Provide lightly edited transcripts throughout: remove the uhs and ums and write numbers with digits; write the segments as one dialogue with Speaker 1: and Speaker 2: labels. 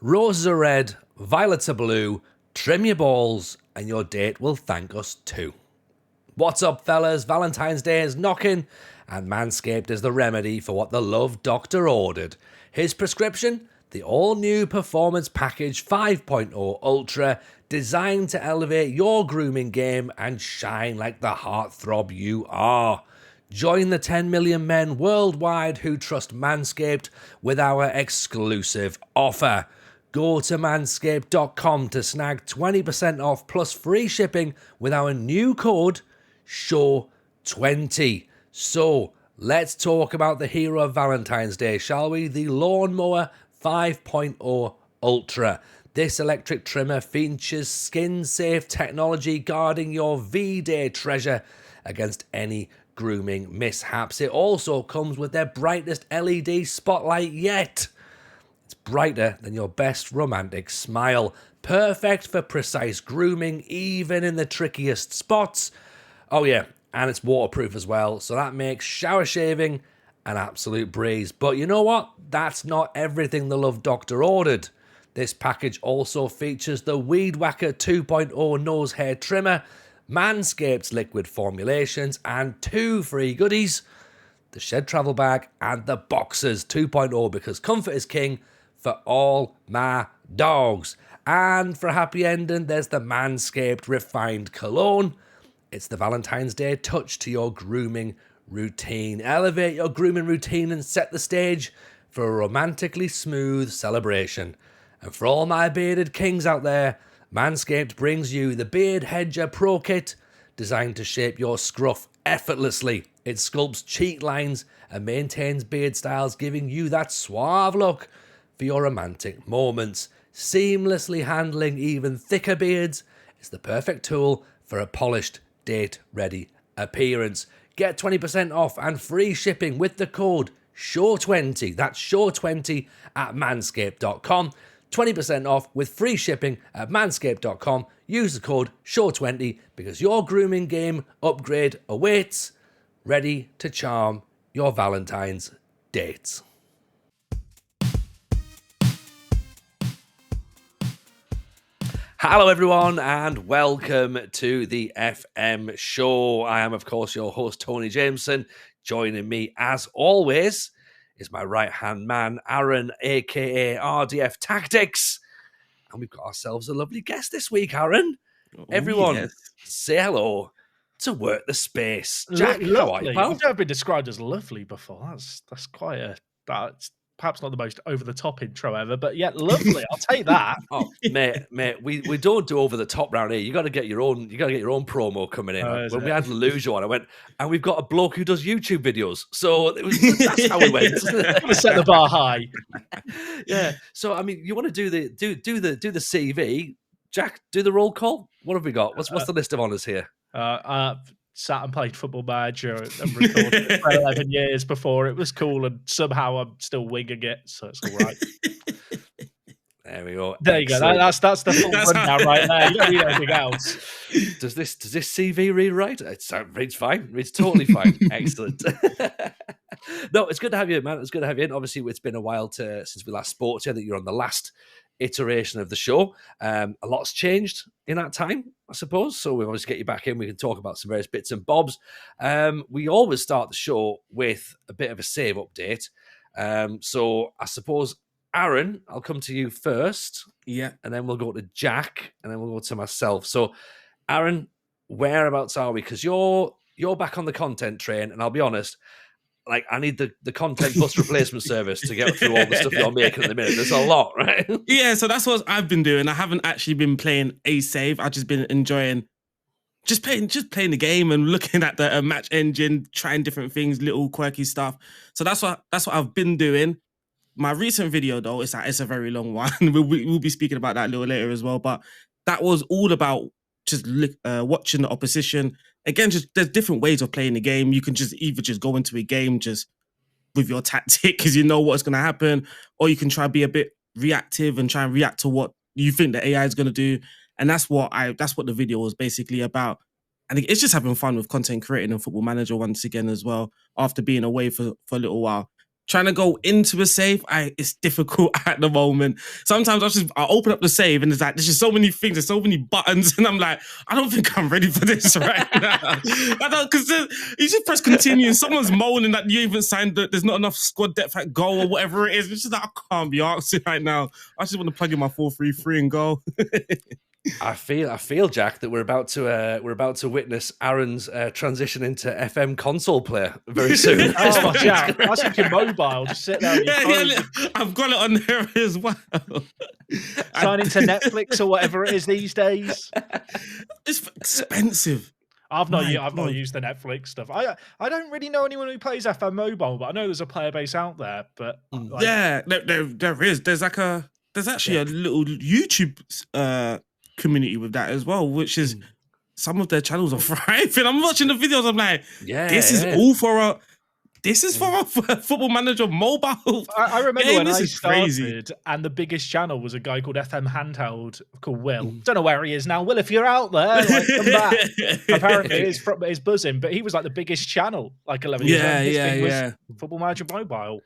Speaker 1: Roses are red, violets are blue, trim your balls, and your date will thank us too. What's up, fellas? Valentine's Day is knocking, and Manscaped is the remedy for what the love doctor ordered. His prescription? The all-new Performance Package 5.0 Ultra, designed to elevate your grooming game and shine like the heartthrob you are. Join the 10 million men worldwide who trust Manscaped with our exclusive offer. Go to manscaped.com to snag 20% off plus free shipping with our new code SHOW20. So, let's talk about the hero of Valentine's Day, shall we? The Lawnmower 5.0 Ultra. This electric trimmer features skin-safe technology guarding your V-Day treasure against any grooming mishaps. It also comes with their brightest LED spotlight yet. It's brighter than your best romantic smile. Perfect for precise grooming, even in the trickiest spots. Oh yeah, and it's waterproof as well, so that makes shower shaving an absolute breeze. But you know what? That's not everything the Love Doctor ordered. This package also features the Weed Whacker 2.0 nose hair trimmer, Manscaped's liquid formulations, and 2 free goodies: the Shed Travel Bag and the Boxers 2.0, because comfort is king for all my dogs. And for a happy ending, there's the Manscaped Refined Cologne. It's the Valentine's Day touch to your grooming routine. Elevate your grooming routine and set the stage for a romantically smooth celebration. And for all my bearded kings out there, Manscaped brings you the Beard Hedger Pro Kit, designed to shape your scruff effortlessly. It sculpts cheek lines and maintains beard styles, giving you that suave look for your romantic moments. Seamlessly handling even thicker beards, it's the perfect tool for a polished, date-ready appearance. Get 20% off and free shipping with the code SHOW20. That's SHOW20 at manscaped.com. 20% off with free shipping at manscaped.com. Use the code SHOW20 because your grooming game upgrade awaits, ready to charm your Valentine's dates. Hello everyone and welcome to the FM show. I am of course your host Tony Jameson. Joining me as always is my right hand man Aaron, aka RDF Tactics. And we've got ourselves a lovely guest this week, Aaron. Everyone, yes. Say hello to Work the Space. Jack, how are you, pal?
Speaker 2: I've never been described as lovely before. That's quite a... That's perhaps not the most over-the-top intro ever, but yeah, lovely. I'll take that.
Speaker 1: Oh, mate, we don't do over-the-top round here. You got to get your own promo coming in. When we had Lujo on, I went, and we've got a bloke who does YouTube videos. So that's how we went.
Speaker 2: Set the bar high.
Speaker 1: Yeah. So I mean, you want to do the CV, Jack? Do the roll call. What have we got? What's the list of honours here?
Speaker 2: Sat and played Football Manager and recorded for 11 years before it was cool, and somehow I'm still winging it, so it's all right.
Speaker 1: There we go.
Speaker 2: There you go. That's the full rundown right there. You don't need anything else.
Speaker 1: Does this CV read right? It reads fine. Reads totally fine. Excellent. No, it's good to have you, man. It's good to have you in. Obviously, it's been a while since we last spoke to you. I think you're on the last iteration of the show. A lot's changed in that time, I suppose. So we want to get you back in. We can talk about some various bits and bobs. We always start the show with a bit of a save update. So I suppose, Aaron, I'll come to you first.
Speaker 3: Yeah.
Speaker 1: And then we'll go to Jack, and then we'll go to myself. So, Aaron, whereabouts are we? Because you're back on the content train, and I'll be honest, like, I need the content bus replacement service to get through all the stuff you're making at the minute. There's a lot, right?
Speaker 3: Yeah, so that's what I've been doing. I haven't actually been playing a save. I've just been enjoying just playing the game and looking at the match engine, trying different things, little quirky stuff. So that's what I've been doing. My recent video, though, it's a very long one. We'll be speaking about that a little later as well. But that was all about just watching the opposition. Again, just there's different ways of playing the game. You can just either just go into a game just with your tactic because you know what's going to happen, or you can try to be a bit reactive and try and react to what you think the AI is going to do. And that's what the video was basically about. And it's just having fun with content creating and Football Manager once again as well, after being away for a little while. trying to go into a save, it's difficult at the moment. Sometimes I open up the save and there's just so many things, there's so many buttons, and I'm like, I don't think I'm ready for this right now. I don't, because you just press continue and someone's moaning that you even signed that there's not enough squad depth at goal or whatever it is. It's just like, I can't be asked right now. I just want to plug in my 4-3-3 and go.
Speaker 1: I feel, Jack, that we're about to witness Aaron's transition into FM console player very soon.
Speaker 2: Oh, Jack, that's like your mobile. Just sit there on your phone.
Speaker 3: Yeah, I've got it on there as well.
Speaker 2: Sign into Netflix or whatever it is these days.
Speaker 3: It's expensive.
Speaker 2: I've not used the Netflix stuff. I don't really know anyone who plays FM mobile, but I know there's a player base out there. But
Speaker 3: yeah, there is. There's actually a little YouTube community with that as well, which is some of their channels are thriving. I'm watching the videos. I'm like, this is all for a Football Manager mobile.
Speaker 2: I remember
Speaker 3: game.
Speaker 2: when
Speaker 3: This
Speaker 2: I
Speaker 3: is
Speaker 2: started,
Speaker 3: crazy.
Speaker 2: and the biggest channel was a guy called FM Handheld called Will. Don't know where he is now. Will, if you're out there, like, come back. Apparently, it's buzzing, but he was like the biggest channel, like 11 years ago. His thing was Football Manager mobile.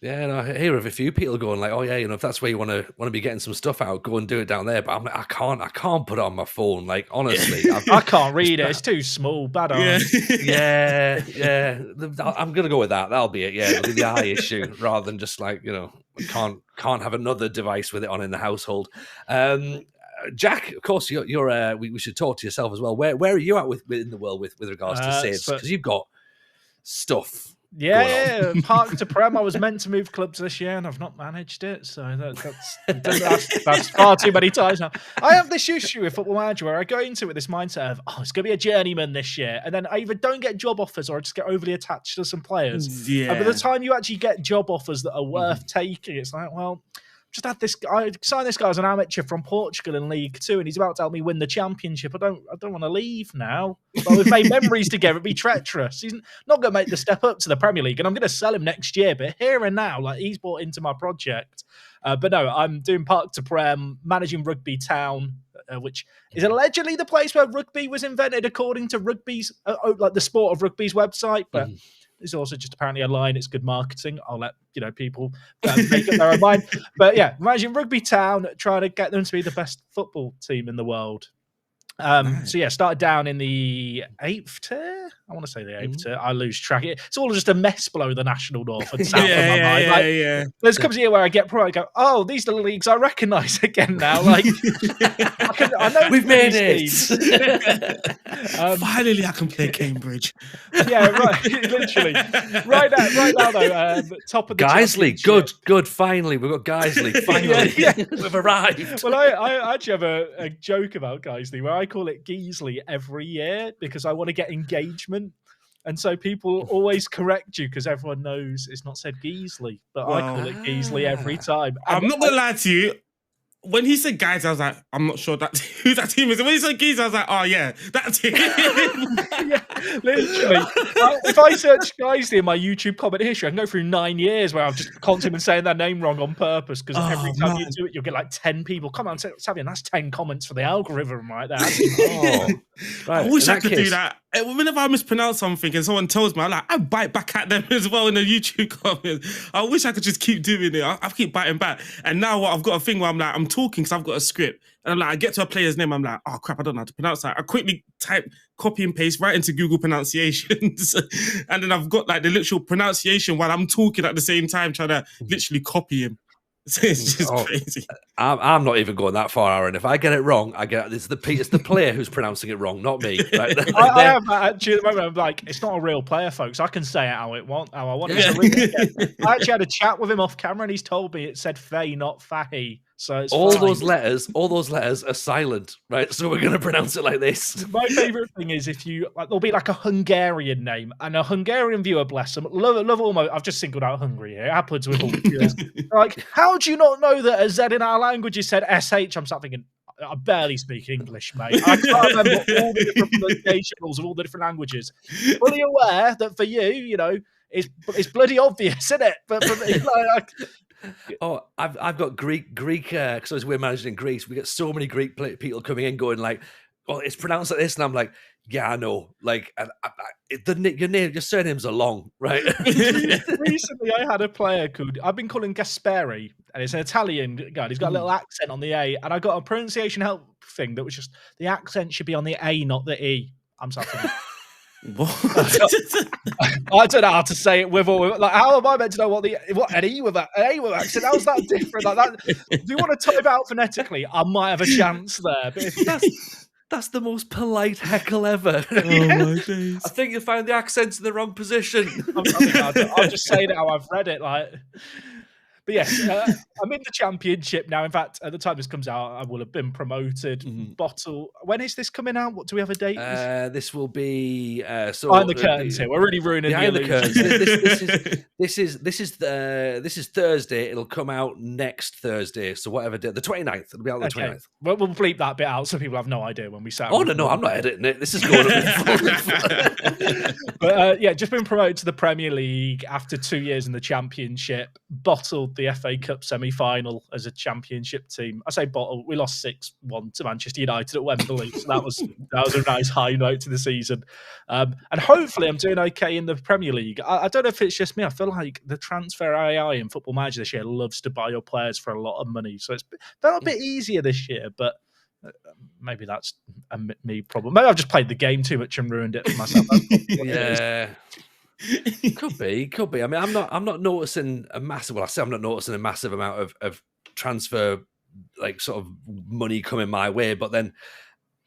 Speaker 1: Yeah, and I hear of a few people going like, "Oh yeah, if that's where you want to be getting some stuff out, go and do it down there." But I'm like, I can't put it on my phone. Like honestly,
Speaker 2: I can't read it. It's too small. Bad eyes.
Speaker 1: Yeah. I'm gonna go with that. That'll be it. Yeah, the eye issue rather than just like can't have another device with it on in the household. Jack, of course, you're. We should talk to yourself as well. Where are you at within the world with regards to saves? Because you've got stuff.
Speaker 2: Yeah, Park To Prem. I was meant to move clubs this year, and I've not managed it. So that's far too many times now. I have this issue with Football Manager where I go into it with this mindset of, it's going to be a journeyman this year, and then I either don't get job offers or I just get overly attached to some players.
Speaker 3: Yeah.
Speaker 2: And by the time you actually get job offers that are worth taking, it's like, well, just had this. I signed this guy as an amateur from Portugal in League 2, and he's about to help me win the championship. I don't want to leave now. But we've made memories together. It'd be treacherous. He's not going to make the step up to the Premier League, and I'm going to sell him next year. But here and now, like, he's bought into my project. But no, I'm doing Park To Prem, managing Rugby Town, which is allegedly the place where rugby was invented, according to rugby's like the Sport of Rugby's website, but. It's also just apparently a line. It's good marketing. I'll let people make up their own mind. But yeah, imagine Rugby Town trying to get them to be the best football team in the world. So yeah, started down in the 8th tier. I want to say the 8th tier. I lose track. It's all just a mess below the national north and south of my mind. There's comes a year where I get pro. I go, oh, these are the leagues I recognise again now. Like, I know
Speaker 1: we've made it.
Speaker 3: Finally, I can play Cambridge.
Speaker 2: Yeah, right. Literally, right now though, top of the
Speaker 1: Geisley. Good. Finally, we've got Geisley. Finally, we've arrived.
Speaker 2: Well, I actually have a joke about Geisley where I call it Geesley every year because I want to get engagement. And so people always correct you because everyone knows it's not said Geesley, but I call it Geesley every time.
Speaker 3: I'm not going to lie to you. When he said guys, I was like, I'm not sure who that team is. And when he said geese, I was like, oh yeah, that team.
Speaker 2: Yeah, literally. If I search Geisley in my YouTube comment history, I can go through 9 years where I've just constantly been saying their name wrong on purpose because every time you do it, you'll get like 10 people. Come on, Sabian, that's 10 comments for the algorithm right there.
Speaker 3: Right. I wish I could do that. Whenever I mispronounce something and someone tells me, I bite back at them as well in the YouTube comments. I wish I could just keep doing it. I keep biting back. And now I've got a thing where I'm talking because I've got a script. And I'm like, I get to a player's name, I'm like, oh crap, I don't know how to pronounce that. I quickly type, copy and paste right into Google pronunciations. And then I've got like the literal pronunciation while I'm talking at the same time, trying to literally copy him. It's just crazy.
Speaker 1: I'm not even going that far, Aaron. If I get it wrong, it's the player who's pronouncing it wrong, not me. Right?
Speaker 2: I have actually at the moment. I'm like, it's not a real player, folks. I can say it how I want it. I actually had a chat with him off camera, and he's told me it said Faye, not Fahy. So it's
Speaker 1: all
Speaker 2: fine.
Speaker 1: those letters are silent, right? So we're going to pronounce it like this.
Speaker 2: My favourite thing is if you there'll be like a Hungarian name, and a Hungarian viewer, bless them, love almost. I've just singled out Hungary here. It happens with all the viewers. Like, how do you not know that a Z in our language is said SH? I'm thinking, I barely speak English, mate. I can't remember all the different pronunciation rules of all the different languages. Fully aware that for you, it's bloody obvious, isn't it? But for me,
Speaker 1: I've got Greek because we're managing in Greece. We get so many Greek people coming in going like, well, it's pronounced like this, and I'm like, Yeah, I know. Like, your surnames are long, right?
Speaker 2: Recently, I had a player called, I've been calling Gasperi, and it's an Italian guy. He's got a little accent on the A, and I got a pronunciation help thing that was just the accent should be on the A, not the E. I'm sorry. I don't know how to say it with or without. Like, how am I meant to know what an E with an A with accent? How's that different? Like that. Do you want to type it out phonetically? I might have a chance there. But if
Speaker 1: that's the most polite heckle ever.
Speaker 3: Oh my days!
Speaker 1: I think you found the accents in the wrong position.
Speaker 2: I'm just saying it how I've read it. Like, but yes, I'm in the championship now. In fact, at the time this comes out, I will have been promoted. Bottle. When is this coming out? What do we have a date?
Speaker 1: This will be
Speaker 2: behind the curtains here. We're really ruining
Speaker 1: behind
Speaker 2: the
Speaker 1: curtains. This is Thursday. It'll come out next Thursday. So whatever day, the 29th. It'll be out on the 29th.
Speaker 2: We'll bleep that bit out so people have no idea when we start.
Speaker 1: Oh no, I'm not editing it. This is going up.
Speaker 2: But yeah, just been promoted to the Premier League after 2 years in the Championship. Bottled the FA Cup semi-final as a Championship team. I say bottled. We lost 6-1 to Manchester United at Wembley, so that was a nice high note to the season. And hopefully, I'm doing okay in the Premier League. I don't know if it's just me. I feel like the transfer AI in Football Manager this year loves to buy up players for a lot of money, so it's felt a bit easier this year, but. Maybe that's a me problem. Maybe I've just played the game too much and ruined it for myself.
Speaker 1: Yeah, could be. I mean, I'm not noticing a massive. Well, I say I'm not noticing a massive amount of transfer, like sort of money coming my way. But then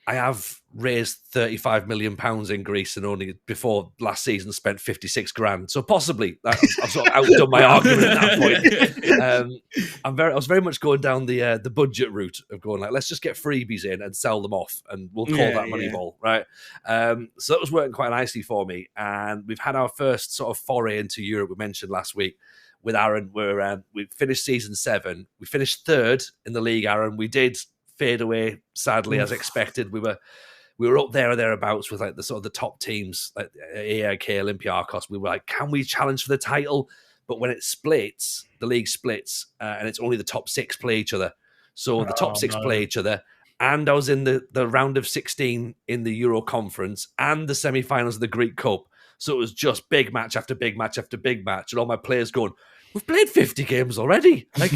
Speaker 1: I have raised £35 million in Greece and only before last season spent 56 grand. So possibly I've sort of outdone my argument at that point. I was very much going down the budget route of going like, let's just get freebies in and sell them off and we'll call that Moneyball, right? So that was working quite nicely for me. And we've had our first sort of foray into Europe, we mentioned last week with Aaron, where we finished season 7. We finished 3rd in the league, Aaron. We did fade away, sadly, as expected. We were up there or thereabouts with like the sort of the top teams, like AIK, Olympiacos. We were like, can we challenge for the title? But when it splits, the league splits, and it's only the top 6 play each other. So the top 6 play each other. And I was in the round of 16 in the Euro Conference and the semi-finals of the Greek Cup. So it was just big match after big match after big match, and all my players going, we've played 50 games already. Like,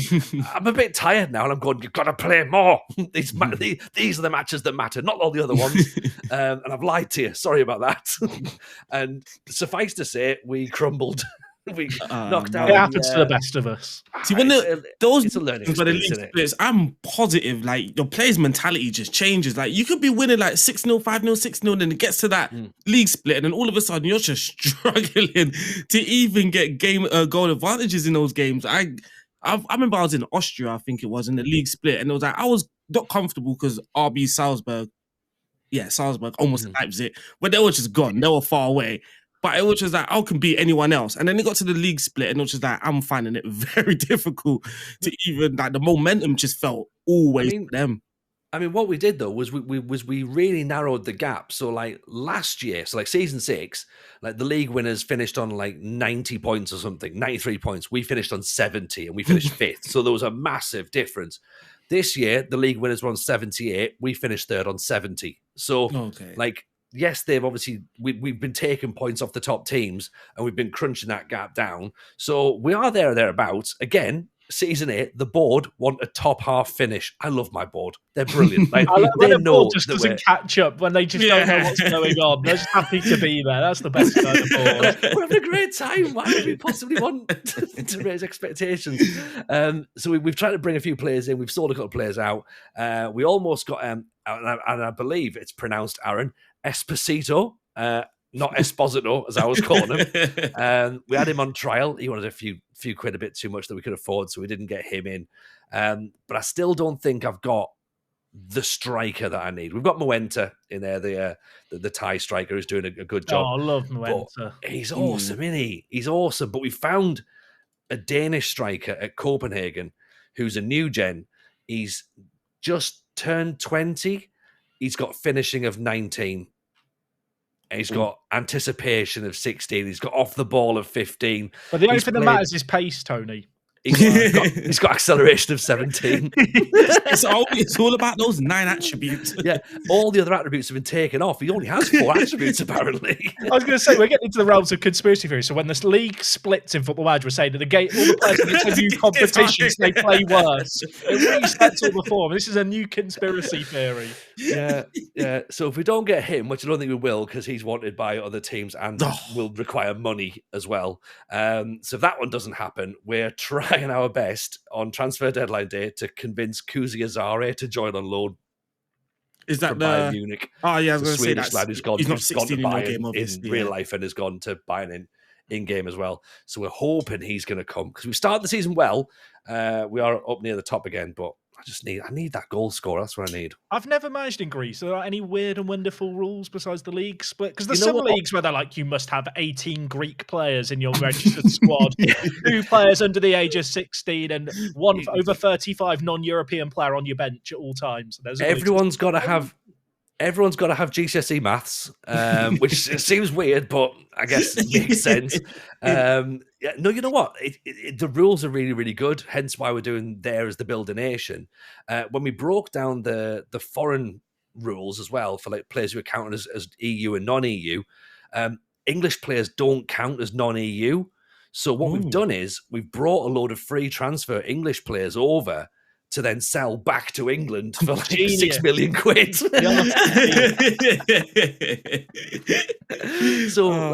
Speaker 1: I'm a bit tired now, and I'm going, you've got to play more. These are the matches that matter, not all the other ones. And I've lied to you. Sorry about that. And suffice to say, we crumbled. We knocked out.
Speaker 2: It happens to the best of us.
Speaker 3: See, when those
Speaker 1: it's a learning
Speaker 3: things where the league splits, I'm positive. Like, your players' mentality just changes. Like, you could be winning like 6-0, 5-0, 6-0, and then it gets to that league split, and then all of a sudden you're just struggling to even get goal advantages in those games. I remember I was in Austria, I think it was, in the league split, and it was like I was not comfortable because RB Salzburg almost Leipzig, but they were just gone. They were far away. But it was just like, I can beat anyone else. And then it got to the league split, and it was just like, I'm finding it very difficult to even, like, the momentum just felt always for them.
Speaker 1: I mean, what we did, though, was we really narrowed the gap. So, like, last year, so, like, season 6, like, the league winners finished on, like, 90 points or something, 93 points. We finished on 70, and we finished 5th. So there was a massive difference. This year, the league winners were on 78. We finished 3rd on 70. So, like... Yes, they've obviously, we've been taking points off the top teams and we've been crunching that gap down. So we are there or thereabouts. Again, season 8, the board want a top half finish. I love my board. They're brilliant. Like,
Speaker 2: they know the board just doesn't catch up when they just don't know what's going on. They're just happy to be there. That's the best kind of board.
Speaker 1: We're having a great time. Why would we possibly want to raise expectations? So we've tried to bring a few players in. We've sold a couple of players out. We almost got, and I believe it's pronounced, Aaron, Esposito, not Esposito, as I was calling him. We had him on trial. He wanted a few quid, a bit too much that we could afford, so we didn't get him in. But I still don't think I've got the striker that I need. We've got Muenta in there, the Thai striker who's doing a good job.
Speaker 2: Oh, I love Muenta.
Speaker 1: But he's awesome, isn't he? He's awesome. But we found a Danish striker at Copenhagen who's a new gen. He's just turned 20. He's got finishing of 19. He's got anticipation of 16. He's got off the ball of 15.
Speaker 2: But the only thing that matters is pace, Tony.
Speaker 1: He's got acceleration of 17.
Speaker 3: It's all about those 9 attributes.
Speaker 1: Yeah, all the other attributes have been taken off. He only has 4 attributes, apparently.
Speaker 2: I was going to say, we're getting into the realms of conspiracy theory. So when this league splits in Football Manager, we're saying that all the players get to new competitions, they play worse. It resets all the form. This is a new conspiracy theory.
Speaker 1: Yeah. So if we don't get him, which I don't think we will, because he's wanted by other teams and will require money as well. So if that one doesn't happen, we're trying our best on transfer deadline day to convince Kuzi Azare to join on loan.
Speaker 3: Is that the
Speaker 1: Bayern Munich?
Speaker 3: Oh yeah, I was going to say
Speaker 1: Swedish lad who's gone to Bayern in real life and has gone to Bayern in game as well. So we're hoping he's going to come because we started the season well. We are up near the top again, but I need that goal scorer. That's what I need.
Speaker 2: I've never managed in Greece. Are there any weird and wonderful rules besides the league split? Because there's some leagues where they're like, you must have 18 Greek players in your registered squad, 2 players under the age of 16, and 1 over 35 non-European player on your bench at all times.
Speaker 1: Everyone's got to have GCSE maths, which seems weird, but I guess it makes sense. No, you know what? The rules are really, really good. Hence why we're doing there as the Build a Nation. When we broke down the foreign rules as well for like players who are counted as EU and non-EU, English players don't count as non-EU. So what we've done is we've brought a load of free transfer English players over to then sell back to England for like £6 million. So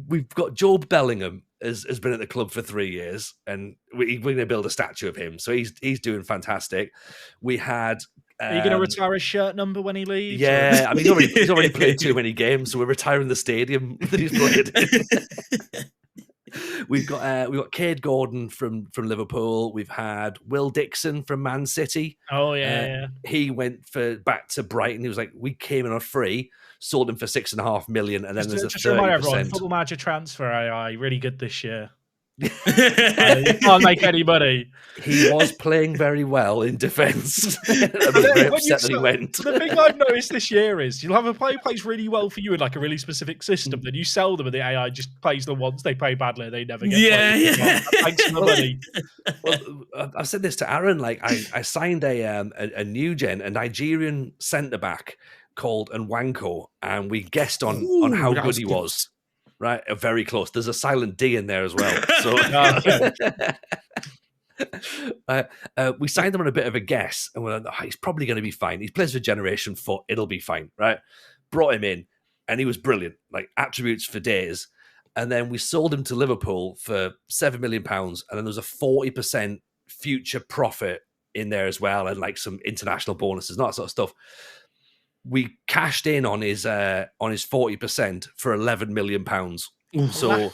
Speaker 1: we've got Job Bellingham has been at the club for 3 years, and we're going to build a statue of him. So he's doing fantastic. We had.
Speaker 2: Are you going to retire his shirt number when he leaves?
Speaker 1: Yeah, I mean he's already played too many games, so we're retiring the stadium that he's played. We've got Cade Gordon from Liverpool. We've had Will Dixon from Man City.
Speaker 2: Oh yeah.
Speaker 1: He went back to Brighton. He was like, we came in on free, sold him for $6.5 million, and then there's a 30%.
Speaker 2: Football Manager transfer AI really good this year. You can't make any money.
Speaker 1: He was playing very well in defence. I was very upset that he went.
Speaker 2: The thing I've noticed this year is you'll have a player who plays really well for you in like a really specific system, then you sell them and the AI just plays the ones they play badly, they never get thanks for the money.
Speaker 1: Well, I've said this to Aaron, like I signed a new gen, a Nigerian centre-back called Nwanko, and we guessed on how good he was. Right, very close. There's a silent D in there as well. So we signed him on a bit of a guess, and we're like, he's probably going to be fine. He plays for Generation Foot. It'll be fine, right? Brought him in, and he was brilliant, like attributes for days. And then we sold him to Liverpool for £7 million, and then there was a 40% future profit in there as well, and like some international bonuses and that sort of stuff. We cashed in on his 40% for £11 million. So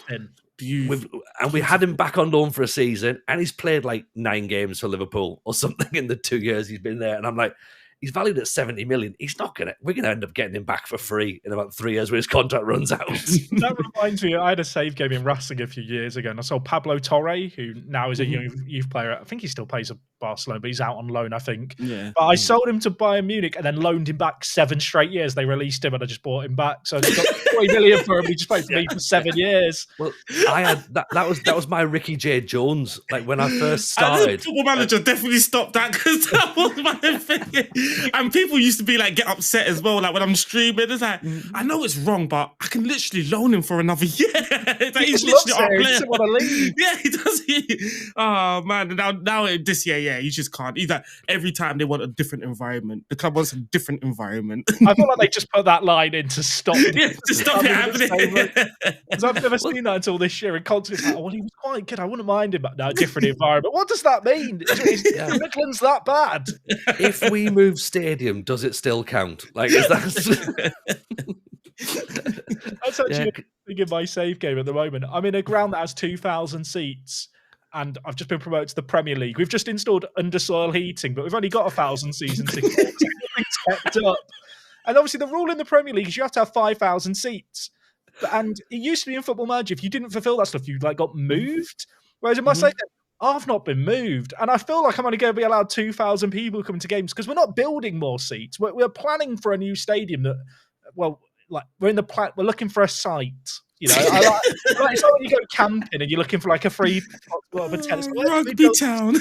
Speaker 1: we had him back on loan for a season, and he's played like 9 games for Liverpool or something in the 2 years he's been there. And I'm like, he's valued at 70 million. We're gonna end up getting him back for free in about 3 years when his contract runs out.
Speaker 2: That reminds me, I had a save game in Racing a few years ago, and I saw Pablo Torre, who now is a youth player. I think he still plays at Barcelona, but he's out on loan, I think. Yeah. But I sold him to Bayern Munich and then loaned him back 7 straight years. They released him and I just bought him back. So I got 3 million for him. He just played for me for 7 years.
Speaker 1: Well, I had that was my Ricky J. Jones. Like when I first started.
Speaker 3: Football Manager definitely stopped that because that was my thing. And people used to be like, get upset as well. Like when I'm streaming, it's like, I know it's wrong, but I can literally loan him for another year. It's like, he's literally our player.
Speaker 2: He want to leave.
Speaker 3: Yeah, he does. Oh man, now this year, yeah, you just can't. He's like, every time they want a different environment. The club wants a different environment.
Speaker 2: I feel like they just put that line in to stop it.
Speaker 3: Yeah, to stop it happening.
Speaker 2: Because I've never seen that until this year. And constantly, like, well, he was quite good. I wouldn't mind him, but no, different environment. What does that mean? Is Midland's that bad?
Speaker 1: If we move stadium, does it still count? Like, is that?
Speaker 2: That's actually a thing in my save game at the moment. I'm in a ground that has 2,000 seats. And I've just been promoted to the Premier League. We've just installed under-soil heating, but we've only got 1,000 season tickets. Everything's kept up. And obviously the rule in the Premier League is you have to have 5,000 seats. And it used to be in Football Manager, if you didn't fulfill that stuff, you like got moved. Whereas in my second, I've not been moved. And I feel like I'm only going to be allowed 2,000 people coming to games because we're not building more seats. We're planning for a new stadium that, well, like we're in the plan. We're looking for a site. You know, I like it's like when you go camping and you're looking for like a free of a tennis.
Speaker 3: Rugby town.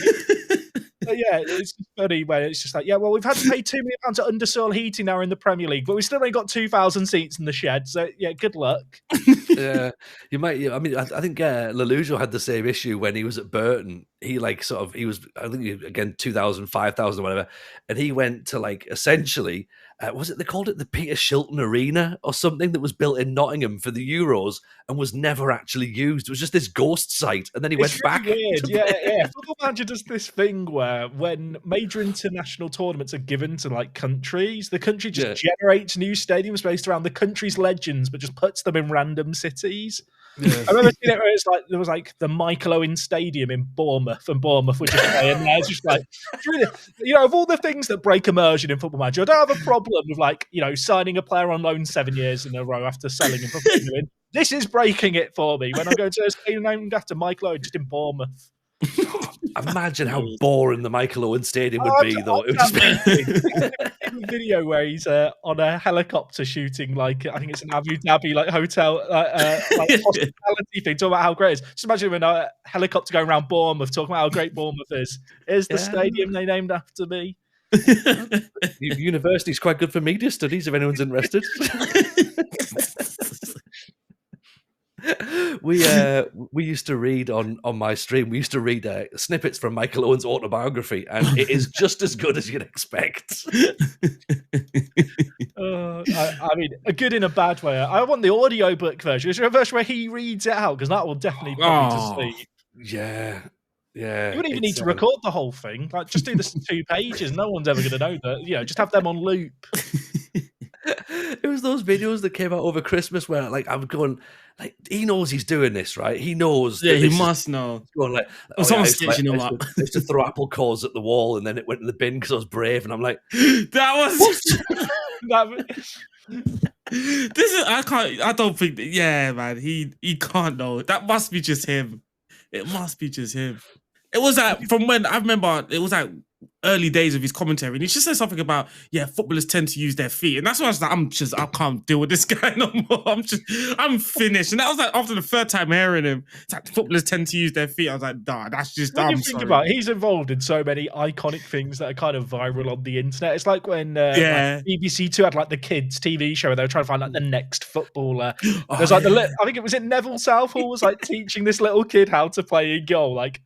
Speaker 2: But yeah, it's just funny where it's just like, yeah, well, we've had to pay £2 million to undersoil heating now in the Premier League, but we still only got 2,000 seats in the shed. So yeah, good luck.
Speaker 1: Yeah, you might. I mean, I think Lelujo had the same issue when he was at Burton. He he was, I think, again 2,000, 5,000 or whatever, and he went to like essentially, was it they called it the Peter Shilton Arena or something that was built in Nottingham for the Euros and was never actually used. It was just this ghost site, and then he went back.
Speaker 2: Weird. Yeah. Football Manager does this thing where when major international tournaments are given to like countries, the country just generates new stadiums based around the country's legends, but just puts them in random cities. Yeah. I remember seeing it where it's like there was like the Michael Owen Stadium in Bournemouth, and Bournemouth were just playing there. It's just like, you know, of all the things that break immersion in Football Manager, I don't have a problem with like, you know, signing a player on loan 7 years in a row after selling him for $1 This is breaking it for me when I'm going to a stadium named after Michael Owen just in Bournemouth.
Speaker 1: Imagine how boring the Michael Owen Stadium would be, though. It would just
Speaker 2: a video where he's on a helicopter shooting, like I think it's an Abu Dhabi like hotel, like hospitality thing, talking about how great it is. Just imagine when a helicopter going around Bournemouth, talking about how great Bournemouth is. Here's the stadium they named after me.
Speaker 1: University's quite good for media studies if anyone's interested. We used to read on my stream. We used to read snippets from Michael Owen's autobiography, and it is just as good as you'd expect.
Speaker 2: I mean, a good in a bad way. I want the audiobook version. Is there a version where he reads it out? Because that will definitely put me to sleep.
Speaker 1: Yeah.
Speaker 2: You wouldn't even need to record the whole thing. Like, just do the 2 pages. No one's ever going to know that. You know, just have them on loop.
Speaker 1: It was those videos that came out over Christmas where, like, I'm going, like, he knows he's doing this, right? He knows.
Speaker 3: Yeah, he must know.
Speaker 1: Going like,
Speaker 3: someone's stitching him up.
Speaker 1: I used to throw apple cores at the wall, and then it went in the bin because I was brave. And I'm like,
Speaker 3: that was. I don't think. Yeah, man. He can't know. That must be just him. It must be just him. It was from when I remember. It was like early days of his commentary, and he just said something about footballers tend to use their feet, and that's why I was like, I can't deal with this guy no more. I'm finished, and that was like after the 3rd time hearing him. It's like footballers tend to use their feet. I was like, nah, that's just.
Speaker 2: When you think about it, he's involved in so many iconic things that are kind of viral on the internet. It's like when like BBC Two had like the kids TV show where they were trying to find like the next footballer. There's like I think it was Neville Southall was like teaching this little kid how to play a goal, like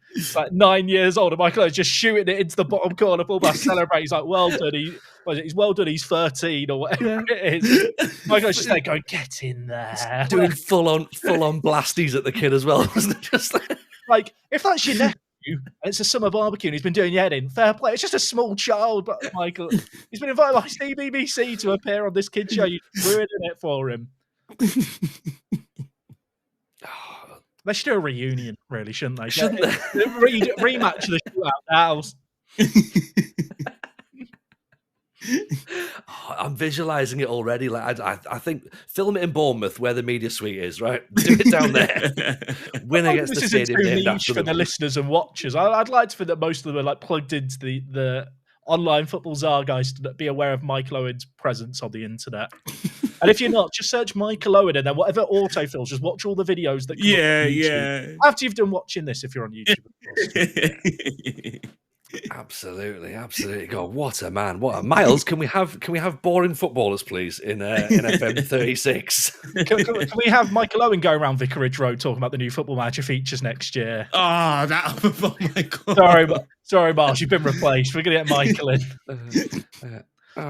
Speaker 2: 9 years old, and Michael Owen's just shooting it into the bottom corner. Fullback celebrate. He's like, well done. He's well done. He's 13 or whatever it is. Michael's just like, go get in there,
Speaker 1: doing full on blasties at the kid as well. Wasn't it? Just
Speaker 2: like if that's your nephew and it's a summer barbecue and he's been doing your head in, fair play. It's just a small child, but Michael, he's been invited by CBBC to appear on this kid show. You're ruining it for him. They should do a reunion, really, shouldn't they?
Speaker 1: Shouldn't they?
Speaker 2: Rematch of the shootout now.
Speaker 1: I'm visualizing it already. Like I think film it in Bournemouth where the media suite is. Right, do it down there. Winner gets the stadium named after them.
Speaker 2: For the listeners and watchers, I'd like to think that most of them are like plugged into the online football czar guys to be aware of Michael Owen's presence on the internet. And if you're not, just search Michael Owen and then whatever autofills, just watch all the videos that come up on YouTube. After you've done watching this, if you're on YouTube, of course.
Speaker 1: Absolutely. God, what a man! What a Miles. Can we have boring footballers, please, in FM 36?
Speaker 2: Can we have Michael Owen go around Vicarage Road talking about the new Football Manager features next year?
Speaker 3: Oh my God!
Speaker 2: Sorry, Miles, you've been replaced. We're going to get Michael in.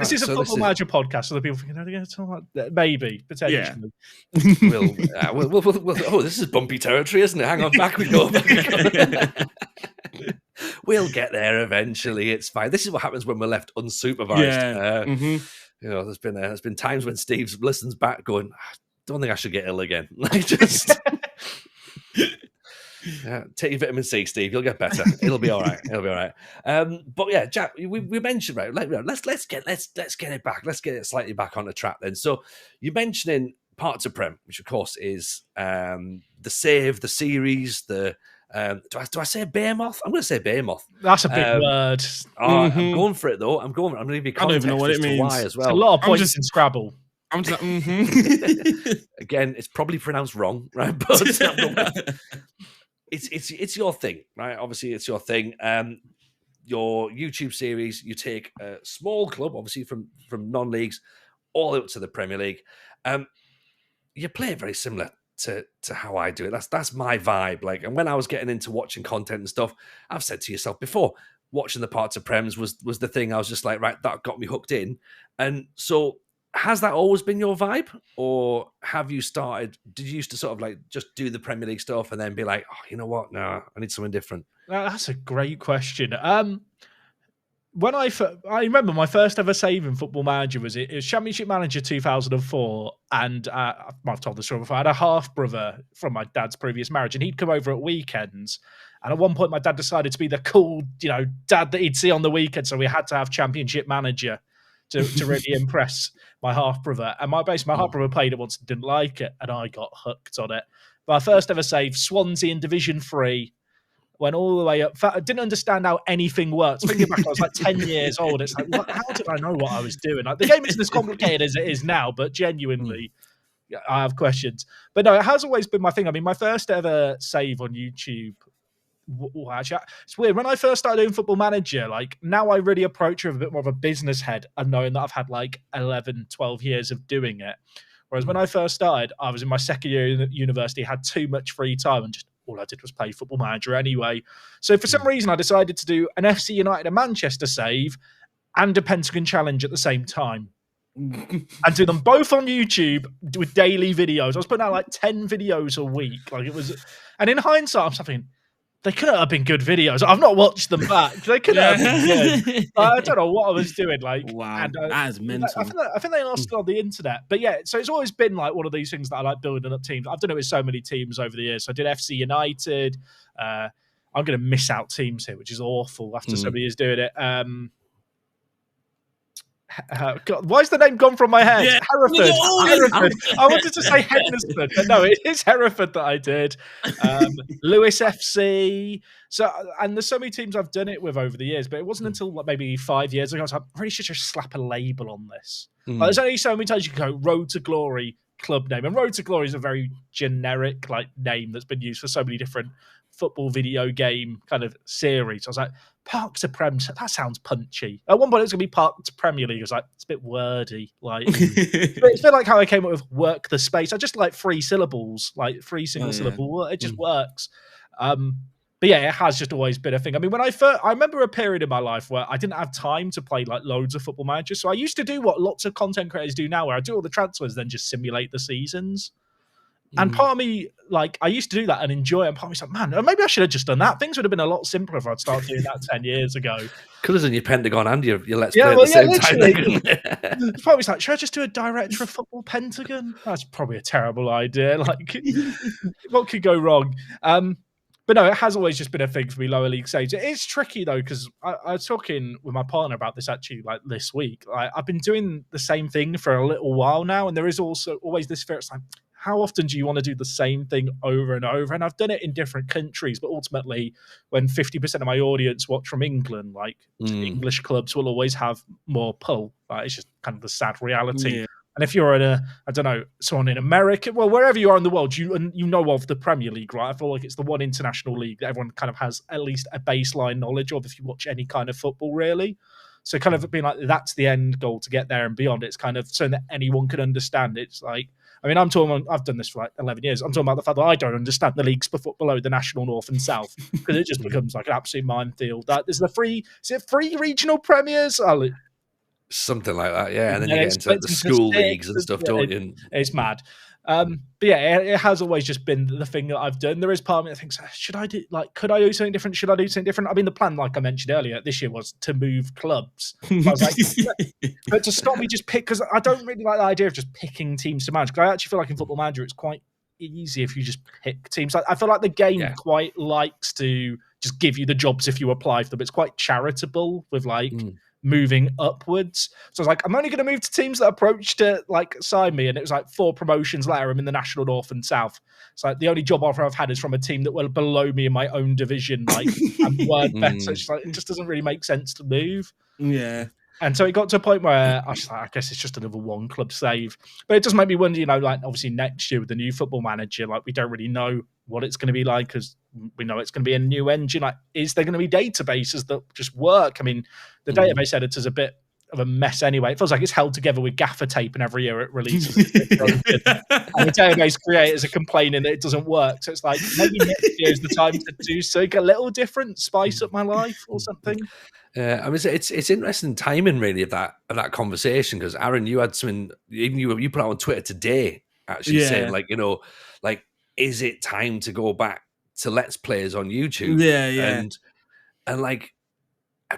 Speaker 2: This is a Football Manager podcast, so the people thinking, are they going to talk about that? Maybe, potentially.
Speaker 1: Yeah. We'll, this is bumpy territory, isn't it? Hang on, back we go. We'll get there eventually. It's fine. This is what happens when we're left unsupervised. You know, there's been times when Steve listens back, going, "I don't think I should get ill again." Like just. Take your vitamin C, Steve. You'll get better. It'll be all right. But yeah, Jack, we mentioned let's get it back. Let's get it slightly back on the track then. So you're mentioning Park To Prem, which of course is the save, the series, the do I say Behemoth? I'm going to say Behemoth.
Speaker 2: That's a big word.
Speaker 1: I'm going for it though. I'm going to give you context. I don't even know what it means. Why as well.
Speaker 2: It's a lot of points in Scrabble.
Speaker 3: I'm just like,
Speaker 1: Again, it's probably pronounced wrong, right? But it's your thing, right? Obviously, it's your thing. Your YouTube series, you take a small club, obviously from non-leagues, all up to the Premier League. You play it very similar to how I do it. That's my vibe. Like, and when I was getting into watching content and stuff, I've said to yourself before, watching the Park To Prems was the thing. I was just like, right, that got me hooked in. And so, has that always been your vibe, or have you started? Did you used to sort of like just do the Premier League stuff and then be like, oh, you know what? No, I need something different.
Speaker 2: That's a great question. When I remember my first ever save in Football Manager was Championship Manager 2004, and I've told this story before. I had a half brother from my dad's previous marriage, and he'd come over at weekends. And at one point, my dad decided to be the cool, dad that he'd see on the weekend, so we had to have Championship Manager to really impress my half brother. And my half brother played it once and didn't like it, and I got hooked on it. My first ever save, Swansea in Division 3. Went all the way up. I didn't understand how anything worked. Thinking back, I was like 10 years old. It's like, how did I know what I was doing? Like, the game isn't as complicated as it is now, but genuinely, I have questions. But no, it has always been my thing. I mean, my first ever save on YouTube, actually, it's weird. When I first started doing Football Manager, like, now I really approach it with a bit more of a business head and knowing that I've had like 11, 12 years of doing it. Whereas when I first started, I was in my second year at university, had too much free time, and just all I did was play Football Manager anyway. So for some reason, I decided to do an FC United and Manchester save and a Pentagon challenge at the same time. And do them both on YouTube with daily videos. I was putting out like 10 videos a week. Like, it was, and in hindsight, I'm thinking, they couldn't have been good videos. I've not watched them back. They couldn't have been good. I don't know what I was doing. Like,
Speaker 3: wow,
Speaker 2: and,
Speaker 3: that's mental.
Speaker 2: I think they lost on the internet. But yeah, so it's always been like one of these things that I like building up teams. I've done it with so many teams over the years. So I did FC United. I'm going to miss out teams here, which is awful after so many years doing it. God, why is the name gone from my head?
Speaker 3: Yeah.
Speaker 2: Hereford. I wanted to say Henderson, but no, it is Hereford that I did. Lewis FC. So, and there's so many teams I've done it with over the years, but it wasn't until like maybe 5 years ago I was like, I really should just slap a label on this. Like, there's only so many times you can go Road to Glory club name, and Road to Glory is a very generic like name that's been used for so many different football video game kind of series. I was like, Park To Prem, that sounds punchy. At one point, it was going to be Park To Premier League. I was like, it's a bit wordy. Like, it's a bit like how I came up with Work the Space. I just like 3 syllables, like 3 single syllable. It just works. But yeah, it has just always been a thing. I mean, I remember a period in my life where I didn't have time to play like loads of Football Manager. So I used to do what lots of content creators do now, where I do all the transfers, then just simulate the seasons. And part of me, like, I used to do that and enjoy it. And part of me's like, man, maybe I should have just done that. Things would have been a lot simpler if I'd started doing that 10 years ago.
Speaker 1: Could have done your Pentagon and your Let's Play at the same time.
Speaker 2: Part of me's like, should I just do a director of football Pentagon? That's probably a terrible idea. Like, what could go wrong? But no, it has always just been a thing for me, lower league saves. It is tricky, though, because I was talking with my partner about this actually like this week. I've been doing the same thing for a little while now, and there is also always this fear. It's like, how often do you want to do the same thing over and over? And I've done it in different countries, but ultimately, when 50% of my audience watch from England, like English clubs will always have more pull. It's just kind of the sad reality. Yeah. And if you're someone in America, well, wherever you are in the world, you know of the Premier League, right? I feel like it's the one international league that everyone kind of has at least a baseline knowledge of if you watch any kind of football, really. So kind of being like, that's the end goal to get there and beyond. It's kind of so that anyone can understand. It's like, I mean, I've done this for like 11 years. I'm talking about the fact that I don't understand the leagues below the national north and south because it just becomes like an absolute minefield. Is it 3 regional premiers?
Speaker 1: Something like that, yeah. And then you get into the school leagues and stuff, don't you?
Speaker 2: It's mad. But yeah, it has always just been the thing that I've done. There is part of me that thinks, could I do something different? Should I do something different? I mean, the plan, like I mentioned earlier, this year was to move clubs. I was like, but to stop me just pick, because I don't really like the idea of just picking teams to manage. Because I actually feel like in Football Manager, it's quite easy if you just pick teams. I feel like the game quite likes to just give you the jobs if you apply for them. It's quite charitable with moving upwards. So I was like, I'm only going to move to teams that approach to like sign me. And it was like 4 promotions later, I'm in the National North and South. It's like the only job offer I've had is from a team that were below me in my own division, like, and weren't better. It's like, it just doesn't really make sense to move.
Speaker 3: Yeah.
Speaker 2: And so it got to a point where I was like, I guess it's just another one club save. But it does make me wonder, like obviously next year with the new Football Manager, like we don't really know what it's going to be like because we know it's going to be a new engine. Like, is there going to be databases that just work? I mean, the database editor's a bit of a mess anyway. It feels like it's held together with gaffer tape, and every year it releases it. And the database creators are complaining that it doesn't work. So it's like maybe next year is the time to do something a little different, spice up my life or something.
Speaker 1: I mean, it's interesting timing really of that conversation, because Aaron, you had something, even you put out on Twitter today actually saying like, is it time to go back to Let's Plays on YouTube? And like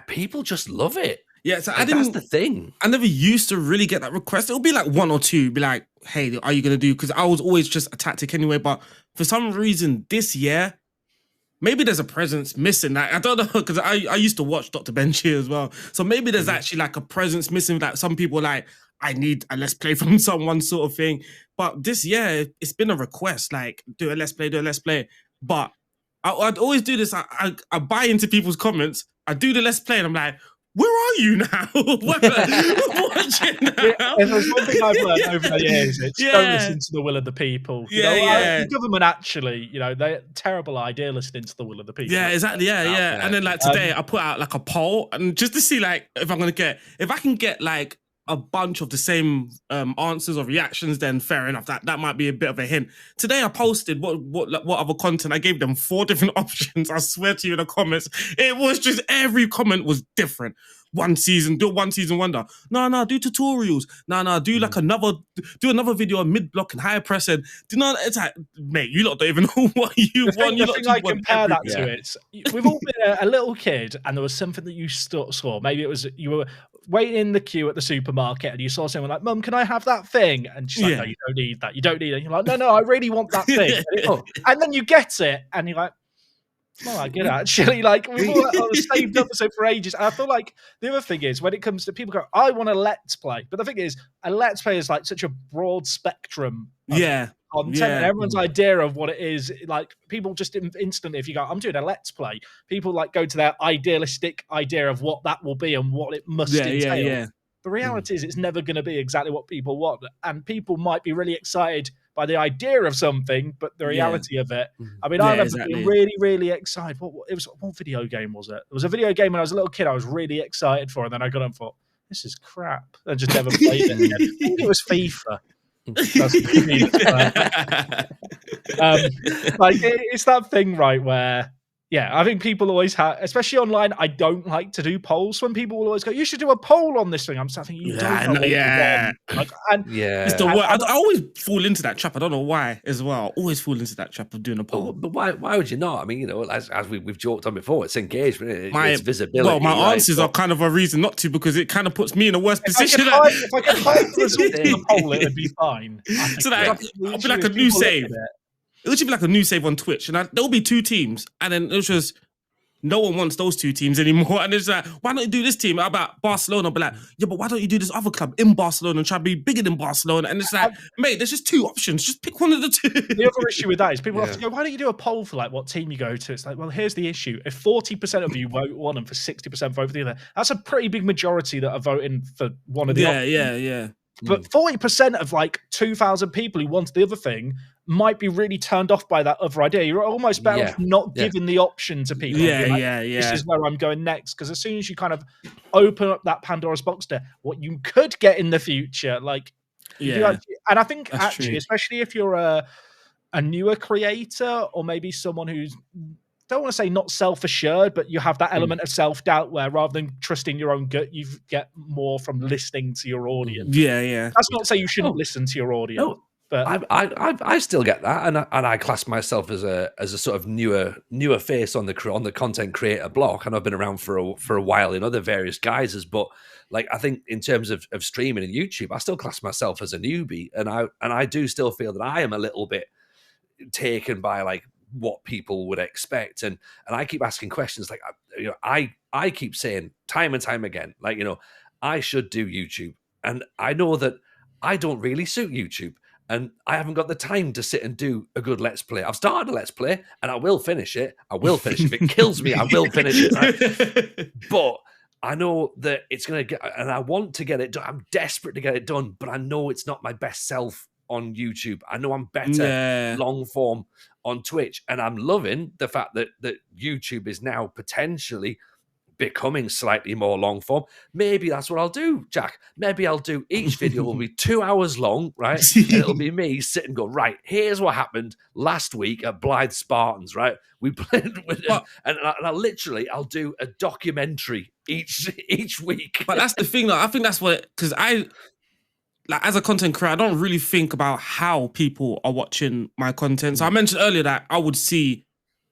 Speaker 1: people just love it.
Speaker 3: Yeah, so
Speaker 1: that's the thing.
Speaker 3: I never used to really get that request. It'll be like one or two, be like, hey, are you gonna do? Because I was always just a tactic anyway. But for some reason this year, maybe there's a presence missing. Like, I don't know, because I used to watch Dr. Benchy as well. So maybe there's actually like a presence missing that some people like, I need a Let's Play from someone sort of thing. But this year, it's been a request, like, do a Let's Play. But I'd always do this. I buy into people's comments. I do the Let's Play and I'm like, where are you now? Watching now?
Speaker 2: If there's one thing I've learned over the years, it's don't listen to the will of the people. The government actually, they're terrible idea listening to the will of the people.
Speaker 3: Yeah, exactly. Yeah. And then like today, I put out like a poll, and just to see like if I can get like a bunch of the same answers or reactions, then fair enough. That might be a bit of a hint. Today I posted what other content. I gave them 4 different options. I swear to you, in the comments, it was just every comment was different. One season wonder. No, do tutorials. No, do like another video on mid block and higher press. And it's like, mate, you lot don't even know what you want.
Speaker 2: The thing I compare that to it. We've all been a little kid, and there was something that you saw. Maybe it was you were waiting in the queue at the supermarket, and you saw someone like, "Mum, can I have that thing?" And she's like, "No, you don't need that. You don't need it." And you're like, "No, I really want that thing." And then you get it, and you're like, "Oh, I get it." Actually, like we've all saved up for ages. And I feel like the other thing is when it comes to people go, "I want a Let's Play," but the thing is, a Let's Play is like such a broad spectrum. Content and everyone's idea of what it is, like people just instantly, if you go, I'm doing a Let's Play, people like go to their idealistic idea of what that will be and what it must entail. The reality is it's never going to be exactly what people want, and people might be really excited by the idea of something, but the reality of it, I mean, I remember being really, really excited. What video game was it? It was a video game when I was a little kid I was really excited for, and then I got on and thought, this is crap. I just never played it again. I think it was FIFA. Like it's that thing, right, where I think people always have, especially online, I don't like to do polls. When people will always go, you should do a poll on this thing, I'm thinking you don't know
Speaker 3: it's the word. I always fall into that trap. I don't know why as well. I always fall into that trap of doing a poll.
Speaker 1: But why would you not? I mean, as we've joked on before, it's engagement, it's visibility.
Speaker 3: Well, my answers are kind of a reason not to, because it kind of puts me in a worse position.
Speaker 2: If I could hide the results in the poll, it would be fine.
Speaker 3: So that it'll be like a new save. It would just be like a new save on Twitch, and there'll be 2 teams, and then it was just no one wants those 2 teams anymore. And it's like, why don't you do this team? How about Barcelona? I'll be like, yeah, but why don't you do this other club in Barcelona and try to be bigger than Barcelona? And it's like, mate, there's just 2 options. Just pick one of the 2.
Speaker 2: The other issue with that is people have to go, why don't you do a poll for like what team you go to? It's like, well, here's the issue. If 40% of you vote one and for 60% vote for the other, that's a pretty big majority that are voting for one of the options.
Speaker 3: Yeah.
Speaker 2: But 40% of like 2,000 people who want the other thing might be really turned off by that other idea. You're almost better off not giving the option to people. This is where I'm going next. Because as soon as you kind of open up that Pandora's box to what you could get in the future, like, and I think that's actually, true. Especially if you're a newer creator or maybe someone who's, don't want to say not self-assured, but you have that element of self-doubt where rather than trusting your own gut, you get more from listening to your audience. That's not to say you shouldn't listen to your audience. No. But
Speaker 1: I still get that, and I class myself as a sort of newer face on the content creator block, and I've been around for a while in other various guises. But like I think in terms of streaming and YouTube, I still class myself as a newbie, and I do still feel that I am a little bit taken by like what people would expect, and I keep asking questions like I keep saying time and time again, like I should do YouTube, and I know that I don't really suit YouTube. And I haven't got the time to sit and do a good Let's Play. I've started a Let's Play, and I will finish it. If it kills me, I will finish it. Right? But I know that it's going to get, and I want to get it done. I'm desperate to get it done, but I know it's not my best self on YouTube. I know I'm better long form on Twitch, and I'm loving the fact that YouTube is now potentially becoming slightly more long form. Maybe that's what I'll do, Jack. Maybe I'll do each video will be 2 hours long, right? And it'll be me sitting and go, right, here's what happened last week at Blythe Spartans, right? We played with, and I'll do a documentary each week.
Speaker 3: But that's the thing, though. I think that's what, because as a content creator, I don't really think about how people are watching my content. So I mentioned earlier that I would see,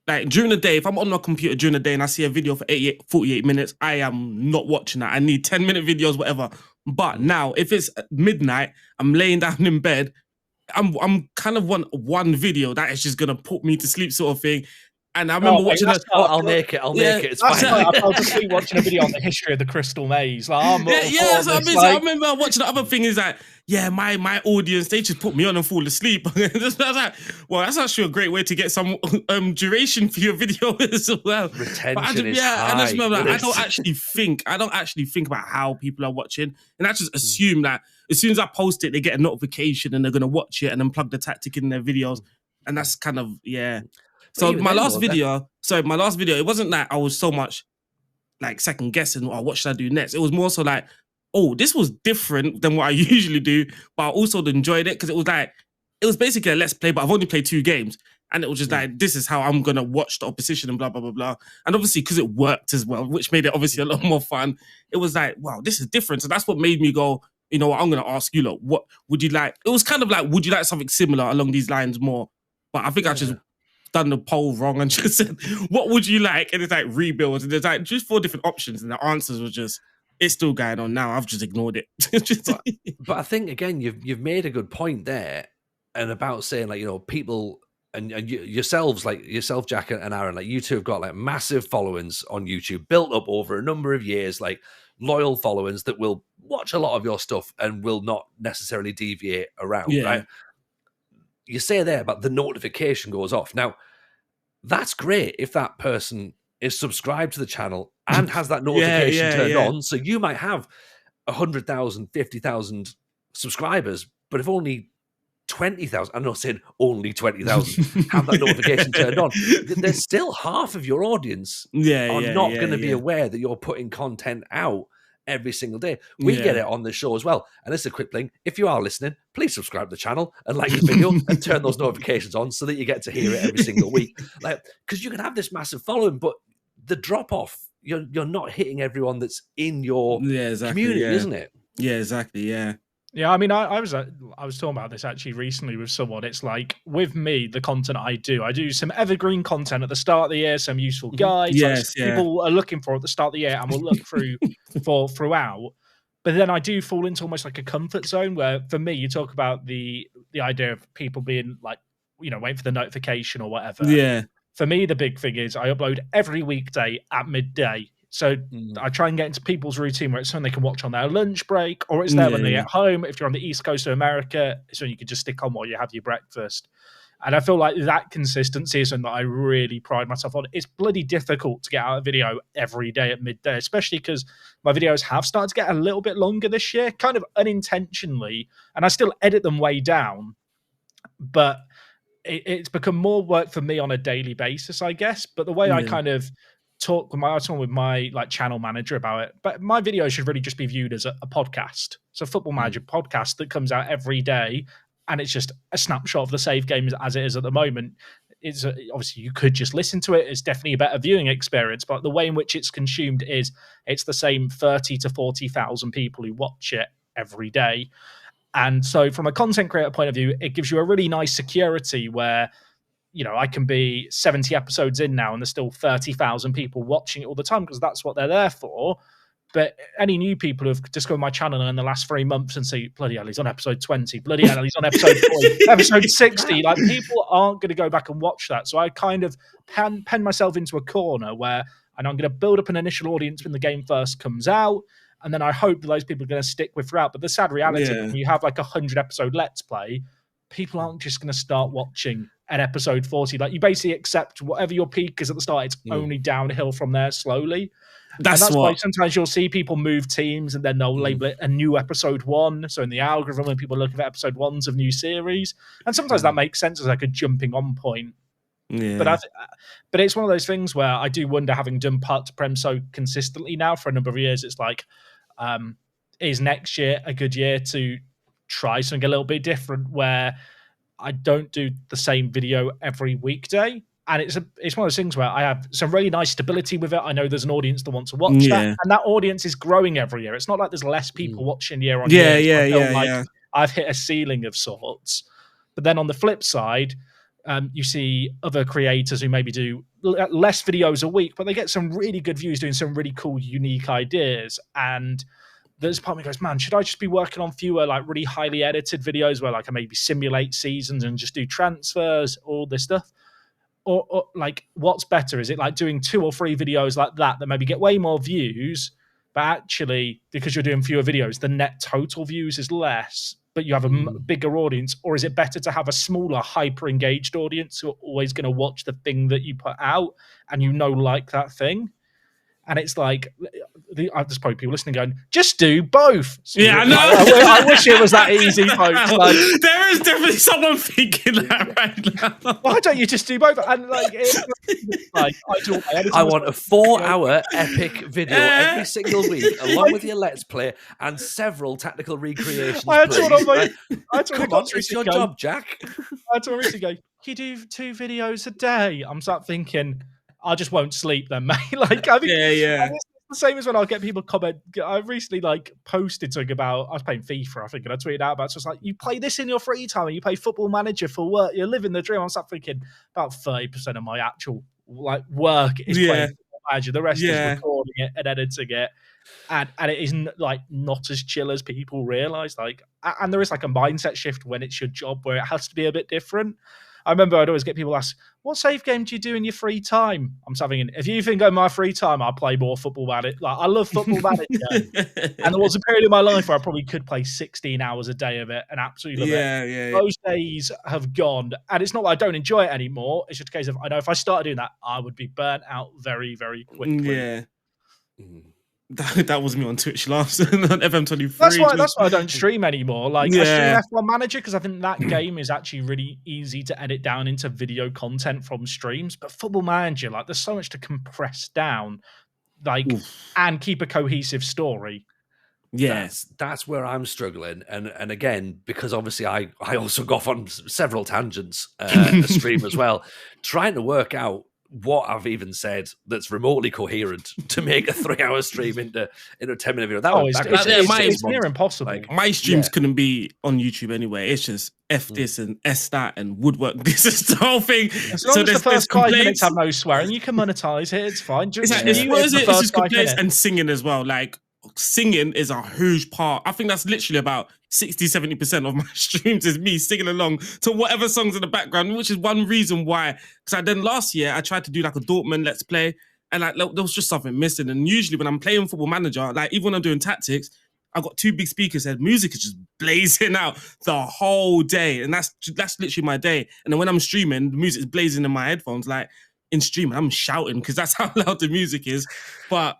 Speaker 3: like, during the day, if I'm on my computer during the day and I see a video for 48 minutes, I am not watching that. I need 10-minute videos, whatever. But now, if it's midnight, I'm laying down in bed, I'm kind of want one video that is just going to put me to sleep, sort of thing. And I remember watching it.
Speaker 1: I'll make it. It's fine.
Speaker 2: I'll just be watching a video on the history of the Crystal Maze. Like,
Speaker 3: that's what I mean. So I remember watching the other thing is that, my audience, they just put me on and fall asleep. I was like, well, that's actually a great way to get some duration for your video as well.
Speaker 1: Retention is high.
Speaker 3: And I just remember, I don't actually think about how people are watching. And I just assume that as soon as I post it, they get a notification and they're going to watch it and then plug the tactic in their videos. And that's kind of, So my last video, it wasn't that I was so much like second guessing, what should I do next? It was more so like, oh, this was different than what I usually do, but I also enjoyed it because it was basically a let's play, but I've only played 2 games. And it was just like, this is how I'm going to watch the opposition and blah, blah, blah, blah. And obviously, because it worked as well, which made it obviously a lot more fun, it was like, wow, this is different. So that's what made me go, you know what, I'm going to ask you, look, what would you like? It was kind of like, would you like something similar along these lines more? But I think I just done the poll wrong and just said, what would you like? And it's like rebuild. And there's like just 4 different options. And the answers were just, it's still going on now. I've just ignored it.
Speaker 1: but I think, again, you've made a good point there. And about saying, like, people and yourselves, like yourself, Jack and Aaron, like you two have got like massive followings on YouTube built up over a number of years, like loyal followings that will watch a lot of your stuff and will not necessarily deviate around, right? You say there about the notification goes off. Now, that's great if that person is subscribed to the channel and has that notification turned on. So you might have 100,000, 50,000 subscribers, but if only 20,000, I'm not saying only 20,000, have that notification turned on, there's still half of your audience are not going to be aware that you're putting content out every single day. We get it on the show as well. And this is a quick thing. If you are listening, please subscribe to the channel and like the video and turn those notifications on so that you get to hear it every single week. Like, because you can have this massive following, but the drop off, you're not hitting everyone that's in your community, isn't it?
Speaker 3: Yeah, exactly. Yeah.
Speaker 2: Yeah, I mean, I was talking about this actually recently with someone. It's like, with me, the content I do some evergreen content at the start of the year, some useful guides, people are looking for at the start of the year, and we'll look through throughout. But then I do fall into almost like a comfort zone where, for me, you talk about the idea of people being like, waiting for the notification or whatever.
Speaker 3: Yeah.
Speaker 2: For me, the big thing is I upload every weekday at midday. So I try and get into people's routine where it's something they can watch on their lunch break, or it's there when they're at home. If you're on the East Coast of America, it's when you can just stick on while you have your breakfast. And I feel like that consistency is something that I really pride myself on. It's bloody difficult to get out a video every day at midday, especially because my videos have started to get a little bit longer this year, kind of unintentionally. And I still edit them way down, but it's become more work for me on a daily basis, I guess. But the way I kind of talk with my like channel manager about it, but my videos should really just be viewed as a podcast. It's a Football Manager podcast that comes out every day, and it's just a snapshot of the save game as it is at the moment. It's obviously you could just listen to it. It's definitely a better viewing experience, but the way in which it's consumed is it's the same 30 to 40,000 people who watch it every day. And so from a content creator point of view, it gives you a really nice security where, I can be 70 episodes in now and there's still 30,000 people watching it all the time because that's what they're there for. But any new people who have discovered my channel in the last 3 months and say, bloody hell, he's on episode 20, bloody hell, he's on episode 40, episode 60, like people aren't going to go back and watch that. So I kind of pen myself into a corner where I'm going to build up an initial audience when the game first comes out. And then I hope that those people are going to stick with throughout. But the sad reality, when you have like 100 episode Let's Play, people aren't just going to start watching at episode 40. Like you basically accept whatever your peak is at the start. It's only downhill from there slowly. That's why sometimes you'll see people move teams and then they'll label it a new episode 1. So in the algorithm, when people look at episode 1s of new series, and sometimes that makes sense as like a jumping on point.
Speaker 3: Yeah.
Speaker 2: But it's one of those things where I do wonder, having done Park To Prem so consistently now for a number of years, it's like, is next year a good year to try something a little bit different where I don't do the same video every weekday? And it's one of those things where I have some really nice stability with it. I know there's an audience that wants to watch that, and that audience is growing every year. It's not like there's less people watching year on year.
Speaker 3: Yeah.
Speaker 2: I've hit a ceiling of sorts. But then on the flip side, you see other creators who maybe do less videos a week, but they get some really good views doing some really cool, unique ideas. And there's part of me goes, man, should I just be working on fewer like really highly edited videos where like I maybe simulate seasons and just do transfers, all this stuff? Or like, what's better? Is it like doing 2 or 3 videos like that maybe get way more views, but actually, because you're doing fewer videos, the net total views is less, but you have a bigger audience? Or is it better to have a smaller, hyper-engaged audience who are always going to watch the thing that you put out and like that thing? And it's like, there's probably people listening going, just do both.
Speaker 3: Yeah, I know.
Speaker 2: I wish it was that easy, folks. Like,
Speaker 3: there is definitely someone thinking that right now.
Speaker 2: Why don't you just do both? And like,
Speaker 1: I want a 4-hour epic video every single week, along with your Let's Play and several tactical recreations.
Speaker 2: Come on,
Speaker 1: it's your job, Jack.
Speaker 2: I told him go, you do 2 videos a day. I'm start thinking, I just won't sleep then, mate. Like, I think, it's the same as when I'll get people comment. I recently posted something about, I was playing FIFA, I think, and I tweeted out about it. So it's like, you play this in your free time and you play Football Manager for work. You're living the dream. I'm start thinking about 30% of my actual work is playing Football Manager. The rest is recording it and editing it. And it isn't not as chill as people realize. And there is a mindset shift when it's your job where it has to be a bit different. I remember I'd always get people ask, what save game do you do in your free time? I'm having if you think of my free time, I'll play more Football Manager. I love Football Manager. And there was a period in my life where I probably could play 16 hours a day of it and absolutely love it. Those days have gone. And it's not that I don't enjoy it anymore. It's just a case of, I know if I started doing that, I would be burnt out very, very quickly.
Speaker 3: Yeah. That was me on Twitch last on FM23.
Speaker 2: That's why I don't stream anymore. I stream F1 Manager because I think that game is actually really easy to edit down into video content from streams. But Football Manager, there's so much to compress down, and keep a cohesive story.
Speaker 1: Yes, that's where I'm struggling, and again, because obviously I also go off on several tangents a stream as well, trying to work out what I've even said that's remotely coherent to make a 3-hour stream into a 10-minute video.
Speaker 2: It's near impossible.
Speaker 3: My streams couldn't be on YouTube anyway. It's just F this and S that and woodwork. This is the whole thing.
Speaker 2: As long as the first 5 minutes have no swearing, you can monetize it. It's fine.
Speaker 3: It's just complaints and singing as well. Singing is a huge part. I think that's literally about 60-70% of my streams is me singing along to whatever songs in the background, which is one reason why. Because then last year I tried to do a Dortmund Let's Play, and there was just something missing. And usually when I'm playing Football Manager, even when I'm doing tactics, I've got 2 big speakers and music is just blazing out the whole day, and that's literally my day. And then when I'm streaming, the music is blazing in my headphones. In streaming, I'm shouting because that's how loud the music is. But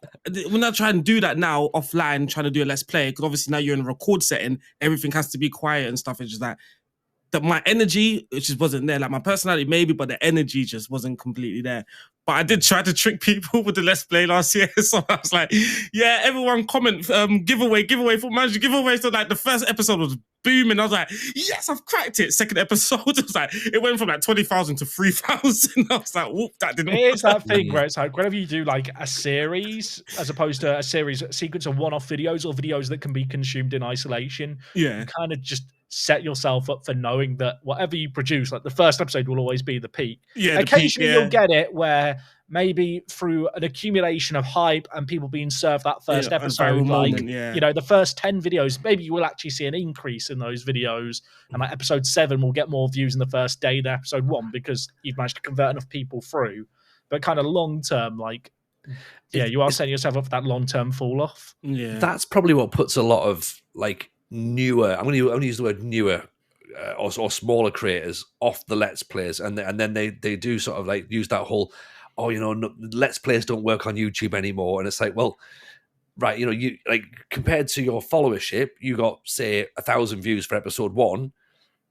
Speaker 3: when I try and do that now offline, trying to do a Let's Play, because obviously now you're in a record setting, everything has to be quiet and stuff. It's just that my energy, it just wasn't there. My personality maybe, but the energy just wasn't completely there. But I did try to trick people with the Let's Play last year. So I was like, yeah, everyone comment, giveaway, Football Manager giveaway. So the first episode was booming. I was like, yes, I've cracked it. Second episode, it went from 20,000 to 3,000. I was like, whoop, that didn't work.
Speaker 2: It is that thing where it's whenever you do a series, as opposed to a sequence of one-off videos or videos that can be consumed in isolation, you kind of just set yourself up for knowing that whatever you produce, the first episode will always be the peak. Yeah, occasionally you'll get it where maybe through an accumulation of hype and people being served that first episode, the first 10 videos, maybe you will actually see an increase in those videos, and episode 7 will get more views in the first day than episode 1 because you've managed to convert enough people through. But kind of long term, you are setting yourself up for that long term fall off.
Speaker 1: Yeah, that's probably what puts a lot of newer, I'm going to use the word newer or smaller creators off the Let's Plays, and then they do sort of use that whole oh, no, Let's Plays don't work on YouTube anymore. And it's like, well, right, you like compared to your followership, you got, say, 1,000 views for episode 1.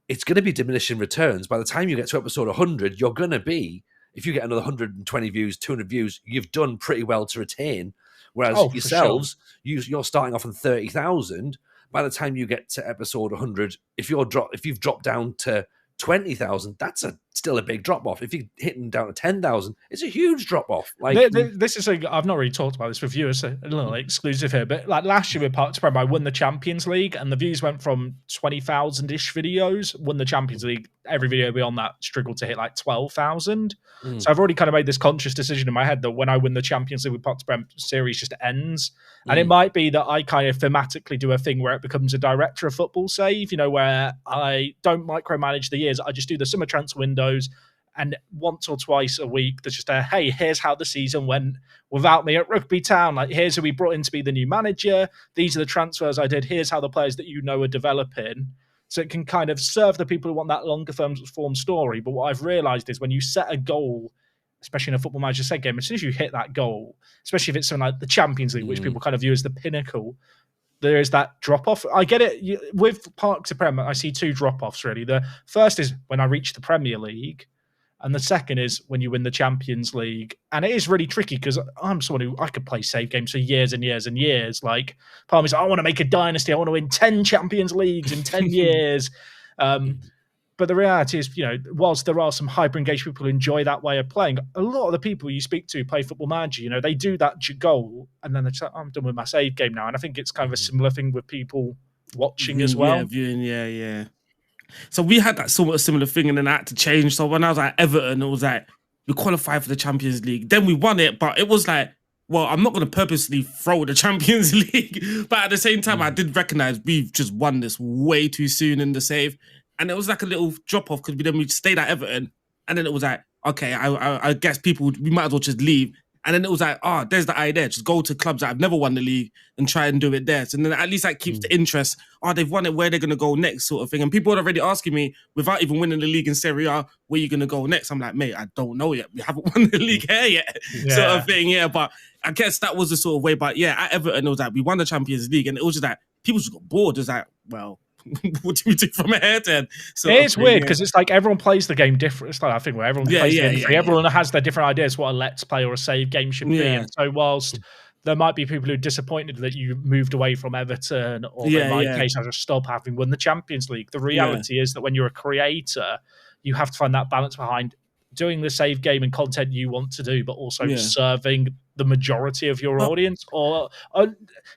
Speaker 1: It's going to be diminishing returns. By the time you get to episode 100, you're going to be, if you get another 120 views, 200 views, you've done pretty well to retain. Whereas yourselves, you're starting off on 30,000. By the time you get to episode 100, if you've dropped down to 20,000, that's still a big drop off. If you're hitting down to 10,000, it's a huge drop off. Like
Speaker 2: this is I've not really talked about this with you, so a little exclusive here. But like last year with Park To Prem, I won the Champions League, and the views went from 20,000 ish videos. Won the Champions League. Every video beyond that struggled to hit like 12,000. So I've already kind of made this conscious decision in my head that when I win the Champions League with Park To Prem, series just ends. And it might be that I kind of thematically do a thing where it becomes a director of football save, where I don't micromanage the years. I just do the summer transfer windows, and once or twice a week, there's just hey, here's how the season went without me at Rugby Town. Like, here's who we brought in to be the new manager. These are the transfers I did. Here's how the players that are developing. So it can kind of serve the people who want that longer form story. But what I've realized is when you set a goal, especially in a Football Manager set game, as soon as you hit that goal, especially if it's something like the Champions League, which people kind of view as the pinnacle, there is that drop-off. I get it. With Park To Prem, I see 2 drop-offs, really. The first is when I reach the Premier League, and the second is when you win the Champions League. And it is really tricky because I'm someone who I could play save games for years and years and years. Like, part of me is, I want to make a dynasty. I want to win 10 Champions Leagues in 10 years. But the reality is, whilst there are some hyper-engaged people who enjoy that way of playing, a lot of the people you speak to play Football Manager, they do that goal, and then they're just like, I'm done with my save game now. And I think it's kind of a similar thing with people watching as well.
Speaker 3: Yeah, viewing, yeah. So we had that somewhat similar thing, and then I had to change. So when I was at Everton, it was like, we qualified for the Champions League. Then we won it, but it was like, well, I'm not going to purposely throw the Champions League. But at the same time, I did recognize we've just won this way too soon in the save. And it was like a little drop-off because we stayed at Everton. And then it was like, okay, I guess we might as well just leave. And then it was like, there's the idea. Just go to clubs that have never won the league and try and do it there. So then at least that keeps the interest. They've won it, where they're going to go next, sort of thing. And people are already asking me, without even winning the league in Serie A, where you going to go next? I'm like, mate, I don't know yet. We haven't won the league here yet, sort of thing. Yeah, but I guess that was the sort of way. But yeah, at Everton, it was like, we won the Champions League. And it was just like, people just got bored. It was like, well, what do we do from here then?
Speaker 2: It's weird because it's like everyone plays the game different. It's like I think where everyone plays the game differently. Everyone has their different ideas what a let's play or a save game should be. And so whilst there might be people who are disappointed that you moved away from Everton, or in my case, I just stopped having won the Champions League. The reality is that when you're a creator, you have to find that balance behind doing the save game and content you want to do, but also serving the majority of your audience. Or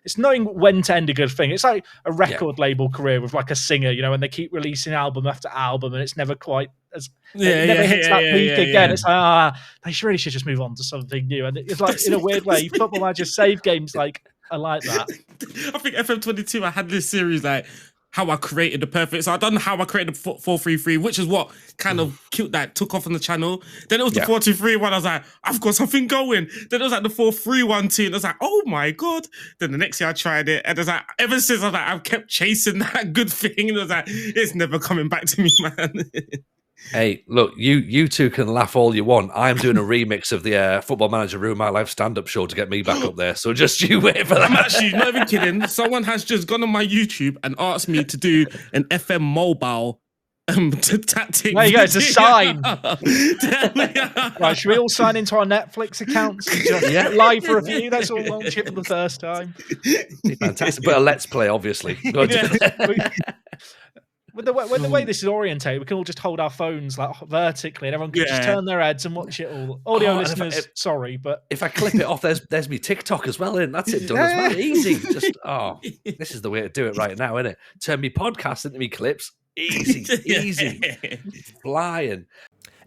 Speaker 2: it's knowing when to end a good thing. It's like a record label career with like a singer, and they keep releasing album after album, and it's never quite as it never hits that peak again. It's like they really should just move on to something new. And it's like in a weird way, Football Manager save games like I like that.
Speaker 3: I think FM22, I had this series like how I created the perfect. So I done how I created the 4-3-3, which is what kind of killed that, took off on the channel. Then it was the 4-2-3-1. I was like, I've got something going. Then it was like the 4-3-1-2. And I was like, oh my God. Then the next year I tried it. And it was like, ever since I was like, I've kept chasing that good thing. And it was like, it's never coming back to me, man.
Speaker 1: Hey, look, you two can laugh all you want. I'm doing a remix of the Football Manager Ruin My Life stand-up show to get me back up there. So just you wait for that.
Speaker 3: I'm actually not even kidding. Someone has just gone on my YouTube and asked me to do an FM mobile tactic.
Speaker 2: There you go, it's a sign. Right, should we all sign into our Netflix accounts and just live review? That's all launch it for the first time.
Speaker 1: Fantastic. But a let's play, obviously.
Speaker 2: With the way this is orientated, we can all just hold our phones like vertically, and everyone can just turn their heads and watch it all. Audio listeners, sorry, but
Speaker 1: if I clip it off, there's me TikTok as well, and that's it done as well. Easy. Just this is the way to do it right now, isn't it? Turn me podcast into me clips. Easy. Flying.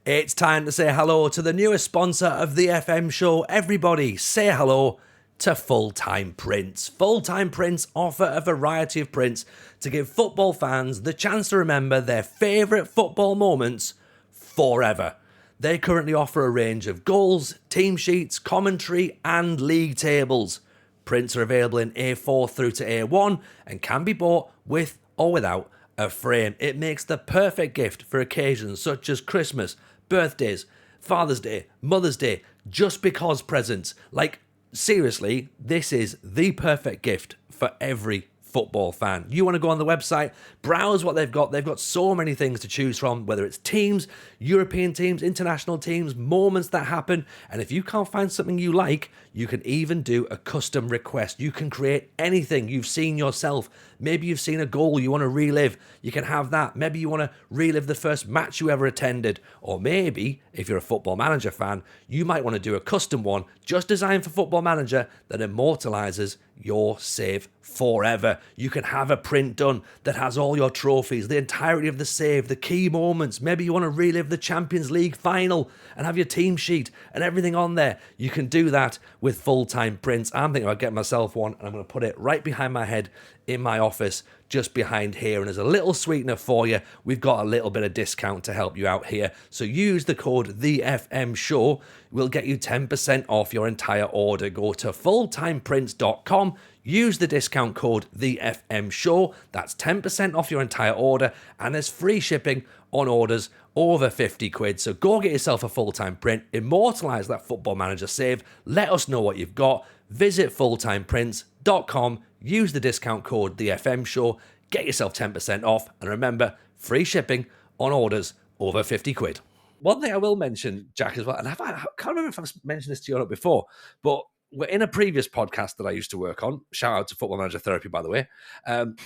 Speaker 1: It's time to say hello to the newest sponsor of the FM show. Everybody, say hello to Full-Time Prints. Full-Time Prints offer a variety of prints to give football fans the chance to remember their favourite football moments forever. They currently offer a range of goals, team sheets, commentary and league tables. Prints are available in A4 through to A1 and can be bought with or without a frame. It makes the perfect gift for occasions such as Christmas, birthdays, Father's Day, Mother's Day, just because presents. Like, seriously, this is the perfect gift for every football fan. You want to go on the website, browse what they've got. They've got so many things to choose from, whether it's teams, European teams, international teams, moments that happen. And if you can't find something you like, you can even do a custom request. You can create anything you've seen yourself. Maybe you've seen a goal you want to relive. You can have that. Maybe you want to relive the first match you ever attended. Or maybe, if you're a Football Manager fan, you might want to do a custom one just designed for Football Manager that immortalizes your save forever. You can have a print done that has all your trophies, the entirety of the save, the key moments. Maybe you want to relive the Champions League final and have your team sheet and everything on there. You can do that with full-time prints. I'm thinking about getting myself one, and I'm going to put it right behind my head in my office, just behind here. And as a little sweetener for you, we've got a little bit of discount to help you out here. So use the code TheFMShow. We'll get you 10% off your entire order. Go to fulltimeprints.com. Use the discount code TheFMShow. That's 10% off your entire order, and there's free shipping on orders over 50 quid. So go get yourself a full-time print, immortalize that Football Manager save, let us know what you've got. Visit fulltimeprints.com, use the discount code TheFMShow, get yourself 10% off, and remember, free shipping on orders over 50 quid. One thing I will mention, Jack, as well, and I can't remember if I've mentioned this to you or not before, but we're in a previous podcast that I used to work on, shout out to Football Manager Therapy, by the way,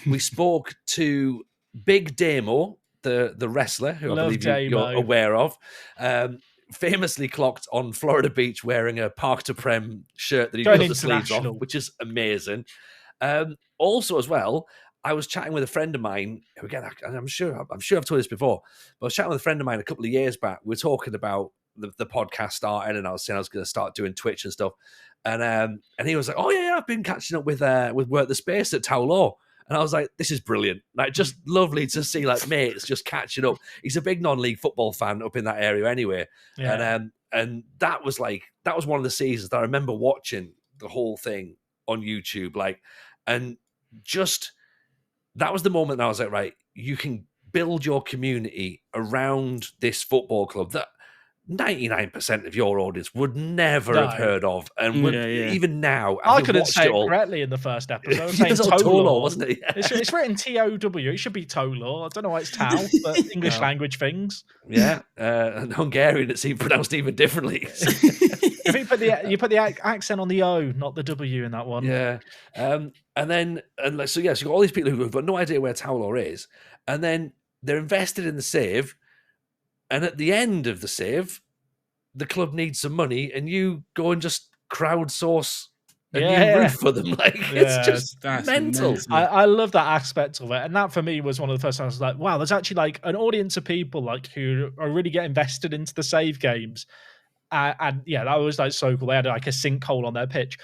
Speaker 1: we spoke to Big Damo, the wrestler, who I believe you're aware of, famously clocked on Florida Beach wearing a Park To Prem shirt that he cut the sleeves off, which is amazing. Also, as well, I was chatting with a friend of mine, who, again, I'm sure I've told this before, but I was chatting with a friend of mine a couple of years back. We were talking about the podcast starting, and I was saying I was going to start doing Twitch and stuff. And he was like, "Oh yeah, I've been catching up with Work the Space at Tow Law." And I was like, "This is brilliant! Like, just lovely to see like mates just catching up." He's a big non-league football fan up in that area anyway, and that was one of the seasons that I remember watching the whole thing on YouTube, like, and just that was the moment that I was like, right, you can build your community around this football club that 99% of your audience would never have heard of, and would, even now,
Speaker 2: I couldn't say it correctly in the first episode. I was saying Tolo,
Speaker 1: wasn't it? Yeah.
Speaker 2: It's written T-O-W. It should be Tolo. I don't know why it's Tau, but English language things.
Speaker 1: Yeah, and Hungarian it's even pronounced even differently.
Speaker 2: I think you put the accent on the O, not the W in that one.
Speaker 1: Yeah, so you've got all these people who've got no idea where Towler is, and then they're invested in the save. And at the end of the save, the club needs some money, and you go and just crowdsource a new roof for them. Like, it's just mental.
Speaker 2: I love that aspect of it. And that for me was one of the first times I was like, wow, there's actually like an audience of people like who are really get invested into the save games. And that was like so cool. They had like a sinkhole on their pitch.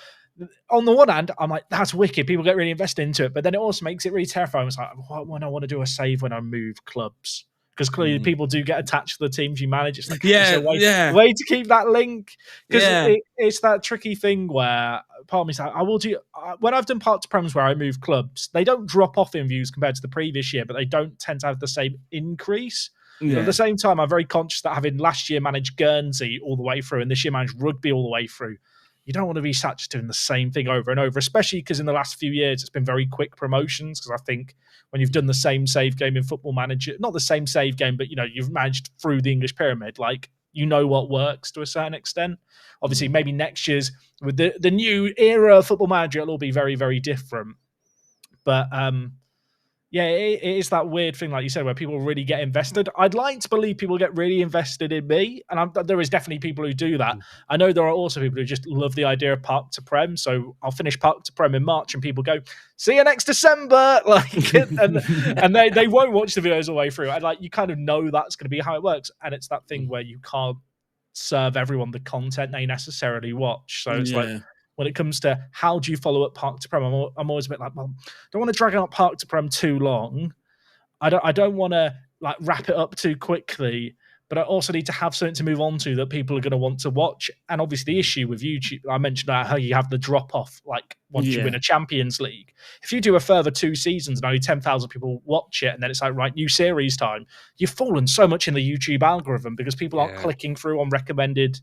Speaker 2: On the one hand, I'm like, that's wicked. People get really invested into it. But then it also makes it really terrifying. It's like, when I want to do a save when I move clubs. Because clearly people do get attached to the teams you manage. It's like, way to keep that link. Because it's that tricky thing where part of me says, I will do, when I've done Park To Prems where I move clubs, they don't drop off in views compared to the previous year, but they don't tend to have the same increase. But at the same time, I'm very conscious that having last year managed Guernsey all the way through and this year managed rugby all the way through, you don't want to be sat just doing the same thing over and over, especially because in the last few years, it's been very quick promotions. Because I think when you've done the same save game in Football Manager, not the same save game, but, you've managed through the English pyramid, like, what works to a certain extent. Obviously, maybe next year's, with the new era of Football Manager, it'll all be very, very different. But, it is that weird thing, like you said, where people really get invested. I'd like to believe people get really invested in me, and there is definitely people who do that. I know there are also people who just love the idea of Park To Prem, so I'll finish Park To Prem in March, and people go, see you next December, and they won't watch the videos all the way through. And you kind of know that's going to be how it works, and it's that thing where you can't serve everyone the content they necessarily watch. So it's like, when it comes to how do you follow up Park To Prem, I'm always a bit like, well, I don't want to drag out Park To Prem too long. I don't want to wrap it up too quickly. but I also need to have something to move on to that people are going to want to watch. And obviously the issue with YouTube, I mentioned how you have the drop off, like once you win a Champions League. If you do a further 2 seasons and only 10,000 people watch it, and then it's like, right, new series time, you've fallen so much in the YouTube algorithm because people aren't clicking through on recommended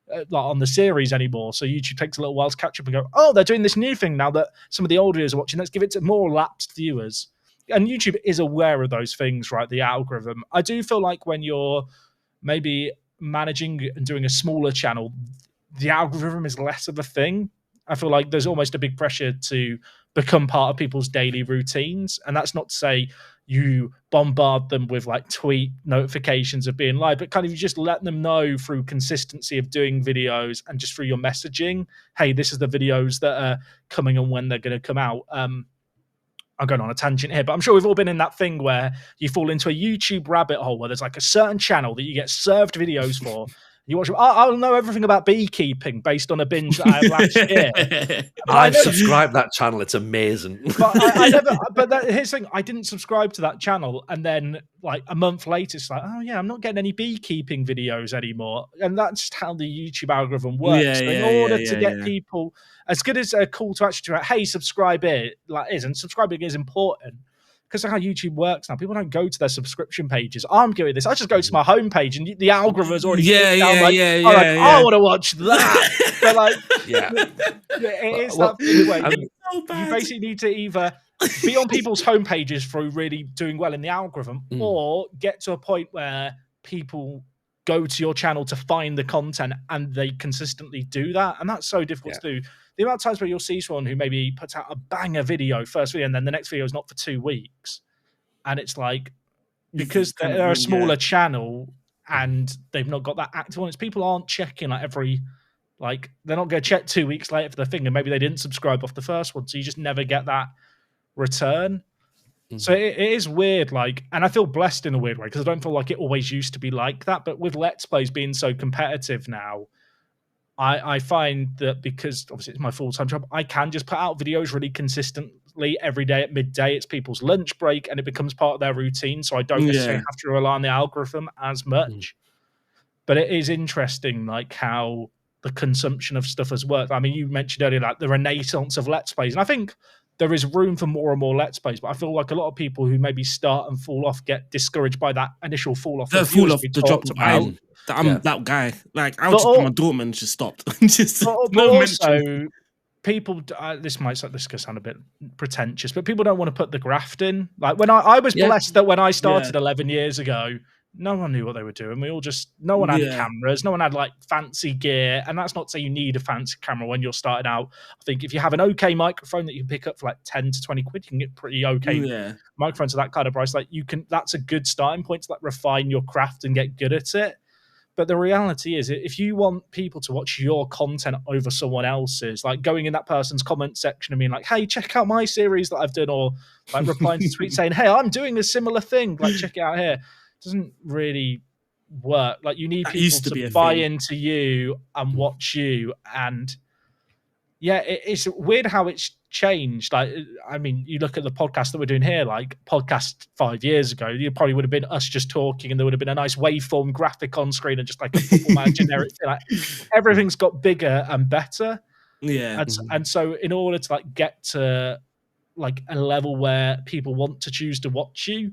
Speaker 2: like on the series anymore. So YouTube takes a little while to catch up and go, oh, they're doing this new thing now that some of the old viewers are watching. Let's give it to more lapsed viewers. And YouTube is aware of those things, right? The algorithm. I do feel like when you're maybe managing and doing a smaller channel, the algorithm is less of a thing. I feel like there's almost a big pressure to become part of people's daily routines. And that's not to say you bombard them with like tweet notifications of being live, but kind of you just let them know through consistency of doing videos and just through your messaging, hey, this is the videos that are coming and when they're going to come out. I'm going on a tangent here, but I'm sure we've all been in that thing where you fall into a YouTube rabbit hole where there's like a certain channel that you get served videos for. You watch them. I'll know everything about beekeeping based on a binge that I had last year.
Speaker 1: I've subscribed that channel. It's amazing.
Speaker 2: But I never. But here's the thing: I didn't subscribe to that channel, and then like a month later, it's like, oh yeah, I'm not getting any beekeeping videos anymore, and that's just how the YouTube algorithm works. In order to get people, as good as a call to action to, hey, subscribe here, like is, and subscribing is important. Because of how YouTube works now, people don't go to their subscription pages. I'm doing this. I just go to my homepage, and the algorithm has already I want to watch that. But like, it is that thing where you basically need to either be on people's homepages through really doing well in the algorithm, or get to a point where people go to your channel to find the content, and they consistently do that, and that's so difficult to do. The amount of times where you'll see someone who maybe puts out a banger video, first video, and then the next video is not for 2 weeks. And it's like, because they're a smaller channel and they've not got that active audience, people aren't checking like every, like, they're not going to check 2 weeks later for the thing, and maybe they didn't subscribe off the first one. So you just never get that return. So it is weird, like, and I feel blessed in a weird way because I don't feel like it always used to be like that. But with Let's Plays being so competitive now, I find that because obviously it's my full-time job, I can just put out videos really consistently every day at midday. It's people's lunch break and it becomes part of their routine. So I don't necessarily have to rely on the algorithm as much. But it is interesting, like, how the consumption of stuff has worked. I mean, you mentioned earlier, like, the renaissance of Let's Plays. And I think there is room for more and more Let's Plays, but I feel like a lot of people who maybe start and fall off get discouraged by that initial fall off.
Speaker 3: The fall off, the drop. I'm that guy. Like, I was just my Dortmund just stopped.
Speaker 2: Also, people. This might sound a bit pretentious, but people don't want to put the graft in. Like when I was blessed that when I started 11 years ago, no one knew what they were doing. No one had cameras, no one had like fancy gear, and that's not to say you need a fancy camera when you're starting out. I think if you have an okay microphone that you can pick up for like 10 to 20 quid, you can get pretty okay microphones at that kind of price. Like that's a good starting point to like refine your craft and get good at it. But the reality is, if you want people to watch your content over someone else's, like going in that person's comment section and being like, hey, check out my series that I've done, or like replying to tweets saying, hey, I'm doing a similar thing, like check it out here, doesn't really work. Like you need people to buy into you and watch you. And yeah, it's weird how it's changed. Like, I mean, you look at the podcast that we're doing here, like podcast 5 years ago, you probably would have been us just talking and there would have been a nice waveform graphic on screen and just like a football man generic thing. Like, everything's got bigger and better.
Speaker 3: Yeah.
Speaker 2: And so in order to like get to like a level where people want to choose to watch you,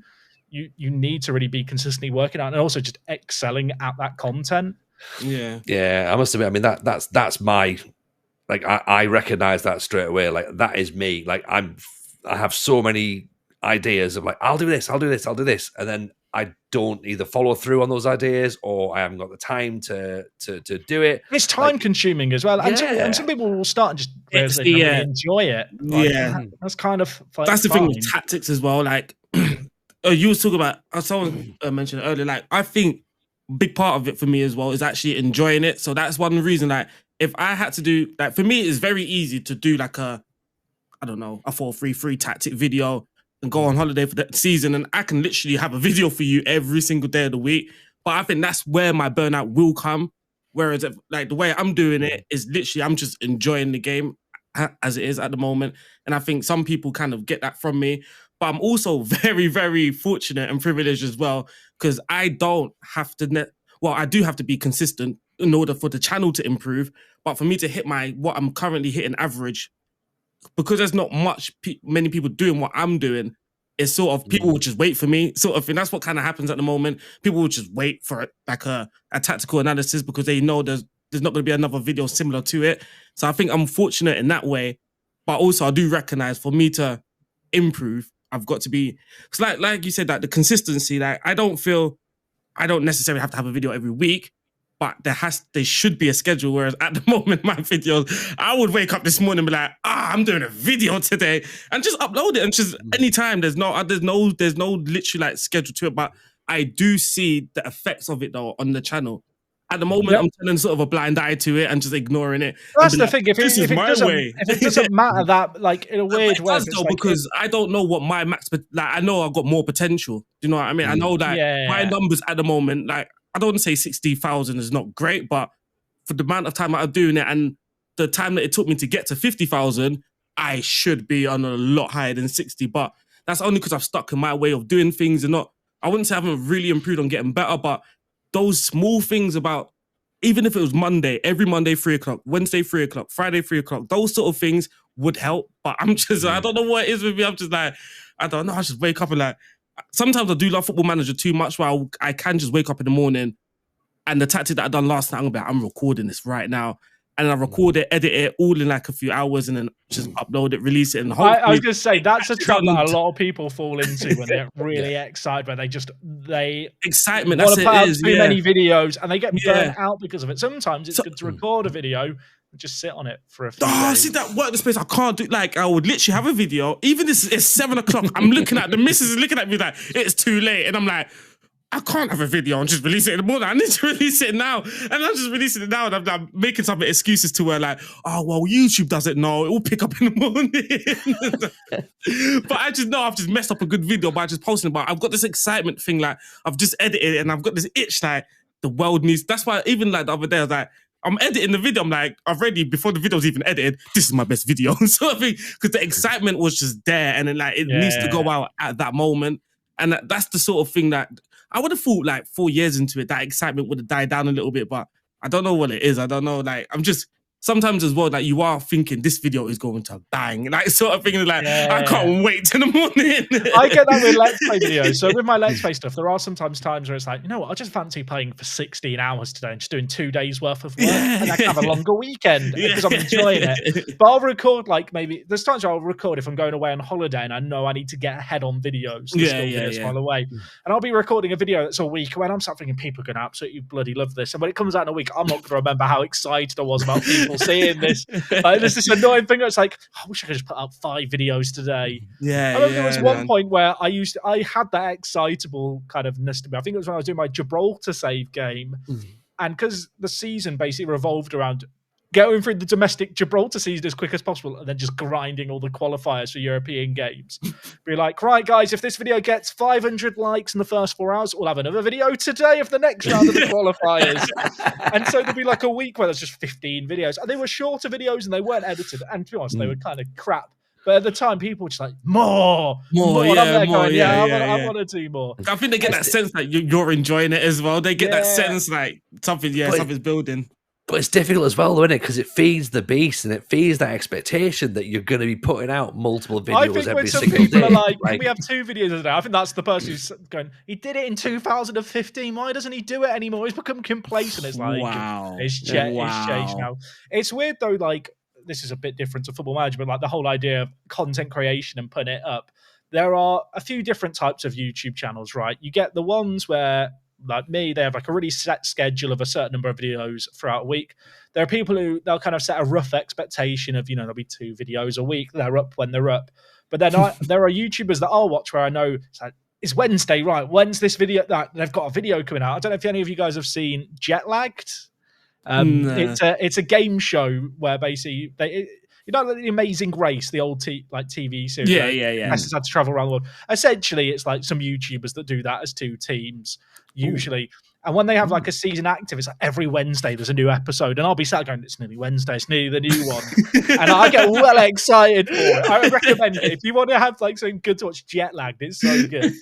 Speaker 2: you need to really be consistently working out and also just excelling at that content.
Speaker 1: Yeah, I must admit, I mean, that's my, like, I recognize that straight away. Like, that is me. Like, I have so many ideas of like, I'll do this. And then I don't either follow through on those ideas or I haven't got the time to do it.
Speaker 2: It's time consuming as well. And some people will start and just enjoy it. Like, that's kind of like,
Speaker 3: that's the thing with tactics as well. Like, you was talking about, someone mentioned earlier, like, I think a big part of it for me as well is actually enjoying it. So that's one reason, like, if I had to do, like, for me, it's very easy to do like a 4-3-3 tactic video and go on holiday for the season. And I can literally have a video for you every single day of the week. But I think that's where my burnout will come. Whereas like the way I'm doing it is literally, I'm just enjoying the game as it is at the moment. And I think some people kind of get that from me. But I'm also very, very fortunate and privileged as well, because I don't have to I do have to be consistent in order for the channel to improve. But for me to hit what I'm currently hitting average, because there's not many people doing what I'm doing, it's sort of people will just wait for me, sort of thing. That's what kind of happens at the moment. People will just wait for like a tactical analysis because they know there's not going to be another video similar to it. So I think I'm fortunate in that way. But also I do recognize for me to improve, I've got to be, because like you said, that the consistency, like I don't necessarily have to have a video every week, but there should be a schedule. Whereas at the moment, my videos, I would wake up this morning and be like, I'm doing a video today, and just upload it, and just anytime. There's no literally like schedule to it. But I do see the effects of it though on the channel. At the moment, I'm turning sort of a blind eye to it and just ignoring it.
Speaker 2: That's the thing. If it doesn't matter that, like in a weird way,
Speaker 3: it does though, because I don't know what my max, like I know I've got more potential. Do you know what I mean? I know that my numbers at the moment, like I don't want to say 60,000 is not great, but for the amount of time I'm doing it and the time that it took me to get to 50,000, I should be on a lot higher than 60. But that's only because I've stuck in my way of doing things and I wouldn't say I haven't really improved on getting better, but those small things about, even if it was Monday, every Monday 3 o'clock, Wednesday 3 o'clock, Friday 3 o'clock, those sort of things would help. But I'm just, I don't know what it is with me. I'm just like, I don't know. I just wake up and like, sometimes I do love Football Manager too much where I can just wake up in the morning and the tactic that I done last night, I'm gonna be like, I'm recording this right now. And I record it, edit it all in like a few hours and then just upload it, release it. And
Speaker 2: I was going to say, that's a trap that a lot of people fall into when they're really excited, where they
Speaker 3: excitement,
Speaker 2: want
Speaker 3: that's
Speaker 2: to put out
Speaker 3: it is,
Speaker 2: too many videos and they get burnt
Speaker 3: Yeah.
Speaker 2: out because of it. Sometimes it's good to record a video and just sit on it for a few days.
Speaker 3: See that WORKTHESPACE, I can't do, like I would literally have a video, even this it's 7 o'clock, I'm looking at the missus is looking at me like, it's too late. And I'm like, I can't have a video and just release it in the morning. I need to release it now. And I'm just releasing it now and I'm making some excuses to her like, oh, well, YouTube doesn't know. It will pick up in the morning. But I just know I've just messed up a good video by just posting it. But I've got this excitement thing, like I've just edited it and I've got this itch like the world needs. That's why even like the other day I was like, I'm editing the video. I'm like, already before the video's even edited, this is my best video. So I think because the excitement was just there and then like it needs to go out at that moment. And that's the sort of thing that I would have thought like 4 years into it, that excitement would have died down a little bit, but I don't know what it is. I don't know. Like, I'm just, sometimes as well, like you are thinking this video is going to bang, like sort of thing like, I can't wait till the morning.
Speaker 2: I get that with Let's Play videos. So with my Let's Play stuff, there are sometimes times where it's like, you know what, I just fancy playing for 16 hours today and just doing 2 days worth of work and I can have a longer weekend because I'm enjoying it. But I'll record like maybe, there's times where I'll record if I'm going away on holiday and I know I need to get ahead on videos, videos while away. And I'll be recording a video that's a week when I'm sort of thinking people are going to absolutely bloody love this. And when it comes out in a week, I'm not going to remember how excited I was about people seeing this. There's this annoying thing that's like, I wish I could just put out 5 videos today. I remember there was one point where I had that excitable kind of ness to me. I think it was when I was doing my Gibraltar save game. And because the season basically revolved around going through the domestic Gibraltar season as quick as possible and then just grinding all the qualifiers for European games. Be like, right, guys, if this video gets 500 likes in the first 4 hours, we'll have another video today of the next round of the qualifiers. And so there'd be like a week where there's just 15 videos. And they were shorter videos and they weren't edited. And to be honest, they were kind of crap. But at the time, people were just like, more. And I'm there going, I want to do more.
Speaker 3: I think they get that sense that you're enjoying it as well. They get that sense like something's building.
Speaker 1: But it's difficult as well, though, isn't it? Because it feeds the beast and it feeds that expectation that you're going to be putting out multiple videos every single day.
Speaker 2: Are like, can we have 2 videos a day? I think that's the person who's going, he did it in 2015. Why doesn't he do it anymore? He's become complacent. It's like, it's changed now. It's weird, though, like, this is a bit different to Football Manager, but like the whole idea of content creation and putting it up. There are a few different types of YouTube channels, right? You get the ones where, like me, they have like a really set schedule of a certain number of videos throughout a week. There are people who they'll kind of set a rough expectation of, there'll be 2 videos a week. They're up when they're up. But then there are YouTubers that I'll watch where I know it's like, it's Wednesday, right? When's this video? That they've got a video coming out. I don't know if any of you guys have seen Jet Lagged. No. It's a game show where basically the Amazing Race, the old TV series.
Speaker 3: Yeah.
Speaker 2: Has had to travel around the world. Essentially, it's like some YouTubers that do that as 2 teams usually, And when they have like a season active, it's like every Wednesday there's a new episode, and I'll be sat going, "It's nearly Wednesday, it's nearly the new one," and I get well excited for it. I recommend it if you want to have like something good to watch. Jet lagged, it's so good.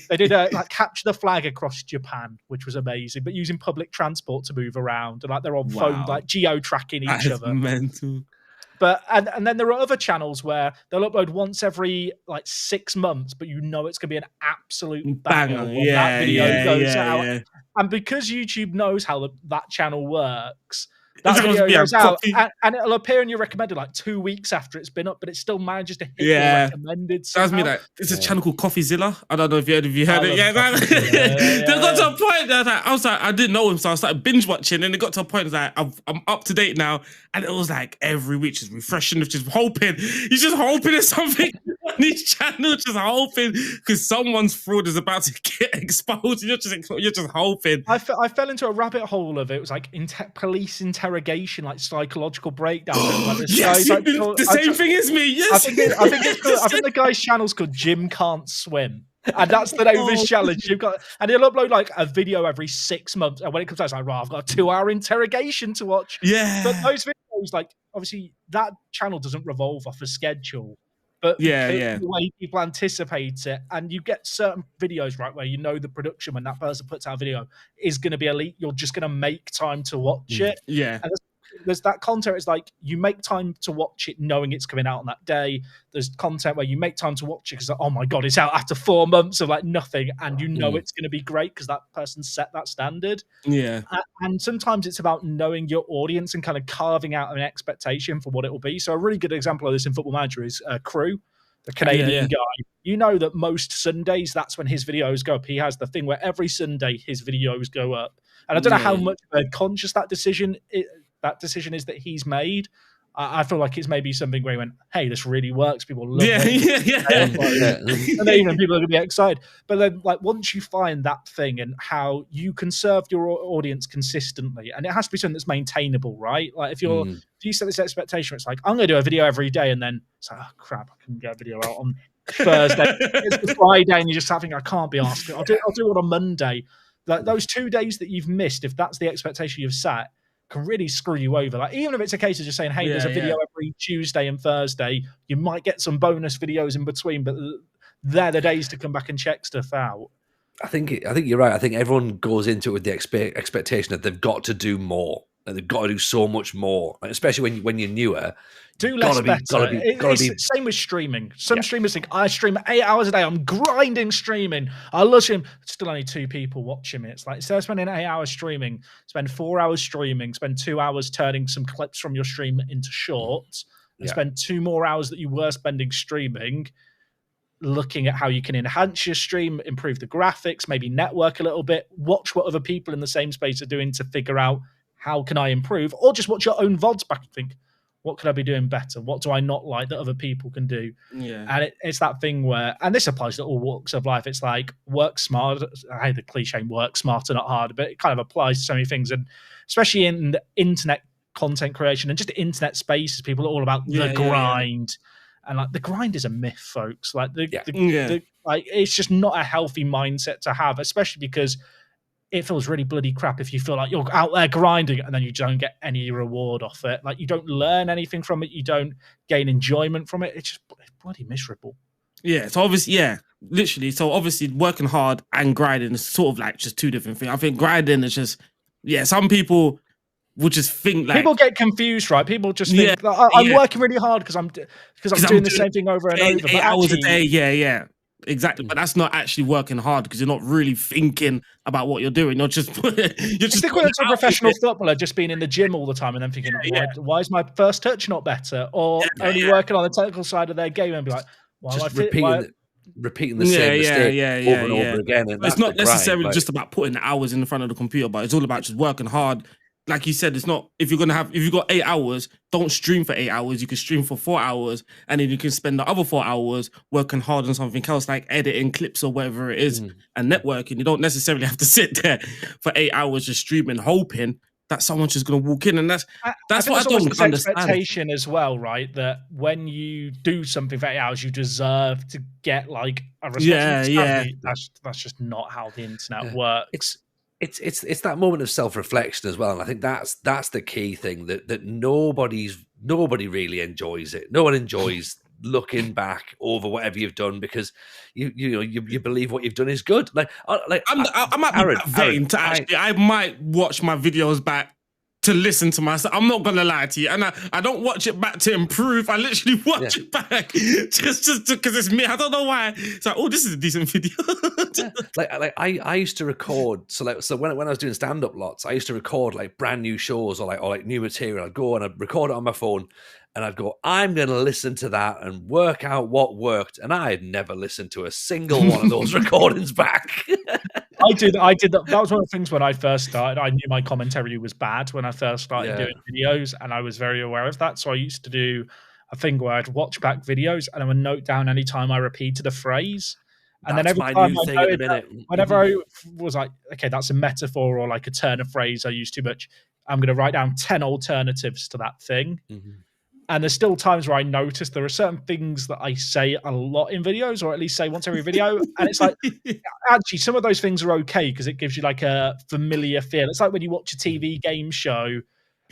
Speaker 2: They did like capture the flag across Japan, which was amazing, but using public transport to move around, and like they're on phone, like geo tracking each other.
Speaker 3: Mental.
Speaker 2: But and then there are other channels where they'll upload once every like 6 months, but you know it's going to be an absolute banger when that video goes out. Yeah. And because YouTube knows how that channel works, that video goes out and it'll appear in your recommended like 2 weeks after it's been up, but it still manages to hit your recommended.
Speaker 3: Sounds me like there's a channel called CoffeeZilla. I don't know if you heard it. They got to a point that I was like, I didn't know him, so I started binge watching, and it got to a point like I'm up to date now, and it was like every week just refreshing, just hoping. He's just hoping there's something on his channel, just hoping because someone's fraud is about to get exposed. You're just hoping.
Speaker 2: I fell into a rabbit hole of it. It was like police interrogation, like psychological breakdown. Like
Speaker 3: yes, like, the same thing as me. Yes,
Speaker 2: I think the guy's channel's called Jim Can't Swim. And that's the name of his challenge. And he'll upload like a video every 6 months. And when it comes out, it's like, right, I've got a 2-hour interrogation to watch.
Speaker 3: Yeah.
Speaker 2: But those videos, like, obviously, that channel doesn't revolve off a schedule. But the way people anticipate it, and you get certain videos, right, where you know the production when that person puts out a video is going to be elite. You're just going to make time to watch it.
Speaker 3: Yeah.
Speaker 2: And there's that content. It's like you make time to watch it knowing it's coming out on that day. There's content where you make time to watch it because, oh my God, it's out after 4 months of like nothing. And you know it's going to be great because that person set that standard.
Speaker 3: Yeah.
Speaker 2: And sometimes it's about knowing your audience and kind of carving out an expectation for what it will be. So a really good example of this in Football Manager is Crew, the Canadian guy. You know that most Sundays, that's when his videos go up. He has the thing where every Sunday his videos go up. And I don't know how much conscious that decision is that he's made. I feel like it's maybe something where he went, hey, this really works. People love it. And then even people are going to be excited. But then like once you find that thing and how you can serve your audience consistently, and it has to be something that's maintainable, right? Like if you set this expectation, it's like, I'm going to do a video every day, and then it's like, oh crap, I can get a video out on Thursday. It's Friday, and you're just having, I can't be asked. I'll do it on a Monday. Like those 2 days that you've missed, if that's the expectation you've set, can really screw you over. Like even if it's a case of just saying, hey, there's a video every Tuesday and Thursday, you might get some bonus videos in between, but they're the days to come back and check stuff out.
Speaker 1: I think you're right. I think everyone goes into it with the expectation that they've got to do more, and they've got to do so much more, especially when you're newer.
Speaker 2: Do less better. It's same with streaming. Some streamers think, I stream 8 hours a day. I'm grinding streaming. I love streaming. Still only 2 people watching me. It's like, instead of spending 8 hours streaming, spend 4 hours streaming, spend 2 hours turning some clips from your stream into shorts, and spend 2 more hours that you were spending streaming, looking at how you can enhance your stream, improve the graphics, maybe network a little bit, watch what other people in the same space are doing to figure out how can I improve, or just watch your own VODs back and think, what could I be doing better? What do I not like that other people can do?
Speaker 3: Yeah.
Speaker 2: And it's that thing where, and this applies to all walks of life. It's like work smart. I hate the cliche work smarter, not harder, but it kind of applies to so many things. And especially in the internet content creation and just the internet spaces, people are all about the grind. And like the grind is a myth, folks. Like like it's just not a healthy mindset to have, especially because it feels really bloody crap if you feel like you're out there grinding and then you don't get any reward off it. Like you don't learn anything from it. You don't gain enjoyment from it. It's just bloody miserable.
Speaker 3: Yeah. So obviously, literally. So obviously working hard and grinding is sort of like just 2 different things. I think grinding is just, some people will just think like.
Speaker 2: People get confused, right? People just think I'm working really hard because I'm doing the same thing over and over.
Speaker 3: 8 hours a day. Yeah. Exactly, but that's not actually working hard because you're not really thinking about what you're doing. You're just
Speaker 2: it's the equivalent to a professional footballer just being in the gym all the time and then thinking, why is my first touch not better? Or only working on the technical side of their game and be like,
Speaker 1: repeating the same mistake over and over again. And
Speaker 3: it's not necessarily just about putting hours in the front of the computer, but it's all about just working hard. Like you said, it's not, if you've got 8 hours, don't stream for 8 hours. You can stream for 4 hours, and then you can spend the other 4 hours working hard on something else, like editing clips or whatever it is, and networking. You don't necessarily have to sit there for 8 hours just streaming, hoping that someone's just going to walk in. And that's what I don't understand.
Speaker 2: Expectation as well, right? That when you do something for 8 hours, you deserve to get like a response. That's just not how the internet works.
Speaker 1: it's that moment of self-reflection as well, and I think that's the key thing, that nobody really enjoys it. No one enjoys looking back over whatever you've done, because you believe what you've done is good.
Speaker 3: I might be that vain to actually. I might watch my videos back to listen to myself. I'm not gonna lie to you, and I don't watch it back to improve. I literally watch it back just because it's me. I don't know why. It's like, oh, this is a decent video.
Speaker 1: I used to record. So when I was doing stand-up lots, I used to record like brand new shows or like new material. I'd go and I'd record it on my phone, and I'd go, I'm going to listen to that and work out what worked. And I had never listened to a single one of those recordings back.
Speaker 2: I did that. That was one of the things when I first started. I knew my commentary was bad when I first started doing videos, and I was very aware of that. So I used to do a thing where I'd watch back videos and I would note down any time I repeated a phrase. And
Speaker 1: that's
Speaker 2: then every
Speaker 1: my
Speaker 2: time
Speaker 1: new
Speaker 2: I
Speaker 1: thing at the
Speaker 2: noted
Speaker 1: minute.
Speaker 2: whenever I was like, okay, that's a metaphor or like a turn of phrase I use too much, I'm going to write down 10 alternatives to that thing.
Speaker 1: Mm-hmm.
Speaker 2: And there's still times where I notice there are certain things that I say a lot in videos, or at least say once every video. And it's like, actually, some of those things are okay because it gives you like a familiar feel. It's like when you watch a TV game show,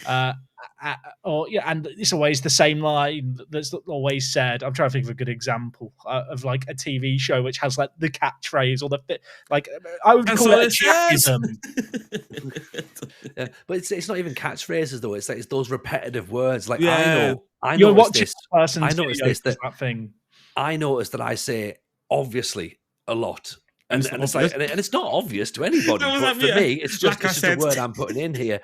Speaker 2: and it's always the same line that's always said. I'm trying to think of a good example of like a TV show which has like the catchphrase or like I would call it a chapism.
Speaker 1: Yeah, but it's not even catchphrases though. It's like it's those repetitive words. Like I
Speaker 2: You're
Speaker 1: noticed
Speaker 2: watching
Speaker 1: this.
Speaker 2: Person's
Speaker 1: I noticed this
Speaker 2: that thing.
Speaker 1: I noticed that I say obviously a lot. And it's like, and it's not obvious to anybody, but for me, it's just a word I'm putting in here.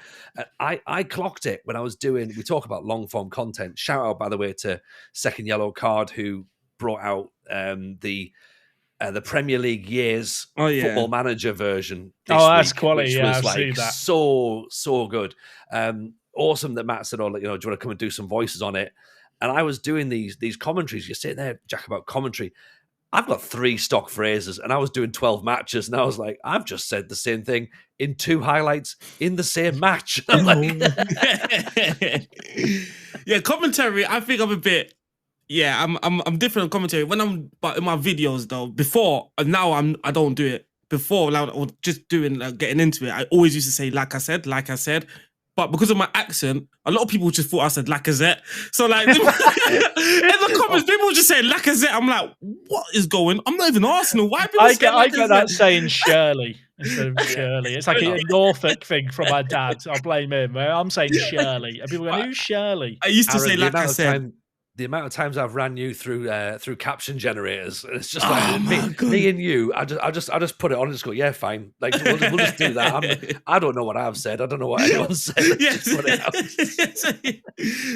Speaker 1: I clocked it when I was doing. We talk about long form content. Shout out, by the way, to Second Yellow Card, who brought out the Premier League Years Football Manager version.
Speaker 2: That's
Speaker 1: week,
Speaker 2: quality.
Speaker 1: Which was
Speaker 2: I've seen
Speaker 1: like
Speaker 2: that.
Speaker 1: so good. Awesome that Matt said, "Oh, do you want to come and do some voices on it?" And I was doing these commentaries. You're sitting there, Jack, about commentary. I've got 3 stock phrases, and I was doing 12 matches, and I was like, I've just said the same thing in 2 highlights in the same match. I'm like,
Speaker 3: commentary. I think I'm a bit. Yeah, I'm different on commentary but in my videos though. Before now, I don't do it. Before, I was just doing getting into it. I always used to say like I said. But because of my accent, a lot of people just thought I said Lacazette. So like in the comments, people were just saying Lacazette. I'm like, what is going? I'm not even Arsenal. Why people say Lacazette?
Speaker 2: I get that saying Shirley instead of Shirley. It's like a Norfolk thing from my dad. I'll blame him. I'm saying Shirley, and people go, "Who's Shirley?"
Speaker 3: I used to say Lacazette.
Speaker 1: The amount of times I've ran you through caption generators, and it's just like me and you. I just put it on and just go, yeah, fine. Like we'll just do that. I don't know what I've said. I don't know what anyone said.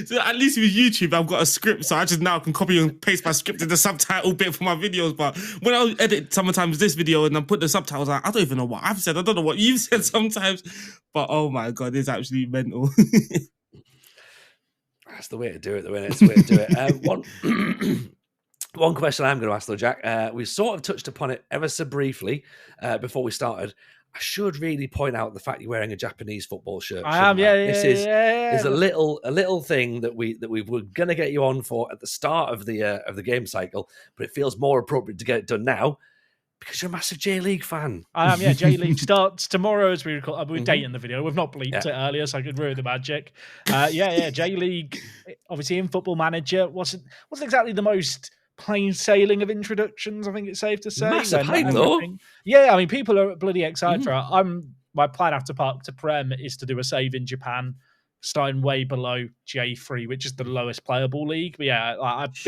Speaker 3: So at least with YouTube, I've got a script, so I just now can copy and paste my script in the subtitle bit for my videos. But when I edit sometimes this video and I put the subtitles, I don't even know what I've said. I don't know what you've said sometimes. But oh my god, it's absolutely mental.
Speaker 1: That's the way to do it, though, isn't it? It's the way to do it. One question I'm going to ask, though, Jack. We sort of touched upon it ever so briefly before we started. I should really point out the fact you're wearing a Japanese football shirt.
Speaker 2: I am,
Speaker 1: This is a little thing that we were going to get you on for at the start of the game cycle, but it feels more appropriate to get it done now. Because you're a massive J-League fan.
Speaker 2: I am, yeah. J-League starts tomorrow as we record. We're dating the video. We've not bleeped it earlier, so I could ruin the magic. J-League, obviously in Football Manager, wasn't exactly the most plain sailing of introductions, I think it's safe to say.
Speaker 1: Massive hype, though.
Speaker 2: Yeah, I mean, people are bloody excited for it. My plan after Park To Prem is to do a save in Japan, starting way below J3, which is the lowest playable league. But yeah, I was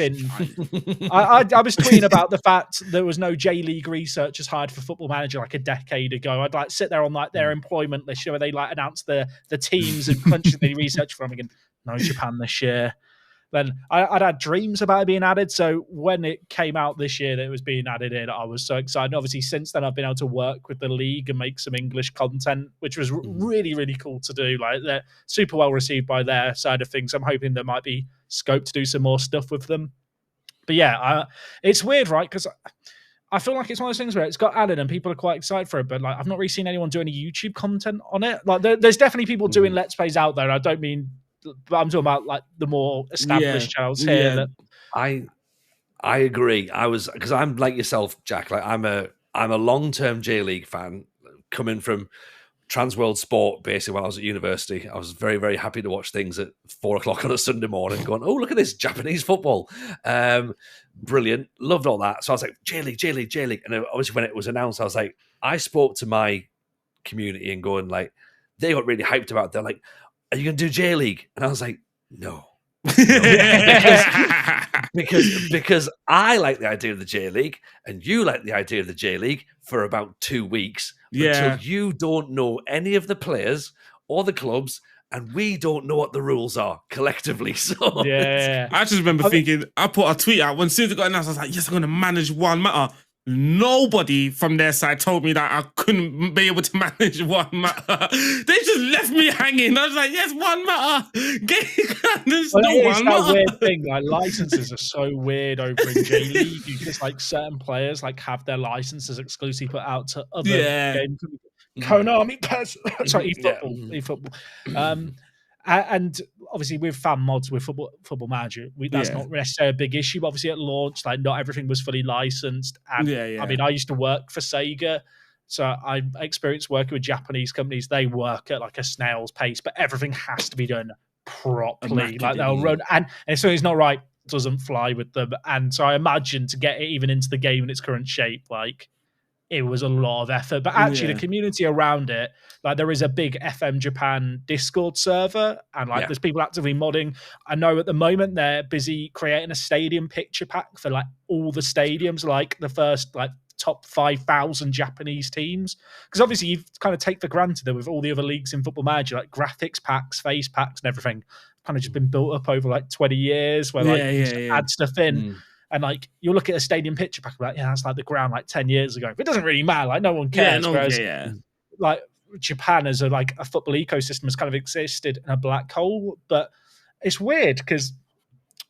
Speaker 2: tweeting about the fact there was no J-League researchers hired for Football Manager like a decade ago. I'd like sit there on like their employment list where they like announce the teams and countries they research from again. No Japan this year. Then I'd had dreams about it being added. So when it came out this year that it was being added in, I was so excited. Obviously, since then, I've been able to work with the league and make some English content, which was really, really cool to do. Like, they're super well received by their side of things. I'm hoping there might be scope to do some more stuff with them. But yeah, it's weird, right? Because I feel like it's one of those things where it's got added and people are quite excited for it, but like I've not really seen anyone do any YouTube content on it. Like there's definitely people doing Let's Plays out there. I don't mean... But I'm talking about like the more established channels here.
Speaker 1: I agree. Because I'm like yourself, Jack. Like I'm a long-term J-League fan, coming from Transworld Sport, basically, while I was at university. I was very, very happy to watch things at 4 o'clock on a Sunday morning going, oh, look at this Japanese football. Brilliant. Loved all that. So I was like, J-League, J-League, J-League. And obviously when it was announced, I was like, I spoke to my community and going like, they got really hyped about it. They're like, are you going to do J-League? And I was like, no. because I like the idea of the J-League and you like the idea of the J-League for about 2 weeks until you don't know any of the players or the clubs and we don't know what the rules are collectively. So
Speaker 2: yeah,
Speaker 3: I just remember thinking, I put a tweet out when soon as it got announced, I was like, yes, I'm going to manage one matter. Nobody from their side told me that I couldn't be able to manage one matter. They just left me hanging. I was like, yes, one matter. There's no one matter.
Speaker 2: Weird thing. Like licenses are so weird over in J League. You just like certain players like have their licenses exclusively put out to other games. Konami, sorry, eFootball. And obviously with fan mods with football manager, that's not necessarily a big issue. But obviously at launch, like not everything was fully licensed. And I mean, I used to work for Sega, so I experienced working with Japanese companies. They work at like a snail's pace, but everything has to be done properly. Like they'll run, and if something's not right, it doesn't fly with them. And so I imagine to get it even into the game in its current shape, like it was a lot of effort. But actually the community around it, like there is a big FM Japan Discord server and like there's people actively modding. I know at the moment they're busy creating a stadium picture pack for like all the stadiums, like the first like top 5,000 Japanese teams. Because obviously you kind of take for granted that with all the other leagues in Football Manager, like graphics packs, face packs and everything kind of just been built up over like 20 years where add stuff in. And like you look at a stadium picture pack, like that's like the ground like 10 years ago. It doesn't really matter. Like no one cares. Like Japan as a football ecosystem has kind of existed in a black hole. But it's weird because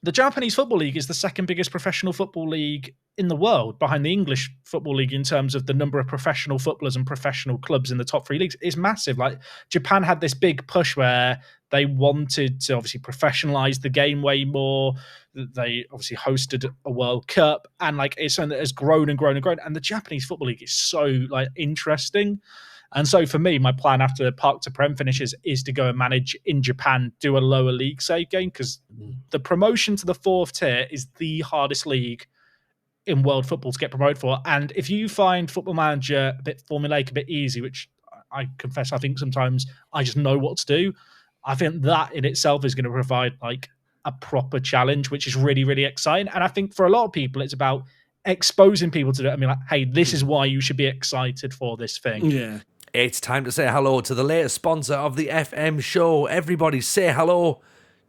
Speaker 2: the Japanese Football League is the second biggest professional football league in the world, behind the English Football League in terms of the number of professional footballers and professional clubs in the top 3 leagues. It's massive. Like Japan had this big push where they wanted to obviously professionalize the game way more. They obviously hosted a World Cup, and like it's something that has grown and grown and grown. And the Japanese Football League is so like interesting. And so for me, my plan after Park to Prem finishes is to go and manage in Japan, do a lower league save game, because the promotion to the 4th tier is the hardest league in world football to get promoted for. And if you find Football Manager a bit formulaic, a bit easy, which I confess I think sometimes I just know what to do, I think that in itself is going to provide like a proper challenge, which is really, really exciting. And I think for a lot of people, it's about exposing people to it. I mean, like, hey, this is why you should be excited for this thing.
Speaker 3: Yeah.
Speaker 1: It's time to say hello to the latest sponsor of the FM show. Everybody say hello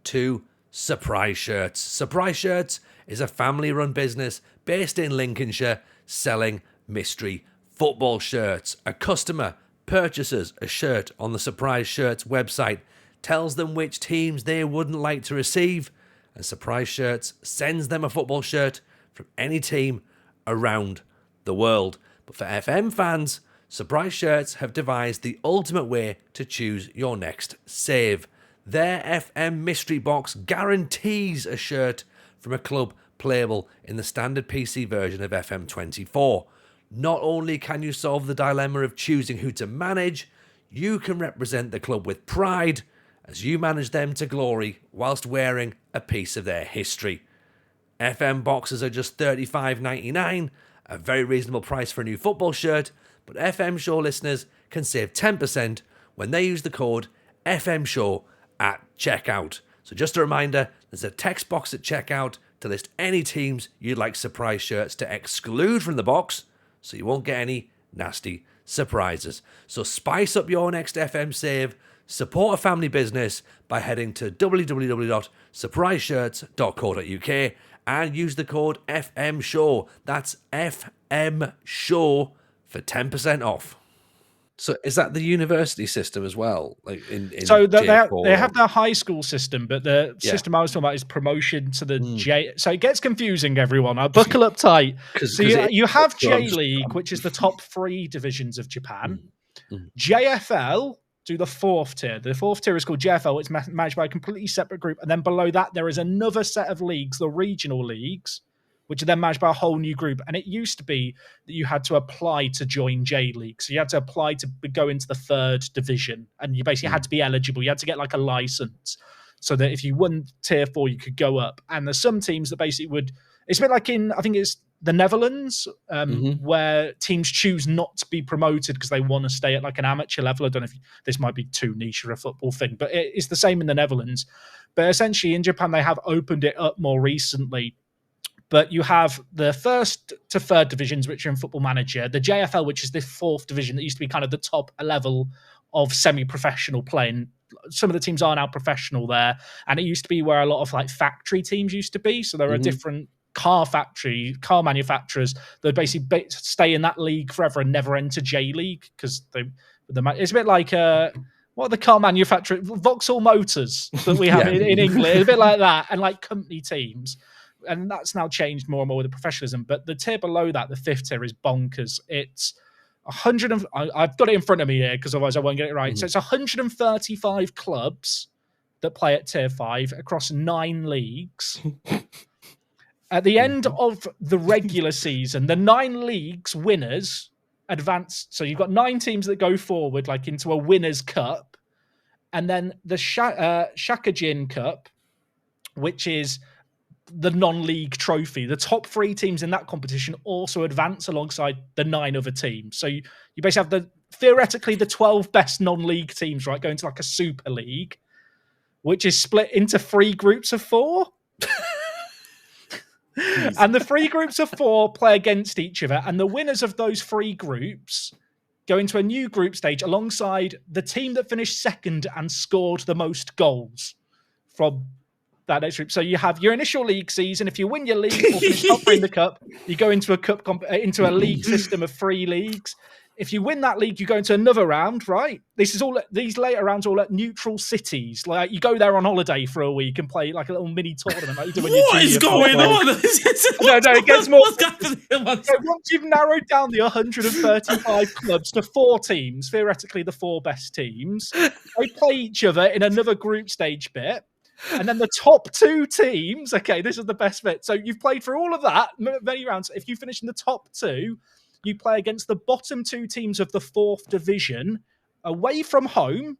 Speaker 1: to Surprise Shirts. Surprise Shirts is a family-run business based in Lincolnshire selling mystery football shirts. A customer purchases a shirt on the Surprise Shirts website, tells them which teams they wouldn't like to receive, and Surprise Shirts sends them a football shirt from any team around the world. But for FM fans, Surprise Shirts have devised the ultimate way to choose your next save. Their FM mystery box guarantees a shirt from a club playable in the standard PC version of FM24. Not only can you solve the dilemma of choosing who to manage, you can represent the club with pride as you manage them to glory whilst wearing a piece of their history. FM boxes are just $35.99, a very reasonable price for a new football shirt, but FM Show listeners can save 10% when they use the code FM Show at checkout. So just a reminder, there's a text box at checkout to list any teams you'd like Surprise Shirts to exclude from the box, so you won't get any nasty surprises. So spice up your next FM save, support a family business by heading to www.surpriseshirts.co.uk and use the code FM Show. That's FM Show for 10% off. So is that the university system as well? Like
Speaker 2: so they have their high school system, but the system I was talking about is promotion to the J. So it gets confusing, everyone. I'll buckle up tight. So you have J League, which is the top 3 divisions of Japan. JFL do the 4th tier. The 4th tier is called JFL. It's managed by a completely separate group. And then below that, there is another set of leagues, the regional leagues, which are then managed by a whole new group. And it used to be that you had to apply to join J League. So you had to apply to go into the 3rd division, and you basically had to be eligible. You had to get like a license so that if you won tier 4, you could go up. And there's some teams that basically would, it's a bit like in, I think it's the Netherlands, where teams choose not to be promoted because they want to stay at like an amateur level. I don't know if this might be too niche for a football thing, but it's the same in the Netherlands. But essentially in Japan, they have opened it up more recently. But you have the 1st to 3rd divisions, which are in Football Manager, the JFL, which is the 4th division that used to be kind of the top level of semi-professional playing. Some of the teams are now professional there. And it used to be where a lot of like factory teams used to be. So there are different car manufacturers that basically stay in that league forever and never enter J League because it's a bit like what are the car manufacturers, Vauxhall Motors that we have in England. It's a bit like that, and like company teams. And that's now changed more and more with the professionalism. But the tier below that, the 5th tier, is bonkers. It's 100. I've got it in front of me here because otherwise I won't get it right. So it's 135 clubs that play at tier 5 across 9 leagues. At the end of the regular season, the 9 leagues winners advance. So you've got 9 teams that go forward, like into a winners' cup, and then the Shakajin Cup, which is the non-league trophy. The top 3 teams in that competition also advance alongside the 9 other teams. So you basically have theoretically the 12 best non-league teams, right, going to like a super league, which is split into 3 groups of 4. And the 3 groups of 4 play against each other, and the winners of those 3 groups go into a new group stage alongside the team that finished 2nd and scored the most goals from that next group. So you have your initial league season. If you win your league or finish top 3 in the cup, you go into a league system of 3 leagues. If you win that league, you go into another round, right? These later rounds are all at neutral cities. Like you go there on holiday for a week and play like a little mini tournament. Like you do when
Speaker 3: what is going on?
Speaker 2: No, it gets more. So once you've narrowed down the 135 clubs to 4 teams, theoretically the 4 best teams, they play each other in another group stage bit. And then the top 2 teams, okay, this is the best bit. So you've played through all of that, many rounds. If you finish in the top 2, you play against the bottom 2 teams of the 4th division away from home.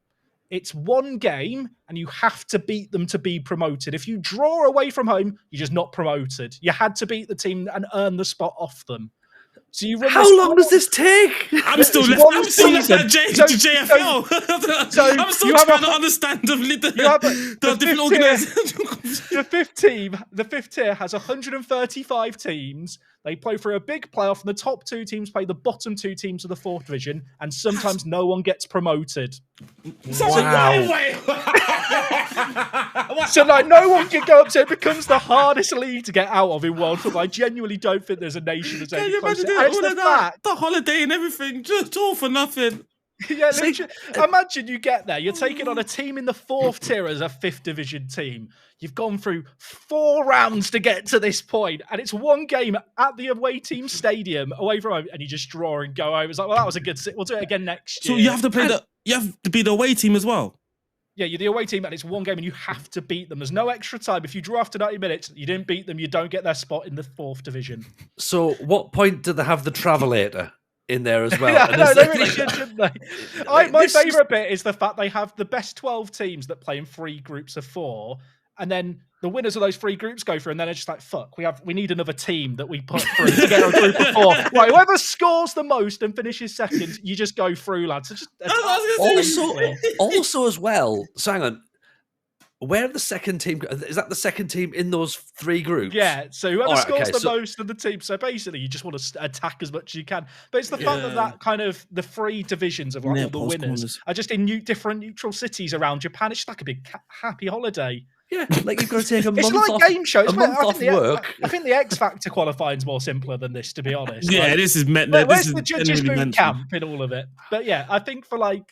Speaker 2: It's 1 game, and you have to beat them to be promoted. If you draw away from home, you're just not promoted. You had to beat the team and earn the spot off them. So you run
Speaker 1: How long does this take?
Speaker 3: I'm still left at JFL. I'm still trying to understand the different organizations.
Speaker 2: The 5th tier has 135 teams. They play for a big playoff, and the top 2 teams play the bottom 2 teams of the 4th division, and sometimes no one gets promoted.
Speaker 3: Wait.
Speaker 2: So like no one can go up, so it becomes the hardest league to get out of in world football. I genuinely don't think there's a nation that's
Speaker 3: Can
Speaker 2: any
Speaker 3: you imagine
Speaker 2: closer.
Speaker 3: doing
Speaker 2: And
Speaker 3: all
Speaker 2: it's
Speaker 3: of
Speaker 2: the
Speaker 3: that?
Speaker 2: fact.
Speaker 3: The holiday and everything, just all for nothing.
Speaker 2: Yeah, literally. Imagine you get there. You're taking on a team in the 4th tier as a 5th division team. You've gone through 4 rounds to get to this point, and it's 1 game at the away team stadium, away from home, and you just draw and go over. It's like, well, that was a good. We'll do it again next year.
Speaker 3: So you have to play you have to be the away team as well.
Speaker 2: Yeah, you're the away team, and it's 1 game, and you have to beat them. There's no extra time. If you draw after 90 minutes, you didn't beat them, you don't get their spot in the 4th division.
Speaker 1: So what point do they have the travelator in there as well?
Speaker 2: Yeah, no, they really should, shouldn't they? My favourite bit is the fact they have the best 12 teams that play in 3 groups of 4, and then the winners of those 3 groups go through, and then it's just like, fuck, we need another team that we put through to get a group of 4. Right, whoever scores the most and finishes second, you just go through, lads. So
Speaker 1: Also as well, so hang on. Where the second team is that the second team in those 3 groups?
Speaker 2: Yeah, so whoever scores the most of the team. So basically, you just want to attack as much as you can. But it's the fact that kind of the 3 divisions of like all the winners are just in different neutral cities around Japan. It's just like a big happy holiday.
Speaker 1: Yeah, like you've got to take a month
Speaker 2: like
Speaker 1: off.
Speaker 2: Game shows.
Speaker 1: A month off work.
Speaker 2: I think the X Factor qualifying is more simpler than this, to be honest.
Speaker 3: Yeah,
Speaker 2: like,
Speaker 3: this is meant.
Speaker 2: Where's the judges boot camp in all of it? But yeah, I think for like,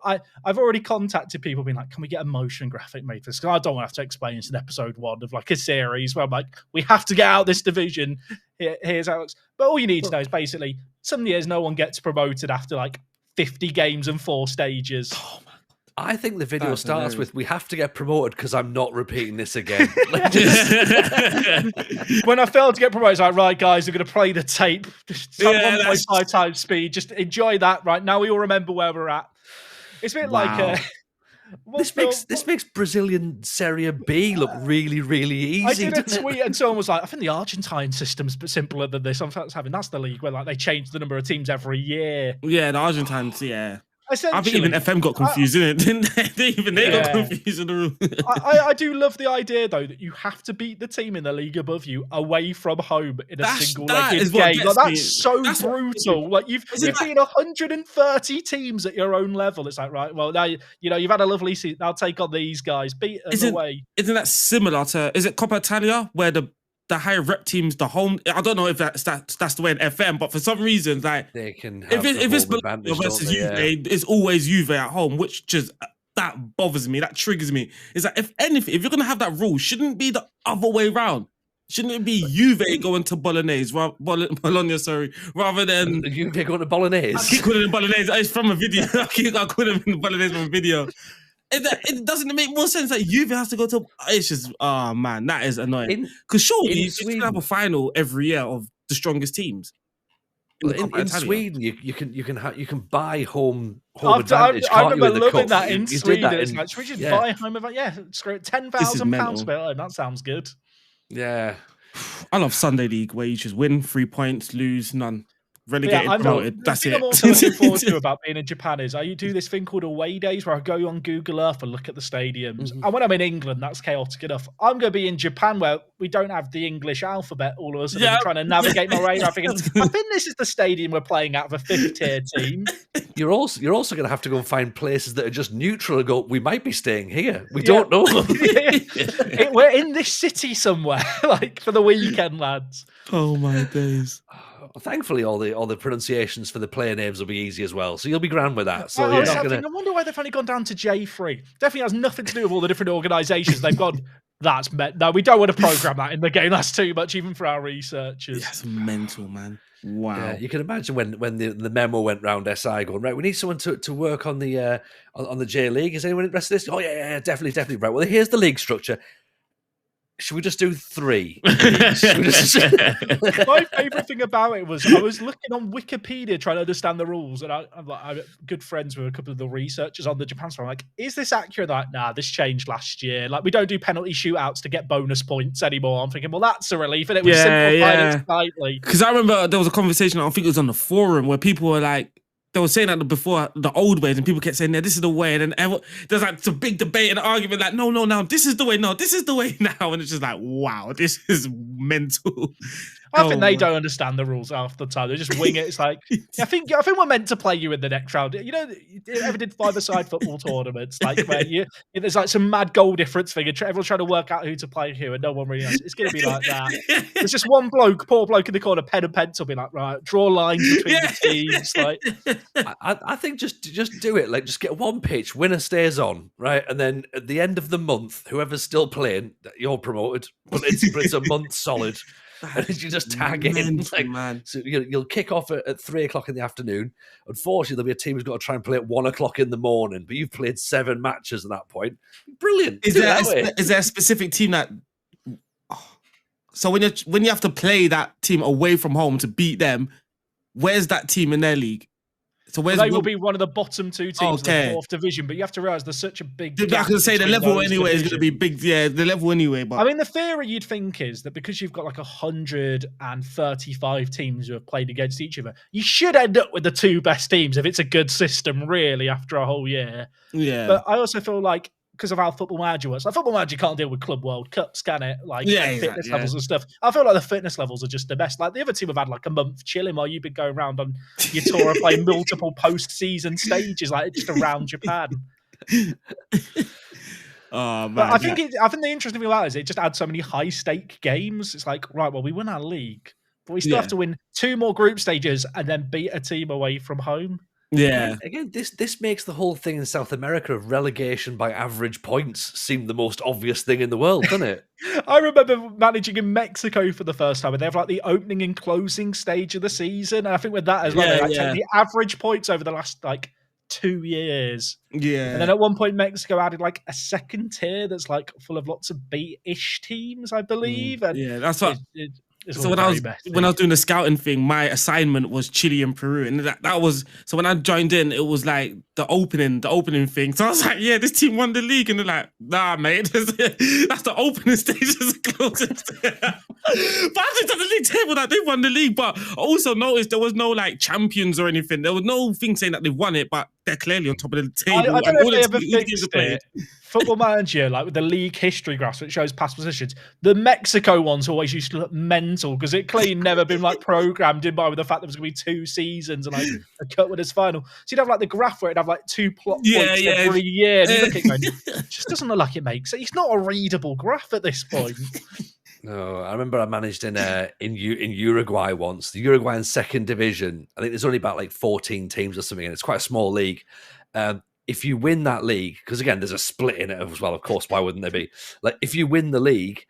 Speaker 2: I've already contacted people being like, can we get a motion graphic made for this? Because I don't want to have to explain this in episode 1 of like a series where I'm like, we have to get out this division. Here's how it looks. But all you need to know is basically some years no one gets promoted after like 50 games and 4 stages.
Speaker 3: Oh, man.
Speaker 1: I think the video
Speaker 3: That's
Speaker 1: starts
Speaker 3: hilarious.
Speaker 1: with, "We have to get promoted because I'm not repeating this again."
Speaker 2: When I failed to get promoted, it's like, right, guys, we're going to play the tape. Just
Speaker 3: Yeah,
Speaker 2: 1.5 times speed. Just enjoy that. Right now, we all remember where we're at. It's a bit
Speaker 3: Wow.
Speaker 2: like
Speaker 1: This makes Brazilian Serie B look really, really easy.
Speaker 2: I did a
Speaker 1: doesn't it?
Speaker 2: tweet and someone was like, I think the Argentine system's simpler than this. That's the league where like they change the number of teams every year.
Speaker 3: Yeah, the Argentines, yeah. I think even FM got confused, didn't they? Even they got confused in the room.
Speaker 2: I do love the idea though that you have to beat the team in the league above you away from home in a single-legged game. Like, that's so brutal. Like you've beaten 130 teams at your own level. It's like, right, well now you've had a lovely season. I'll take on these guys. Beat them away.
Speaker 3: Isn't that similar to? Is it Coppa Italia where the higher rep teams, the home? I don't know if that's the way in FM, but for some reason, like
Speaker 1: they can have
Speaker 3: if it's
Speaker 1: advantage,
Speaker 3: versus Juve, it's always Juve at home, which just that bothers me. That triggers me. It's like if anything, if you're gonna have that rule, shouldn't it be the other way around? Shouldn't it be Juve going to Bologna, rather than
Speaker 1: Juve going to Bolognese?
Speaker 3: I keep calling it Bolognese. It's from a video. I call it Bolognese from a video. It doesn't make more sense that Juve has to go to. It's just, oh man, that is annoying. Because surely you can have a final every year of the strongest teams.
Speaker 1: In Sweden, you can buy home advantage.
Speaker 2: I remember loving that in
Speaker 1: you
Speaker 2: Sweden.
Speaker 1: Did
Speaker 2: It's like, should we just buy home advantage? Yeah, screw it. £10,000. That sounds good.
Speaker 1: Yeah,
Speaker 3: I love Sunday League where you just win 3 points, lose none. Relegated, promoted. That's it.
Speaker 2: I'm also looking forward to about being in Japan is I do this thing called away days where I go on Google Earth and look at the stadiums. And when I'm in England, that's chaotic enough. I'm going to be in Japan where we don't have the English alphabet all of a sudden. I'm trying to navigate my radar. I think this is the stadium we're playing out of a fifth tier team.
Speaker 1: You're also going to have to go and find places that are just neutral and go, we might be staying here. We don't know.
Speaker 2: We're in this city somewhere, like for the weekend, lads.
Speaker 3: Oh my days.
Speaker 1: Thankfully, all the pronunciations for the player names will be easy as well, so you'll be grand with that. So
Speaker 2: I wonder why they've only gone down to J3. Definitely has nothing to do with all the different organisations. They've gone, that's no, we don't want to program that in the game. That's too much, even for our researchers.
Speaker 3: That's mental, man. Wow. Yeah,
Speaker 1: you can imagine when the memo went round SI going, right, we need someone to work on the J League. Is anyone interested in this? Oh yeah, definitely. Right. Well, here's the league structure. Should we just do 3?
Speaker 2: My favourite thing about it was I was looking on Wikipedia trying to understand the rules, and I'm good friends with a couple of the researchers on the Japan side. I'm like, is this accurate? Like, nah, this changed last year. Like, we don't do penalty shootouts to get bonus points anymore. I'm thinking, well, that's a relief, and it was simplified it slightly.
Speaker 3: Because I remember there was a conversation, I think it was on the forum, where people were like, they were saying that before the old ways, and people kept saying, "Yeah, this is the way." And then there's like some big debate and argument, like, "No, now this is the way. No, this is the way now." And it's just like, wow, this is mental.
Speaker 2: I think they don't understand the rules half the time. They just wing it. It's like, I think we're meant to play you in the next round. You know, you ever did 5-a-side football tournaments, like where there's like some mad goal difference thing, and everyone's trying to work out who to play who, and no one really knows. It's going to be like that. There's just one poor bloke in the corner, pen and pencil, being like, right, draw lines between the teams. Like,
Speaker 1: I think just do it. Like, just get one pitch, winner stays on, right, and then at the end of the month, whoever's still playing, you're promoted. But it's a month solid. And you just tag in, like, man. So you'll kick off at 3:00 in the afternoon. Unfortunately, there'll be a team who's got to try and play at 1:00 in the morning. But you've played 7 matches at that point. Brilliant.
Speaker 3: Is there a specific team that? So when you have to play that team away from home to beat them, where's that team in their league? So they
Speaker 2: will be one of the bottom 2 teams of the 4th division, but you have to realise there's such a big gap.
Speaker 3: I can say the level anyway is going to be big. Yeah, the level anyway. But
Speaker 2: I mean, the theory you'd think is that because you've got like 135 teams who have played against each other, you should end up with the 2 best teams if it's a good system, really, after a whole year.
Speaker 3: Yeah.
Speaker 2: But I also feel like, because of how Football Manager works. Like, Football Manager can't deal with Club World Cups, can it? Like, fitness levels and stuff. I feel like the fitness levels are just the best. Like, the other team have had like a month chilling while you've been going around on your tour and playing multiple post-season stages, like just around Japan.
Speaker 3: Oh man!
Speaker 2: But I think the interesting thing about it is it just adds so many high-stake games. It's like, right, well, we win our league, but we still have to win 2 more group stages and then beat a team away from home.
Speaker 3: Yeah.
Speaker 1: Again, this makes the whole thing in South America of relegation by average points seem the most obvious thing in the world, doesn't it?
Speaker 2: I remember managing in Mexico for the first time, and they have like the opening and closing stage of the season. And I think with that as well, they take the average points over the last like 2 years.
Speaker 3: Yeah.
Speaker 2: And then at one point, Mexico added like a second tier that's like full of lots of B-ish teams, I believe. And
Speaker 3: yeah, that's what.
Speaker 2: it's
Speaker 3: So
Speaker 2: all
Speaker 3: when I was doing the scouting thing, my assignment was Chile and Peru, and that was so when I joined in, it was like the opening thing. So I was like, yeah, this team won the league, and they're like, nah, mate, that's the opening stage is the closest. But I looked at the league table that they won the league, but I also noticed there was no like champions or anything. There was no thing saying that they've won it, but they're clearly on top of the table.
Speaker 2: I don't know if they ever
Speaker 3: games
Speaker 2: fixed
Speaker 3: are played.
Speaker 2: it. Football Manager, like with the league history graphs, which shows past positions, the Mexico ones always used to look mental because it clearly never been like programmed in by with the fact there was going to be 2 seasons and like a cut with his final. So you'd have like the graph where it'd have like 2 plot points every year. And you look at it going, it just doesn't look like it makes it. It's not a readable graph at this point.
Speaker 1: No, I remember I managed in Uruguay once, the Uruguayan second division. I think there's only about like 14 teams or something, and it's quite a small league. If you win that league, because again, there's a split in it as well, of course, why wouldn't there be? Like, if you win the league,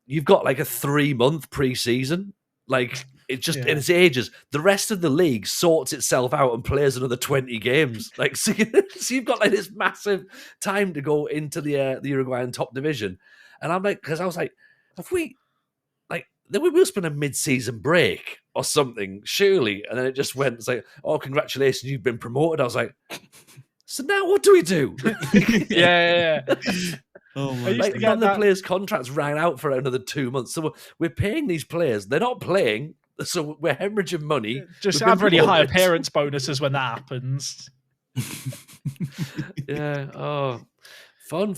Speaker 1: you've got like a 3-month pre-season. Like, it just, in its ages, the rest of the league sorts itself out and plays another 20 games. Like, so you've got like this massive time to go into the Uruguayan top division. And I'm like, because I was like, then we will spend a mid-season break or something, surely. And then it just went, it's like, oh, congratulations, you've been promoted. I was like, so now what do we do?
Speaker 2: yeah.
Speaker 3: Oh my!
Speaker 1: Like, none of the players' contracts ran out for another 2 months, so we're paying these players. They're not playing, so we're hemorrhaging money.
Speaker 2: Just have really high appearance bonuses when that happens.
Speaker 1: Yeah. Oh, fun.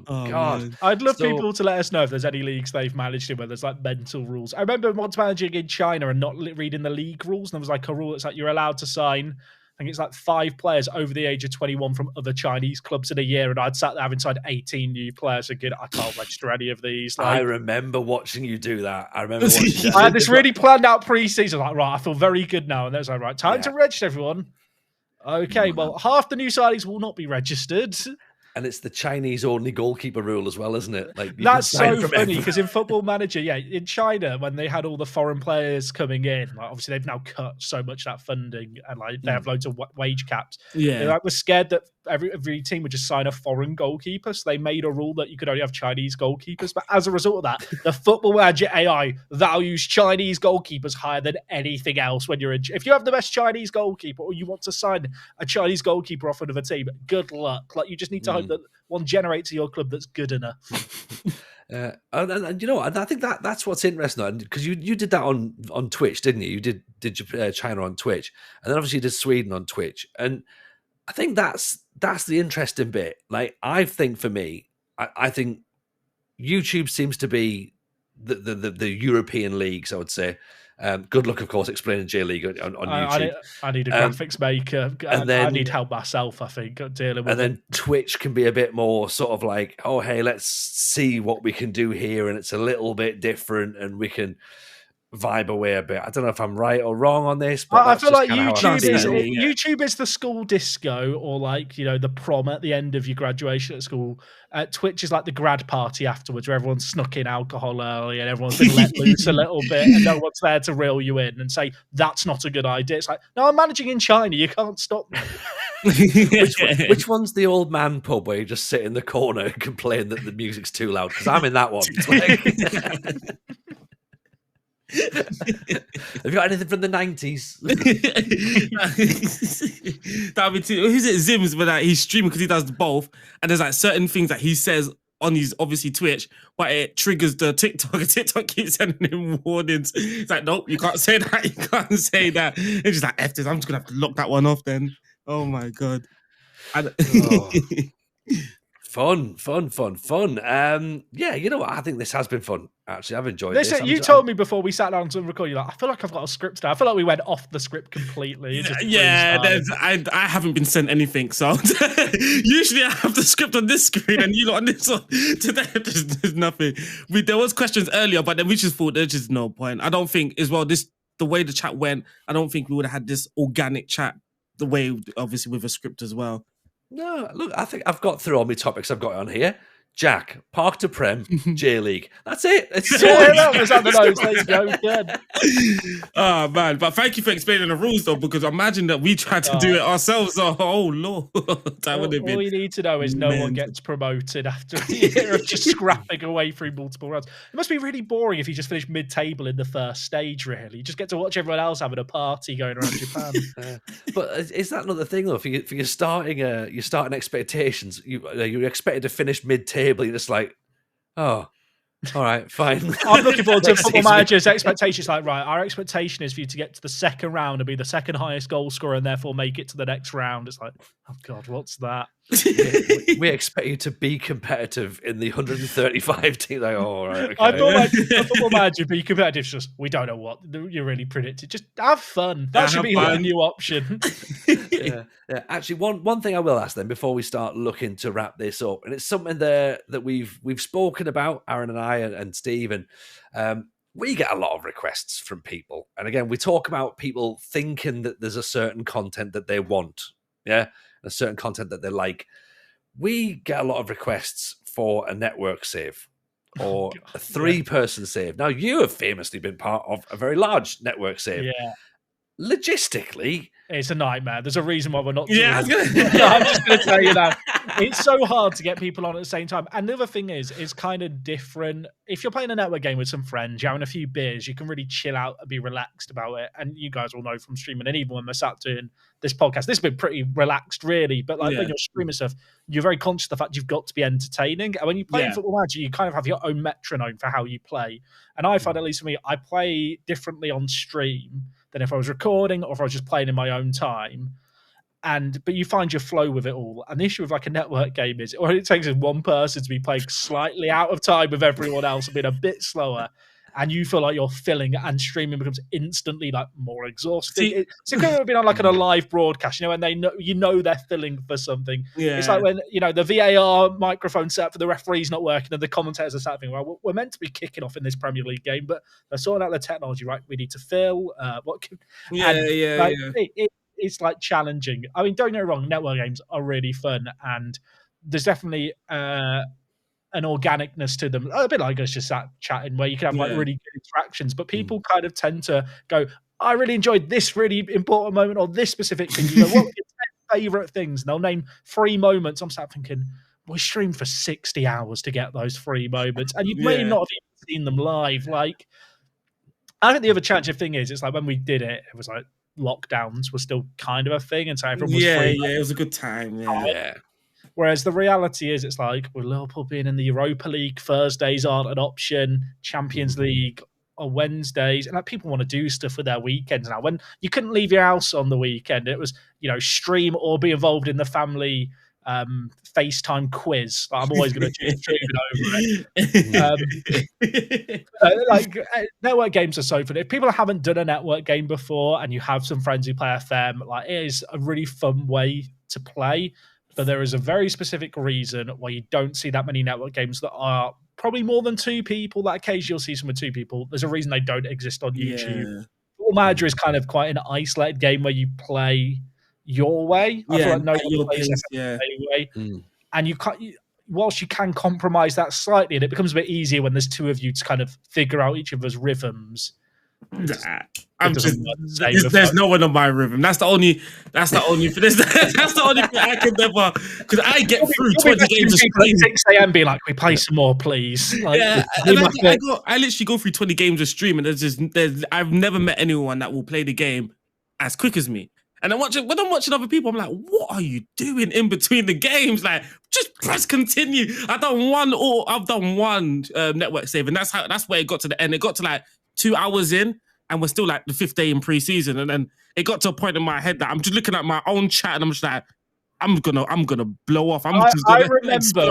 Speaker 3: Oh,
Speaker 1: God,
Speaker 3: man.
Speaker 2: I'd love people to let us know if there's any leagues they've managed in where there's like mental rules. I remember once managing in China and not reading the league rules, and there was like a rule that's like you're allowed to sign, I think it's like 5 players over the age of 21 from other Chinese clubs in a year, and I'd sat there having signed 18 new players thinking, I can't register any of these. Like,
Speaker 1: I remember watching you do that. I
Speaker 2: had this really planned out pre-season, like, right, I feel very good now. And there's like, right, time to register everyone. Okay, well, half the new signings will not be registered.
Speaker 1: And it's the Chinese-only goalkeeper rule as well, isn't it? Like,
Speaker 2: that's so funny because in Football Manager, in China, when they had all the foreign players coming in, like obviously they've now cut so much of that funding and like they have loads of wage caps.
Speaker 3: Yeah,
Speaker 2: they like, were scared that every team would just sign a foreign goalkeeper, so they made a rule that you could only have Chinese goalkeepers. But as a result of that, the Football Manager AI values Chinese goalkeepers higher than anything else. When if you have the best Chinese goalkeeper or you want to sign a Chinese goalkeeper off another team, good luck. Like you just need to hope that one generates to your club that's good enough.
Speaker 1: And you know, I think that's what's interesting, because you did that on Twitch, didn't you? You did China on Twitch, and then obviously you did Sweden on Twitch, and I think that's the interesting bit. Like, I think for me, I think YouTube seems to be the European leagues, I would say. Good luck, of course, explaining J League on YouTube.
Speaker 2: I need a graphics maker. And then, I need help myself, I think, dealing with
Speaker 1: it. And then Twitch can be a bit more sort of like, oh, hey, let's see what we can do here. And it's a little bit different and we can vibe away a bit. I don't know if I'm right or wrong on this, but
Speaker 2: I feel like YouTube is the school disco, or like, you know, the prom at the end of your graduation at school. Twitch is like the grad party afterwards, where everyone's snuck in alcohol early and everyone's been let loose a little bit, and no one's there to reel you in and say that's not a good idea. It's like, no, I'm managing in China. You can't stop me.
Speaker 1: Which one's the old man pub where you just sit in the corner and complain that the music's too loud? Because I'm in that one. It's like... Have you got anything from the 90s?
Speaker 3: That'll be too. Who's it? Zims, but like, he's streaming because he does both, and there's like certain things that he says on his obviously Twitch, but it triggers the TikTok. TikTok keeps sending him warnings. It's like, nope, you can't say that. You can't say that. It's just like, F this. I'm just gonna have to lock that one off then. Oh my god.
Speaker 1: Fun. Yeah, you know what? I think this has been fun. Actually, I've enjoyed this.
Speaker 2: You told me before we sat down to record, you're like, I feel like I've got a script now. I feel like we went off the script completely.
Speaker 3: I haven't been sent anything, so usually I have the script on this screen and you lot on this one. Today, there's nothing. There was questions earlier, but then we just thought there's just no point. I don't think, as well, the way the chat went, I don't think we would have had this organic chat the way, obviously, with a script as well.
Speaker 1: No, look, I think I've got through all my topics I've got on here. Jack, Park to Prem, J League. That's it. It's
Speaker 2: Yeah, that was on the nose. There you go. Good.
Speaker 3: Oh man, but thank you for explaining the rules though, because imagine that we tried to do it ourselves. Oh lord, that would have been.
Speaker 2: All you need to know is no one gets promoted after a year of just scrapping away through multiple rounds. It must be really boring if you just finish mid-table in the first stage. Really, you just get to watch everyone else having a party going around Japan.
Speaker 1: But is that not the thing though? For your starting expectations, you're expected to finish mid-table. You're just like, oh, all right, fine.
Speaker 2: I'm looking forward to Football Manager's expectations. Like, right, our expectation is for you to get to the second round and be the second highest goal scorer, and therefore make it to the next round. It's like, oh god, what's that?
Speaker 1: we expect you to be competitive in the 135 team. Like, oh, all right, okay.
Speaker 2: I thought like Football Manager be competitive. It's just we don't know what you really predicted. Just have fun. That should be a new option.
Speaker 1: Yeah. Actually, one thing I will ask then before we start looking to wrap this up, and it's something that we've spoken about, Aaron and I and Steve, and we get a lot of requests from people. And again, we talk about people thinking that there's a certain content that they want, a certain content that they like. We get a lot of requests for a network save or a 3-person save. Now, you have famously been part of a very large network save.
Speaker 2: Yeah.
Speaker 1: Logistically,
Speaker 2: it's a nightmare. There's a reason why we're not.
Speaker 3: Yeah,
Speaker 2: I'm just going to tell you that it's so hard to get people on at the same time. And the other thing is, it's kind of different. If you're playing a network game with some friends, you're having a few beers, you can really chill out and be relaxed about it. And you guys all know from streaming, and even when we're sat doing this podcast, this has been pretty relaxed, really. But like when you're streaming stuff, you're very conscious of the fact you've got to be entertaining. And when you play in Football Manager, you kind of have your own metronome for how you play. And I find, at least for me, I play differently on stream than if I was recording or if I was just playing in my own time. But you find your flow with it all. And the issue with like a network game is, all it takes is one person to be playing slightly out of time with everyone else and being a bit slower, and you feel like you're filling, and streaming becomes instantly like more exhausting. It's kind of been on like on a live broadcast, when they know they're filling for something. Yeah. It's like when the VAR microphone set for the referee's not working and the commentators are sat thinking, well, we're meant to be kicking off in this Premier League game, but they're sorting out the technology, right? We need to fill. It's like challenging. I mean, don't get me wrong, network games are really fun, and there's definitely an organicness to them, a bit like us just sat chatting, where you can have like really good interactions, but people kind of tend to go, I really enjoyed this really important moment or this specific thing. What are your favorite things? And they'll name 3 moments. I'm sat thinking, we streamed for 60 hours to get those 3 moments, and you may not have even seen them live. Like, I think the other challenging thing is, it's like when we did it, it was like lockdowns were still kind of a thing, and so everyone was free.
Speaker 3: It was a good time.
Speaker 2: Whereas the reality is, it's like with Liverpool being in the Europa League, Thursdays aren't an option. Champions League on Wednesdays, and like people want to do stuff with their weekends now. When you couldn't leave your house on the weekend, it was stream or be involved in the family FaceTime quiz. Like, I'm always going to choose streaming over it. Network games are so fun. If people haven't done a network game before and you have some friends who play FM, like, it is a really fun way to play. But there is a very specific reason why you don't see that many network games that are probably more than 2 people. That occasionally you'll see some with 2 people. There's a reason they don't exist on YouTube. Football Manager is kind of quite an isolated game where you play your way. I feel like no one plays anyway. And you can't. Whilst you can compromise that slightly, and it becomes a bit easier when there's 2 of you to kind of figure out each other's rhythms.
Speaker 3: There's no one on my rhythm. That's the only thing I can never, because I get through 20 games of streaming.
Speaker 2: 6 a.m. being like, we play some more, please. Like,
Speaker 3: I literally go through 20 games of streaming. I've never met anyone that will play the game as quick as me. And when I'm watching other people, I'm like, what are you doing in between the games? Like, just press continue. I've done one network save, and that's where it got to the end. It got to like 2 hours in, and we're still like the 5th day in pre-season. And then it got to a point in my head that I'm just looking at my own chat, and I'm just like, I'm gonna blow off.
Speaker 2: I remember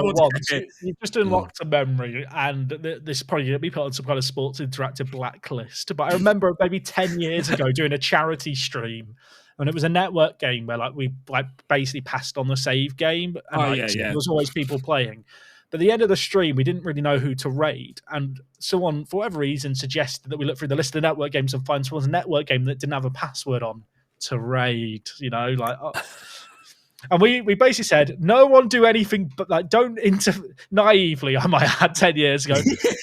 Speaker 2: once, you've just unlocked a memory, and this is probably going to be put on some kind of Sports Interactive blacklist. But I remember maybe 10 years ago doing a charity stream. And it was a network game where we basically passed on the save game. And there was always people playing. But at the end of the stream, we didn't really know who to raid. And someone, for whatever reason, suggested that we look through the list of network games and find someone's network game that didn't have a password on to raid. And we basically said, no one do anything, but like naively, I might add 10 years ago,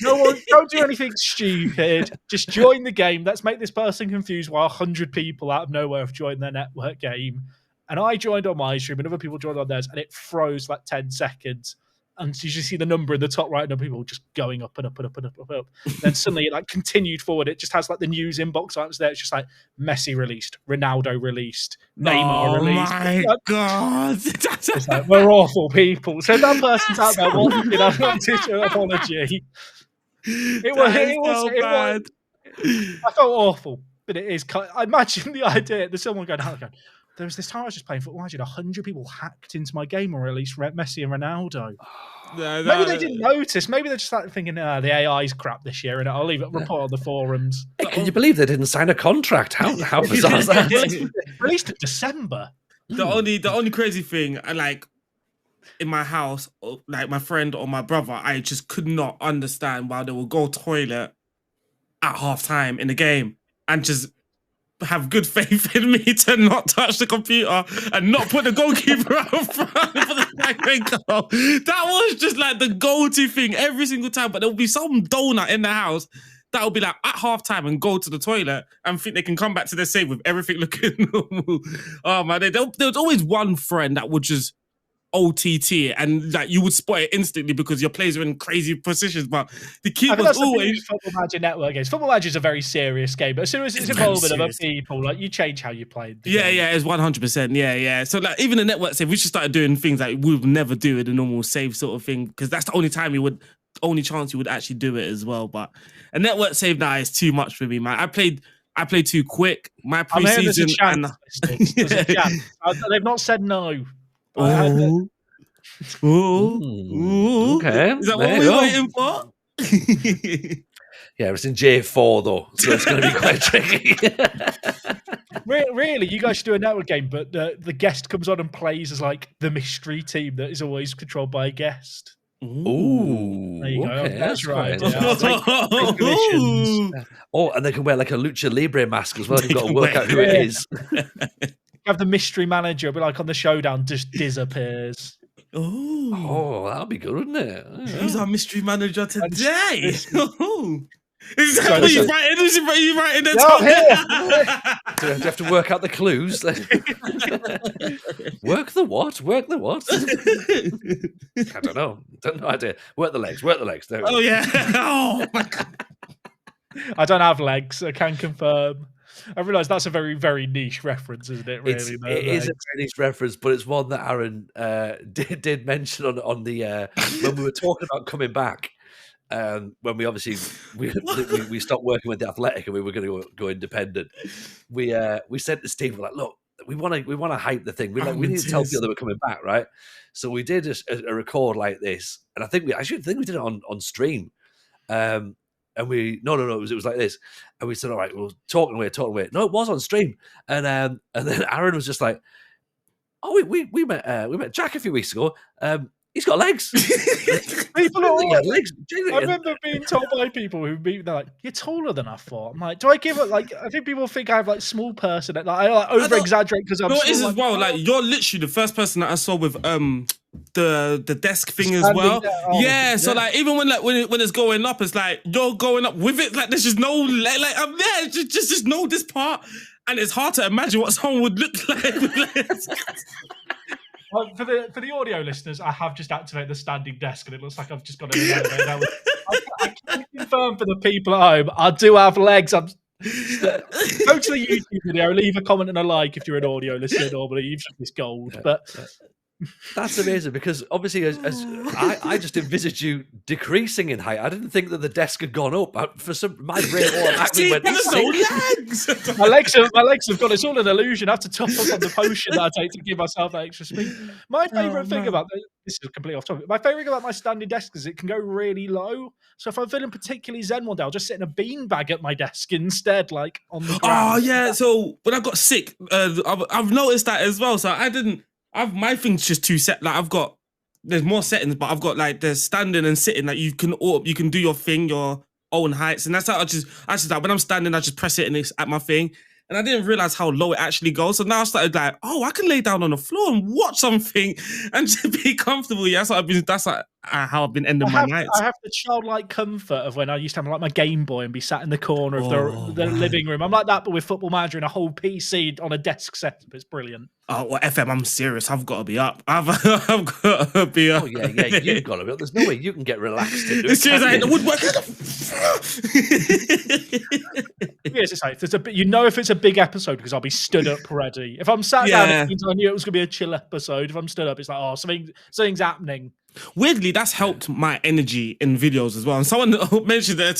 Speaker 2: no one don't do anything stupid. Just join the game. Let's make this person confused while 100 people out of nowhere have joined their network game. And I joined on my stream and other people joined on theirs, and it froze like 10 seconds. And you just see the number in the top right, and people just going up and up and up and up and up. Then suddenly it like continued forward. It just has like the news inbox items there. It's just like Messi released, Ronaldo released, Neymar released.
Speaker 3: Oh my God.
Speaker 2: It's like, we're awful people. So that person's out there wanting an apology. It was bad. I felt awful, but it is. I imagine the idea. There's someone going, there was this time I was just playing football. Imagine 100 people hacked into my game and released Messi and Ronaldo. Maybe they didn't notice. Maybe they just started thinking, the AI's crap this year, and I'll leave it report on the forums.
Speaker 1: Hey, can you believe they didn't sign a contract? How bizarre is that?
Speaker 2: Released in December.
Speaker 3: The only crazy thing, like in my house, like my friend or my brother, I just could not understand why they would go toilet at halftime in the game and just have good faith in me to not touch the computer and not put the goalkeeper out front for the goal. That was just like the go-to thing every single time. But there'll be some donut in the house that'll be like at halftime and go to the toilet and think they can come back to their save with everything looking normal. Oh man, there was always one friend that would just OTT and like you would spot it instantly because your players are in crazy positions, but the key was always
Speaker 2: Football Manager network games. Football Manager is a very serious game, but as soon as it's involving other people, like you change how you play.
Speaker 3: Yeah, it's 100%. Yeah. So like even the network save, we just started doing things that we would never do in a normal save sort of thing because that's the only chance you would actually do it as well. But a network save now is too much for me, man. I played too quick. My preseason
Speaker 2: there's a chance. They've not said no.
Speaker 3: Ooh.
Speaker 1: Okay.
Speaker 3: Is that what we're waiting for?
Speaker 1: Yeah, it's in J4 though, so it's going to be quite tricky.
Speaker 2: Really, you guys should do a network game, but the guest comes on and plays as like the mystery team that is always controlled by a guest.
Speaker 1: Ooh,
Speaker 2: there you go.
Speaker 1: Okay,
Speaker 2: That's right.
Speaker 1: Yeah. Oh, and they can wear like a Lucha Libre mask as well. You've got to work out who it is.
Speaker 2: Have the mystery manager, but like on the showdown, just disappears.
Speaker 1: Oh, that'll be good, wouldn't it?
Speaker 3: Who's our mystery manager today? Is that what you're writing? Is you writing the
Speaker 1: Do you have to work out the clues? Work the what? Work the what? I don't know. No idea. Work the legs. There we go.
Speaker 3: Yeah. Oh my God.
Speaker 2: I don't have legs. I can confirm. I realise that's a very, very niche reference, isn't it? Really,
Speaker 1: it is a very niche reference, but it's one that Aaron did mention on the when we were talking about coming back. When we obviously we stopped working with the Athletic and we were going to go independent. We said to Steve, we're like, look, we want to hype the thing. We need to tell people that we're coming back, right? So we did a record like this, and I think we did it on stream. And we it was like this, and we said, all right, we'll talking away. No, it was on stream, and then Aaron was just like, oh, we met Jack a few weeks ago. He's got legs.
Speaker 2: People are legs. I remember being told by people who meet, they're like, "You're taller than I thought." I'm like, "Do I give it?" Like, I think people think I have like small person. Like, I like over exaggerate because I'm.
Speaker 3: What is as well? Like, you're literally the first person that I saw with the desk thing as well. So like even when it's going up, it's like you're going up with it. Like there's just no like I'm there. Just know this part, and it's hard to imagine what someone would look like.
Speaker 2: Well, for the audio listeners, I have just activated the standing desk, and it looks like I've just got an elevator. I can confirm for the people at home, I do have legs. Go to the YouTube video, leave a comment and a like if you're an audio listener. Normally, you've got this gold, but.
Speaker 1: That's amazing because obviously, as I just envisaged you decreasing in height. I didn't think that the desk had gone up. For my brain automatically went. My legs have gone. It's all an illusion. I have to top up on the potion that I take to give myself that extra speed. My favourite thing about this is completely off topic. My favourite thing about my standing desk is it can go really low. So if I'm feeling particularly zen one day, I'll just sit in a beanbag at my desk instead, like on the ground.
Speaker 3: Oh yeah. So when I got sick, I've noticed that as well. So my thing's just too set. Like there's more settings, but I've got like there's standing and sitting. Like you can do your thing, your own heights, and that's how I just like when I'm standing, I just press it and it's at my thing. and I didn't realize how low it actually goes. So now I started like, oh, I can lay down on the floor and watch something and just be comfortable. Yeah, that's how I've been ending my nights.
Speaker 2: I have the childlike comfort of when I used to have like my Game Boy and be sat in the corner of the living room. I'm like that, but with Football Manager and a whole PC on a desk setup. It's brilliant.
Speaker 3: Oh, well, FM, I'm serious. I've got to be up. I've got to be up.
Speaker 1: Oh, yeah, you've got to be up. There's no way you can get relaxed into
Speaker 3: As soon as I hit the woodwork.
Speaker 2: Yes, it's like, if it's a big episode because I'll be stood up ready. If I'm sat down, it means I knew it was going to be a chill episode. If I'm stood up, it's like, oh, something's happening.
Speaker 3: Weirdly, that's helped my energy in videos as well. And someone mentioned that,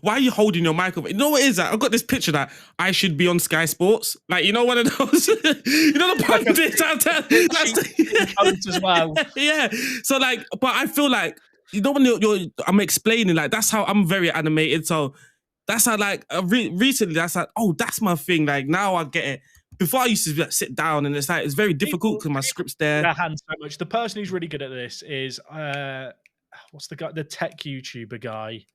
Speaker 3: why are you holding your microphone? You know what it is? I've got this picture that I should be on Sky Sports. Like, you know, one of those, you know, the pundits out there.
Speaker 2: As well.
Speaker 3: Yeah. So like, but I feel like, you know, when I'm explaining, like, that's how I'm very animated. So that's how, like, recently, that's like, oh, that's my thing. Like, now I get it. Before I used to like, sit down, and it's like it's very difficult because my script's there.
Speaker 2: Their hands so much. The person who's really good at this is what's the guy? The tech YouTuber guy,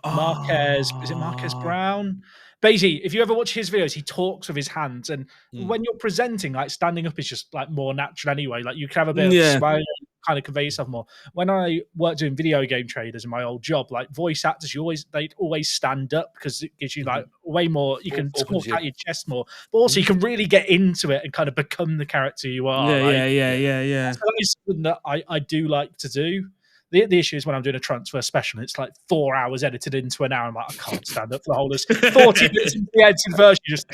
Speaker 2: Marquez. Is it Marquez Brown? Basically, if you ever watch his videos, he talks with his hands, and when you're presenting, like standing up is just like more natural anyway. Like you can have a bit of sway, kind of convey yourself more. When I worked doing video game traders in my old job, like voice actors, they always stand up because it gives you like way more. You can talk out your chest more, but also you can really get into it and kind of become the character you are.
Speaker 3: Yeah.
Speaker 2: So that is something that I do like to do. The issue is when I'm doing a transfer special, and it's like 4 hours edited into an hour. I'm like, I can't stand up for the whole this 40 minutes of the edited version. Just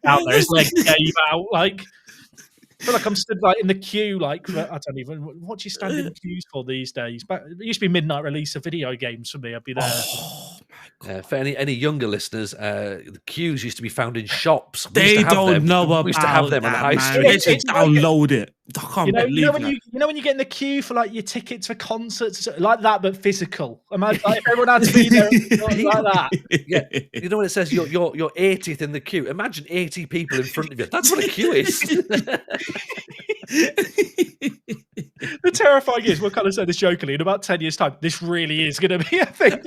Speaker 2: out there, it's like game out. Like, I feel like I'm stood like in the queue. Like, I don't even. What do you stand in queues for these days? But it used to be midnight release of video games for me. I'd be there.
Speaker 3: Oh my God.
Speaker 1: For any younger listeners, the queues used to be found in shops.
Speaker 3: They don't know about
Speaker 1: We used to have them on the high street.
Speaker 3: They should download it. I can't believe
Speaker 2: when you get in the queue for like your tickets for concerts like that, but physical. Imagine like, if everyone had to be there like that.
Speaker 1: Yeah, you know when it says you're 80th in the queue. Imagine 80 people in front of you. That's what a queue is.
Speaker 2: The terrifying is, we'll kind of say this jokingly, in about 10 years' time, this really is going to be a thing. In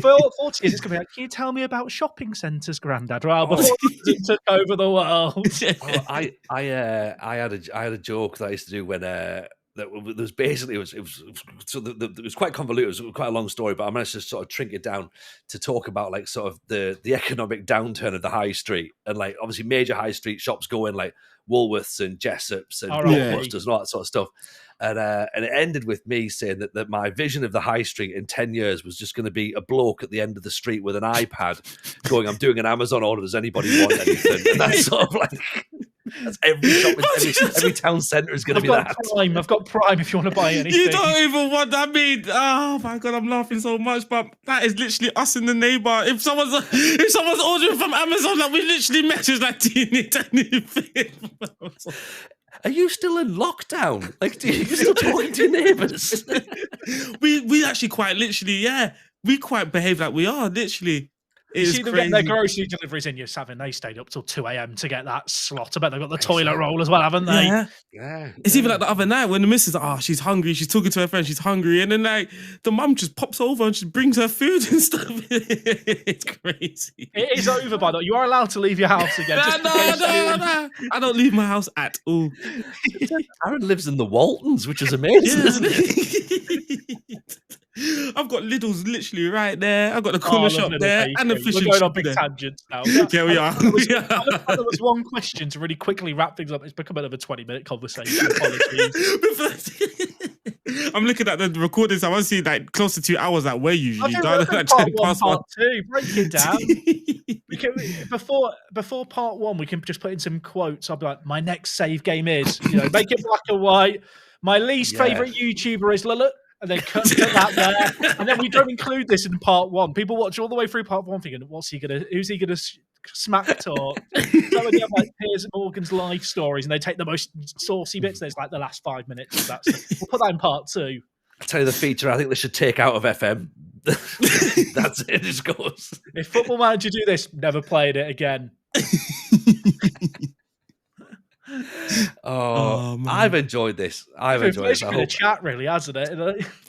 Speaker 2: 40 years, it's going to be like, can you tell me about shopping centres, Grandad? Well, before it took over the world.
Speaker 1: I had a joke that I used to do when that was basically it was quite convoluted. It was quite a long story, but I managed to sort of shrink it down to talk about like sort of the economic downturn of the high street, and like obviously major high street shops go in like Woolworths and Jessops and Blockbusters and all that sort of stuff. And it ended with me saying that my vision of the high street in 10 years was just going to be a bloke at the end of the street with an iPad going, I'm doing an Amazon order. Does anybody want anything? And that's sort of like, that's every shop, every town centre is going to be that.
Speaker 2: I've got Prime if you want to buy anything.
Speaker 3: You don't even want that. I mean, oh my God, I'm laughing so much, but that is literally us in the neighbour. If someone's ordering from Amazon, like we literally message like, do you need anything?
Speaker 1: Are you still in lockdown? Like, are you still talking to your neighbours?
Speaker 3: we actually quite literally, we quite behave like we are, literally.
Speaker 2: You see them getting their grocery deliveries in, they stayed up till 2 a.m. to get that slot. I bet they've got the toilet roll as well, haven't they?
Speaker 3: Yeah. It's even like the other night when the missus, she's hungry, she's talking to her friend, she's hungry, and then like the mum just pops over and she brings her food and stuff. It's crazy.
Speaker 2: It is over, by the way. You are allowed to leave your house again.
Speaker 3: No. I don't leave my house at all.
Speaker 1: Aaron lives in the Waltons, which is amazing, isn't it?
Speaker 2: I've
Speaker 3: got Lidl's literally right there. I've got the corner shop there and the fish and
Speaker 2: We're going on
Speaker 3: chip
Speaker 2: big tangents now.
Speaker 3: Yeah, we are.
Speaker 2: There was one question to really quickly wrap things up. It's become another 20-minute conversation. Apologies.
Speaker 3: I'm looking at the recordings. I want to see like close to 2 hours like we're usually.
Speaker 2: Part 1, part 2. Break it down. Before part 1, we can just put in some quotes. I'll be like, my next save game is, make it black and white. My least favourite YouTuber is Lulu. And then cut that there. And then we don't include this in part 1. People watch all the way through part 1 thinking, who's he gonna smack talk? So when you have like Piers Morgan's life stories and they take the most saucy bits, there's like the last 5 minutes of that stuff. We'll put that in part 2.
Speaker 1: I'll tell you the feature I think they should take out of FM. That's it, it just goes.
Speaker 2: If Football Manager do this, never played it again.
Speaker 1: Oh
Speaker 3: Oh man,
Speaker 1: I've enjoyed this.
Speaker 2: It's been a chat, really, hasn't it?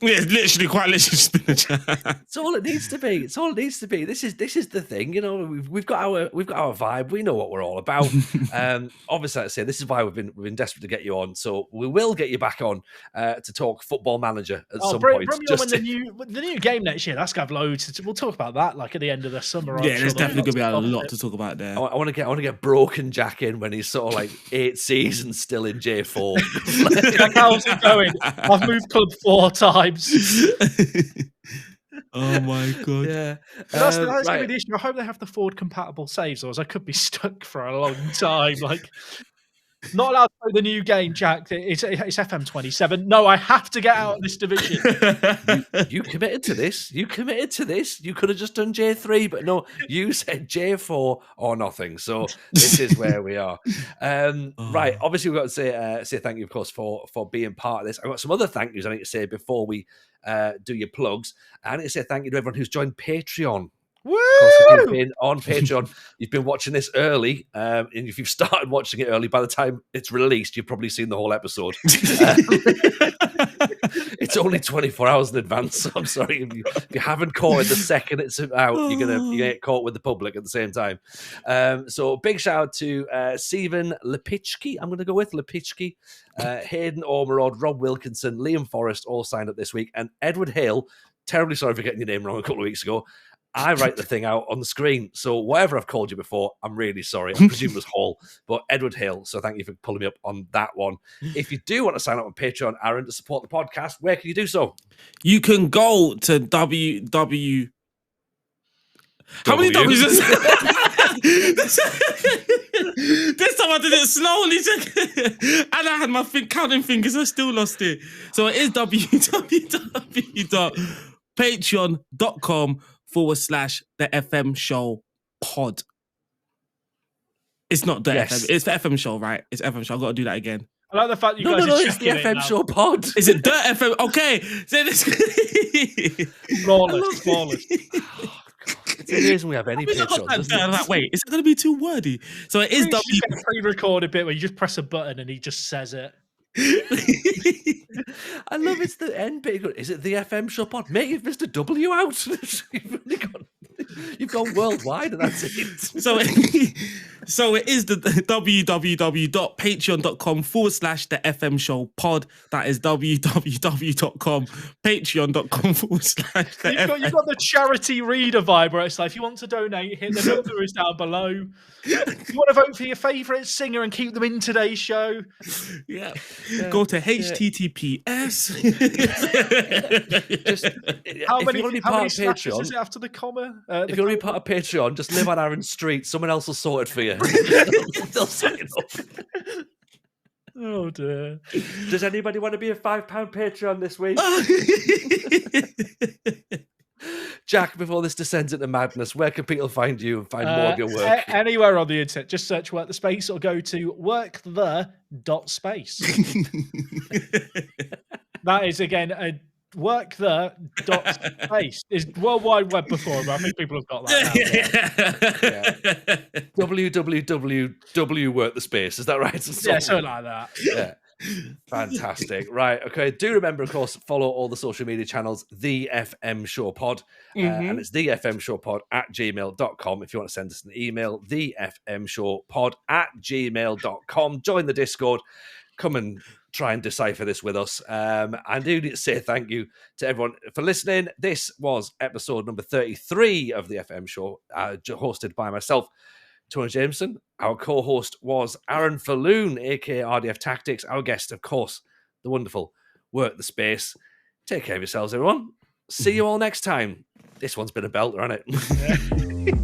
Speaker 3: Yeah, it's literally quite literally just been a chat.
Speaker 1: It's all it needs to be. It's all it needs to be. This is the thing. You know, we've got our vibe. We know what we're all about. Obviously, I say this is why we've been desperate to get you on. So we will get you back on to talk Football Manager at some point.
Speaker 2: Bring me on when the new game next year. That's gonna have loads. We'll talk about that like at the end of the summer.
Speaker 3: Yeah, there's definitely gonna be a lot to talk about there.
Speaker 1: I want to get Broken Jack in when he's sort of like 8 seasons still in J4.
Speaker 2: Jack, how's it going? I've moved club 4 times.
Speaker 3: Oh my god!
Speaker 2: Yeah, that's going to be the issue. I hope they have the forward compatible saves, or else I could be stuck for a long time. Like, not allowed to play the new game, Jack. It's FM27. No, I have to get out of this division.
Speaker 1: You committed to this. You could have just done J3, but no, you said J4 or nothing. So this is where we are. Right. Obviously, we've got to say thank you, of course, for being part of this. I've got some other thank yous I need to say before we do your plugs. I need to say thank you to everyone who's joined Patreon.
Speaker 2: Woo!
Speaker 1: If you've been on Patreon, you've been watching this early, and if you've started watching it early, by the time it's released, you've probably seen the whole episode. It's only 24 hours in advance, so I'm sorry if you haven't caught it the second it's out, you're gonna get caught with the public at the same time. So big shout out to Stephen Lipicki, I'm going to go with Lipicki, Hayden Ormerod, Rob Wilkinson, Liam Forrest, all signed up this week, and Edward Hale. Terribly sorry for getting your name wrong a couple of weeks ago. I write the thing out on the screen. So whatever I've called you before, I'm really sorry. I presume it was Hall, but Edward Hale. So thank you for pulling me up on that one. If you do want to sign up on Patreon, Aaron, to support the podcast, where can you do so?
Speaker 3: You can go to WW. How many W's is this? This time I did it slowly. And I had my counting fingers. I still lost it. So it is www.patreon.com/the FM show pod. It's not the FM. It's the FM show, right? It's FM show. I've got to do that again.
Speaker 2: I like the fact you guys are
Speaker 1: it's the FM show pod.
Speaker 3: Is it the FM? Okay. So this
Speaker 2: flawless.
Speaker 1: It's amazing we have any Patreon.
Speaker 3: Wait, is it going to be too wordy? So it is
Speaker 2: a pre-recorded bit where you just press a button and he just says it.
Speaker 1: I love it's the end bit. Is it the FM show pod? Mate, you've missed a W out. You've gone worldwide and that's it.
Speaker 3: So it is the www.patreon.com/the FM show pod. That is www.patreon.com/the
Speaker 2: You've got the charity reader vibe where it's like, if you want to donate, hit the number is down below. If you want to vote for your favourite singer and keep them in today's show,
Speaker 3: go to HTTPS.
Speaker 2: How many slashes is it after the comma?
Speaker 1: If you want to be part of Patreon, just live on Aaron's street. Someone else will sort it for you. They'll set it up.
Speaker 2: Oh dear.
Speaker 1: Does anybody want to be a £5 Patreon this week? Jack, before this descends into madness, where can people find you and find more of your work?
Speaker 2: Anywhere on the internet. Just search Work the Space or go to workthe.space. That is, again, a workthe.space. Is World Wide Web before, but I think people have got that now.
Speaker 1: www.workthespace. Is that right?
Speaker 2: Something like that.
Speaker 1: Yeah. Fantastic. Right. Okay. Do remember, of course, follow all the social media channels, The FM Show Pod. And it's thefmshowpod@gmail.com. If you want to send us an email, thefmshowpod@gmail.com. Join the Discord. Come and try and decipher this with us. I do need to say thank you to everyone for listening. This was episode number 33 of the FM Show, hosted by myself, Tony Jameson. Our co-host was Aaron Falloon, aka RDF Tactics. Our guest, of course, the wonderful Work the Space. Take care of yourselves, everyone. See you all next time. This one's been a belter, hasn't it?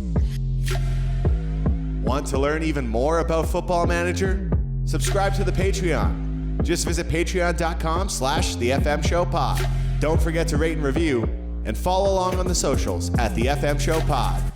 Speaker 4: Want to learn even more about Football Manager? Subscribe to the Patreon. Just visit patreon.com/thefmshowpod. Don't forget to rate and review, and follow along on the socials @the FM Show Pod.